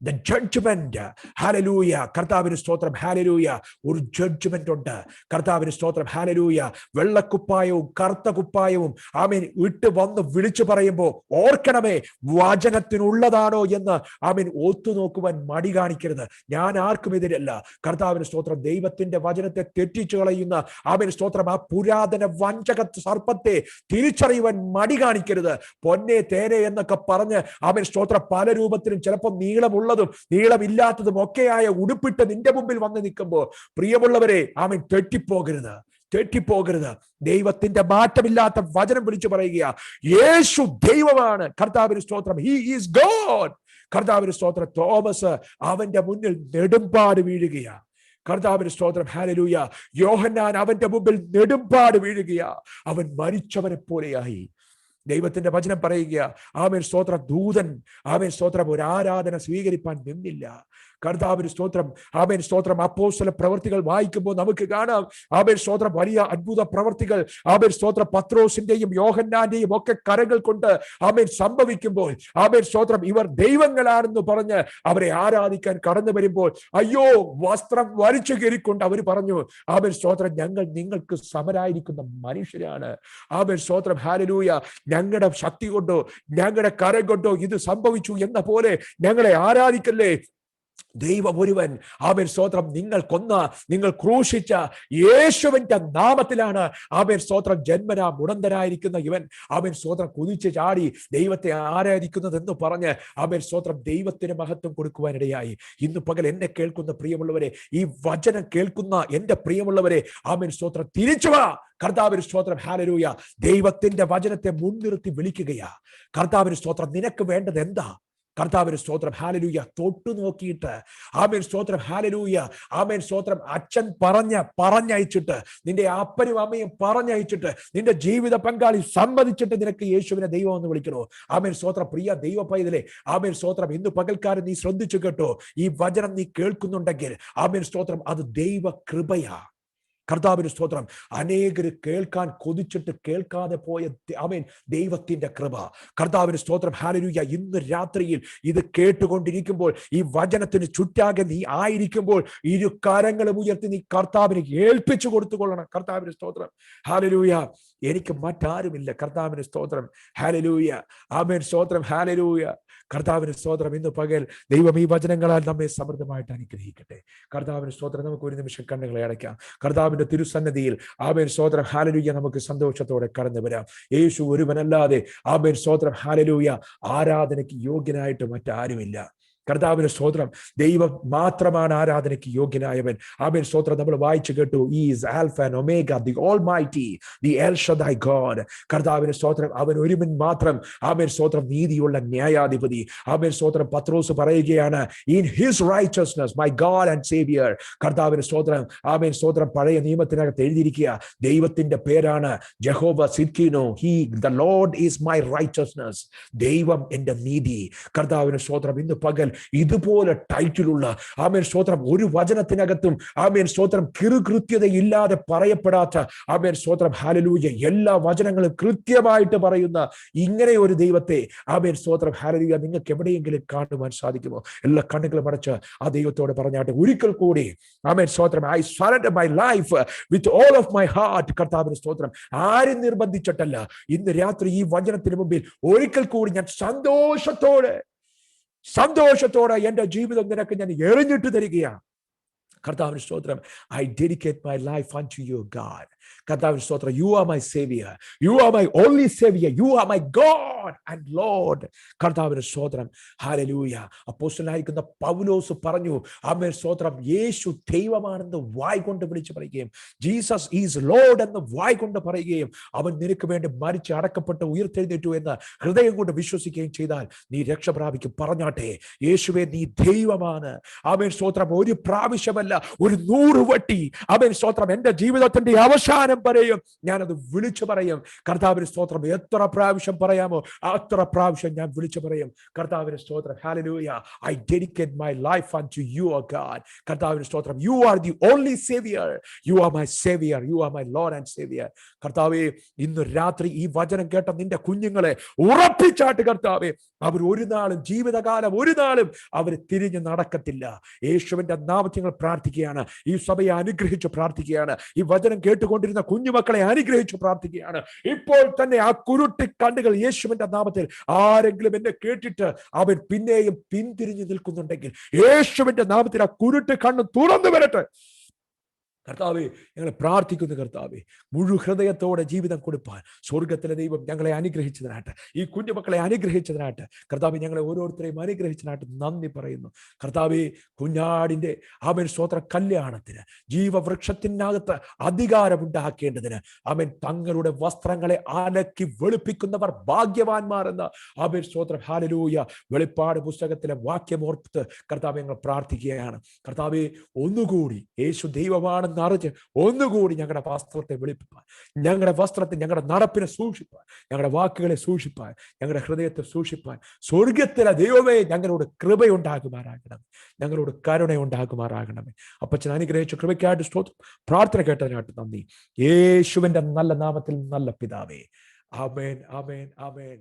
The judgment. ഹല്ലേലൂയ. കർത്താവിന് സ്തോത്രം. ഹല്ലേലൂയ. ഒരു ജഡ്ജ്മെന്റ് ഉണ്ട്. കർത്താവിന് സ്തോത്രം. ഹല്ലേലൂയ. വെള്ളക്കുപ്പായവും കറുത്ത കുപ്പായവും ആമേൻ ഇട്ട് വന്ന് വിളിച്ചു പറയുമ്പോൾ ഓർക്കണമേ, വചനത്തിനുള്ളതാണോ എന്ന് ആമേൻ ഒത്തുനോക്കുവാൻ മടി കാണിക്കരുത്. ഞാൻ ആർക്കും എതിരല്ല. കർത്താവിന് സ്തോത്രം. ദൈവത്തിന്റെ വചനത്തെ തെറ്റിച്ചു കളയുന്ന ആമേൻ സ്തോത്രം ആ പുരാതന വഞ്ചക സർപ്പത്തെ തിരിച്ചറിയുവാൻ മടി കാണിക്കരുത്. പൊന്നെ തേനെ എന്നൊക്കെ പറഞ്ഞ് ആമേൻ സ്തോത്രം പല രൂപത്തിലും ചിലപ്പോൾ നീളമുള്ളതും നീളമില്ലാത്തതും ഒക്കെയായ ഉടുപ്പിട്ട് നിന്റെ മുമ്പിൽ വന്ന് നിൽക്കുമ്പോൾ പ്രിയമുള്ളവരെ ആമേൻ തെറ്റിപ്പോകരുത്. ദൈവത്തിന്റെ മാറ്റമില്ലാത്ത വചനം വിളിച്ചു പറയുക, യേശു ദൈവമാണ്. കർത്താവിന് സ്തോത്രം. He is God. കർത്താവിന് സ്തോത്രം. തോമസ് അവന്റെ മുന്നിൽ നെടുമ്പാട് വീഴുകയാ. കർത്താവിന് സ്തോത്രം. ഹല്ലേലൂയ. യോഹന്നാൻ അവന്റെ മുമ്പിൽ നെടുമ്പാട് വീഴുകയാ. അവൻ മരിച്ചവനെ പോലെയായി. ദൈവത്തിന്റെ വചനം പറയുക, ആമേൻ സ്തോത്രം. ദൂതൻ ആമേൻ സ്തോത്രം ഒരു ആരാധന സ്വീകരിപ്പാൻ നിന്നില്ല. കർത്താവിന് സ്തോത്രം. ആമേൻ സ്തോത്രം. അപ്പോസ്തല പ്രവർത്തികൾ വായിക്കുമ്പോൾ നമുക്ക് കാണാം ആമേൻ സ്തോത്രം വലിയ അത്ഭുത പ്രവർത്തികൾ ആമേൻ സ്തോത്രം പത്രോസിന്റെയും യോഹന്നാന്റെയും ഒക്കെ കരങ്ങൾ കൊണ്ട് ആമേൻ സംഭവിക്കുമ്പോൾ ആമേൻ സ്തോത്രം ഇവർ ദൈവങ്ങളാണെന്ന് പറഞ്ഞ് അവരെ ആരാധിക്കാൻ കടന്നു വരുമ്പോൾ അയ്യോ വസ്ത്രം വലിച്ചു കീറിക്കൊണ്ട് അവർ പറഞ്ഞു, ആമേൻ സ്തോത്രം ഞങ്ങൾ നിങ്ങൾക്ക് സമരായിരിക്കുന്ന മനുഷ്യരാണ്. ആമേൻ സ്തോത്രം. ഹല്ലേലൂയ. ഞങ്ങളുടെ ശക്തി കൊണ്ടോ ഞങ്ങളുടെ കരം കൊണ്ടോ ഇത് സംഭവിച്ചു എന്ന പോലെ ഞങ്ങളെ ആരാധിക്കല്ലേ. ദൈവം ഒരുവൻ. ആമേൻ സ്തോത്രം. നിങ്ങൾ ക്രൂശിച്ച യേശുവിന്റെ നാമത്തിലാണ് ആമേൻ സ്തോത്രം ജന്മനാ മുടന്തനായിരിക്കുന്ന ഇവൻ ആമേൻ സ്തോത്രം കുതിച്ച് ചാടി ദൈവത്തെ ആരാധിക്കുന്നത് എന്ന് പറഞ്ഞ് ആമേൻ സ്തോത്രം ദൈവത്തിന് മഹത്വം കൊടുക്കുവാനിടയായി. ഇന്ന് പകൽ എന്നെ കേൾക്കുന്ന പ്രിയമുള്ളവരെ, ഈ വചനം കേൾക്കുന്ന എന്റെ പ്രിയമുള്ളവരെ, ആമേൻ സ്തോത്രം തിരിച്ചു വാ. കർത്താവിന് സ്തോത്രം. ഹല്ലേലൂയ. ദൈവത്തിന്റെ വചനത്തെ മുൻനിർത്തി വിളിക്കുകയാ. കർത്താവിന് സ്തോത്രം. നിനക്ക് വേണ്ടത് എന്താ? കർത്താവിന് സ്തോത്രം. ഹല്ലേലൂയ. തൊട്ടു നോക്കിയിട്ട് ആമേൻ സ്തോത്രം. ഹല്ലേലൂയ. ആമേൻ സ്തോത്രം. അച്ഛൻ പറഞ്ഞയച്ചിട്ട് നിന്റെ അപ്പനും അമ്മയും പറഞ്ഞയച്ചിട്ട് നിന്റെ ജീവിത പങ്കാളി സമ്മതിച്ചിട്ട് നിനക്ക് യേശുവിനെ ദൈവം എന്ന് വിളിക്കണോ? ആമേൻ സ്തോത്രം. പ്രിയ ദൈവ പൈതലേ, ആമേൻ സ്തോത്രം. ഇന്ന് പകൽക്കാരൻ നീ ശ്രദ്ധിച്ചു കേട്ടോ. ഈ വചനം നീ കേൾക്കുന്നുണ്ടെങ്കിൽ ആമേൻ സ്തോത്രം അത് ദൈവ കൃപയാ. കർത്താവിന് സ്തോത്രം. അനേകര് കേൾക്കാൻ കൊതിച്ചിട്ട് കേൾക്കാതെ പോയ ആമേൻ ദൈവത്തിന്റെ കൃപ. കർത്താവിന് സ്തോത്രം. ഹല്ലേലൂയ. ഇന്ന് രാത്രിയിൽ ഇത് കേട്ടുകൊണ്ടിരിക്കുമ്പോൾ ഈ വചനത്തിന് ചുറ്റാകെ നീ ആയിരിക്കുമ്പോൾ ഇരു കരങ്ങളും ഉയർത്തി നീ കർത്താവിന് ഏൽപ്പിച്ചു കൊടുത്തുകൊള്ളണം. കർത്താവിന് സ്തോത്രം. ഹല്ലേലൂയ. എനിക്ക് മറ്റാരുമില്ല. കർത്താവിന് സ്തോത്രം. ഹല്ലേലൂയ. ആമേൻ സ്തോത്രം. ഹല്ലേലൂയ. കർത്താവിന് സ്തോത്രം. ഇന്ന് പകൽ ദൈവം ഈ വചനങ്ങളാൽ നമ്മെ സമൃദ്ധമായിട്ട് അനുഗ്രഹിക്കട്ടെ. കർത്താവിന് സ്തോത്രം. നമുക്ക് ഒരു നിമിഷം കണ്ണുകളെ അടയ്ക്കാം. കർത്താവിന്റെ തിരുസന്നിധിയിൽ ആമേൻ സ്തോത്രം. ഹല്ലേലൂയ. നമുക്ക് സന്തോഷത്തോടെ കടന്നു വരാം. യേശു ഒരുവനല്ലാതെ ആമേൻ സ്തോത്രം. ഹല്ലേലൂയ ആരാധനയ്ക്ക് യോഗ്യനായിട്ട് മറ്റാരുമില്ല. കർത്താവിന് സ്തോത്രം. ദൈവം മാത്രമാണ് ആരാധനയ്ക്ക് യോഗ്യനായവൻ. ആമേൻ സ്തോത്രം. നമ്മൾ വായിച്ചു കേട്ടു, is alpha and omega, the almighty, the L Shaddai God. കർത്താവിന് സ്തോത്രം. അവൻ ഒരുവൻ മാത്രം ആമേൻ സ്തോത്രം നീതിയുള്ള ന്യായാധിപതി. ആമേൻ സ്തോത്രം. പത്രോസ് പറയുകയാണ്, in his righteousness my God and saviour. കർത്താവിന് സ്തോത്രം. ആമേൻ സ്തോത്രം. പഴയ നിയമത്തിനകത്ത് എഴുതിയിരിക്കുക, ദൈവത്തിന്റെ പേരാണ് ജഹോവ സിദ്കീനോ. The Lord is my righteousness. ദൈവം എന്റെ നീതി. കർത്താവിന് സ്തോത്രം. ഇന്ന് പകൽ ഇതുപോലെ ടൈറ്റിലുള്ള ആമേൻ സ്തോത്രം ഒരു വചനത്തിനകത്തും ആമേൻ സ്തോത്രം കിറുകൃത്യതയില്ലാതെ പറയപ്പെടാത്ത ആമേൻ സ്തോത്രം. ഹല്ലേലൂയ. എല്ലാ വചനങ്ങളും കൃത്യമായിട്ട് പറയുന്ന ഇങ്ങനെ ഒരു ദൈവത്തെ ആമേൻ സ്തോത്രം. ഹല്ലേലൂയ. നിങ്ങൾക്ക് എവിടെയെങ്കിലും കാണുവാൻ സാധിക്കുമോ? എല്ലാ കണ്ണുകളും അടച്ച് ആ ദൈവത്തോട് പറഞ്ഞാട്ടെ ഒരിക്കൽ കൂടി. ആമേൻ സ്തോത്രം. I surrender my life with all of my heart. കർത്താവിന് സ്തോത്രം. ആരും നിർബന്ധിച്ചിട്ടല്ല. ഇന്ന് രാത്രി ഈ വചനത്തിന് മുമ്പിൽ ഒരിക്കൽ കൂടി ഞാൻ സന്തോഷത്തോടെ എന്റെ ജീവിതം നിനക്ക് ഞാൻ എറിഞ്ഞിട്ട് തരികയാണ്. കർത്താവിന് സ്തോത്രം. I dedicate my life unto you, God. കർത്താവിന് സ്തോത്രം. You are my savior. You are my only savior. You are my God and Lord. കർത്താവിന് സ്തോത്രം. ഹല്ലേലൂയ. അപ്പോസ്തലനായിരിക്കുന്ന പൗലോസ് പറഞ്ഞു, ആമേൻ സ്തോത്രം, യേശു ദൈവമാണെന്ന് വായ് കൊണ്ട് വിളിച്ചു പറയുകയും ജീസസ് ഈസ് ലോർഡ് എന്ന് വായ് കൊണ്ട് പറയുകയും അവൻ നിനക്ക് വേണ്ടി മരിച്ച് അടക്കപ്പെട്ട് ഉയർത്തെഴുന്നേറ്റു എന്ന് ഹൃദയം കൊണ്ട് വിശ്വസിക്കുകയും ചെയ്താൽ നീ രക്ഷ പ്രാപിക്കും. പറഞ്ഞാട്ടെ, യേശുവേ നീ ദൈവമാണ്. ആമേൻ സ്തോത്രം. ഒരു പ്രാവശ്യമല്ല, ഒരു 100 വട്ടി ആമേൻ സ്തോത്രം എന്റെ ജീവിതത്തിന്റെ അവസാനം വരെയും ഞാനത് വിളിച്ചു പറയും. കർത്താവിന് സ്തോത്രം. എത്ര പ്രാവശ്യം പറയാമോ അത്ര പ്രാവശ്യം ഞാൻ വിളിച്ചു പറയും. കർത്താവിന് സ്തോത്രം. Hallelujah. I dedicate my life unto you, O God. കർത്താവിന് സ്തോത്രം. You are the only savior. You are my savior. You are my Lord and savior. കർത്താവേ, ഇന്ന് രാത്രി ഈ വചനം കേട്ട നിന്റെ കുഞ്ഞുങ്ങളെ ഉറപ്പിച്ചാട്ട് കർത്താവേ, അവർ ഒരു നാളും ജീവിതകാലം ഒരു നാളും അവർ തിരിഞ്ഞു നടക്കത്തില്ല. യേശുവിന്റെ നാമത്തിൽ ഞങ്ങൾ പ്രാർത്ഥിക്കുകയാണ്. ഈ സഭയെ അനുഗ്രഹിച്ച് പ്രാർത്ഥിക്കുകയാണ്. ഈ വചനം കേട്ടുകൊണ്ടിരുന്ന കുഞ്ഞുമക്കളെ അനുഗ്രഹിച്ച് പ്രാർത്ഥിക്കുകയാണ്. ഇപ്പോൾ തന്നെ ആ കുരുട്ടി കണ്ണുകൾ യേശുവിന്റെ നാമത്തിൽ ആരെങ്കിലും എന്നെ കേട്ടിട്ട് അവൻ പിന്നെയും പിന്തിരിഞ്ഞു നിൽക്കുന്നുണ്ടെങ്കിൽ യേശുവിന്റെ നാമത്തിൽ ആ കുരുട്ടി കണ്ണ് തുറന്നു വരട്ടെ. കർത്താവേ, ഞങ്ങളെ പ്രാർത്ഥിക്കുന്നു. കർത്താവേ, മുഴു ഹൃദയത്തോടെ ജീവിതം കൊടുപ്പാൻ സ്വർഗത്തിലെ ദൈവം ഞങ്ങളെ അനുഗ്രഹിച്ചതിനായിട്ട്, ഈ കുഞ്ഞുമക്കളെ അനുഗ്രഹിച്ചതിനായിട്ട്, കർത്താവേ ഞങ്ങളെ ഓരോരുത്തരെയും അനുഗ്രഹിച്ചതിനായിട്ട് നന്ദി പറയുന്നു. കർത്താവേ, കുഞ്ഞാടിന്റെ ആമേൻ സ്തോത്ര കല്യാണത്തിന് ജീവവൃക്ഷത്തിനകത്ത് അധികാരമുണ്ടാക്കേണ്ടതിന് ആമേൻ തങ്ങളുടെ വസ്ത്രങ്ങളെ അലക്കി വെളുപ്പിക്കുന്നവർ ഭാഗ്യവാന്മാർ എന്ന് ആമേൻ സ്തോത്രം. ഹല്ലേലൂയ. വെളിപ്പാട് പുസ്തകത്തിലെ വാക്യം ഓർത്ത് കർത്താവേ ഞങ്ങൾ പ്രാർത്ഥിക്കുകയാണ്. കർത്താവേ, ഒന്നുകൂടി യേശു ദൈവമാണ് അറിഞ്ഞ് ഒന്നുകൂടി ഞങ്ങളുടെ വസ്ത്രത്തെ വെളിപ്പിപ്പാൻ, ഞങ്ങളുടെ വസ്ത്രത്തെ, ഞങ്ങളുടെ നടപ്പിനെ സൂക്ഷിപ്പാൻ, ഞങ്ങളുടെ വാക്കുകളെ സൂക്ഷിപ്പാൻ, ഞങ്ങളുടെ ഹൃദയത്തെ സൂക്ഷിപ്പാൻ സ്വർഗത്തിലെ ദൈവമേ ഞങ്ങളോട് കൃപയുണ്ടാകുമാറാകണം, ഞങ്ങളോട് കരുണയുണ്ടാകുമാറാകണമേ. അപ്പച്ചൻ അനുഗ്രഹിച്ച കൃപയ്ക്കായിട്ട് സ്തോത്രം. പ്രാർത്ഥന കേട്ടതിനായിട്ട് നന്ദി. യേശുവിന്റെ നല്ല നാമത്തിൽ നല്ല പിതാവേ. ആമേൻ, ആമേൻ, ആമേൻ.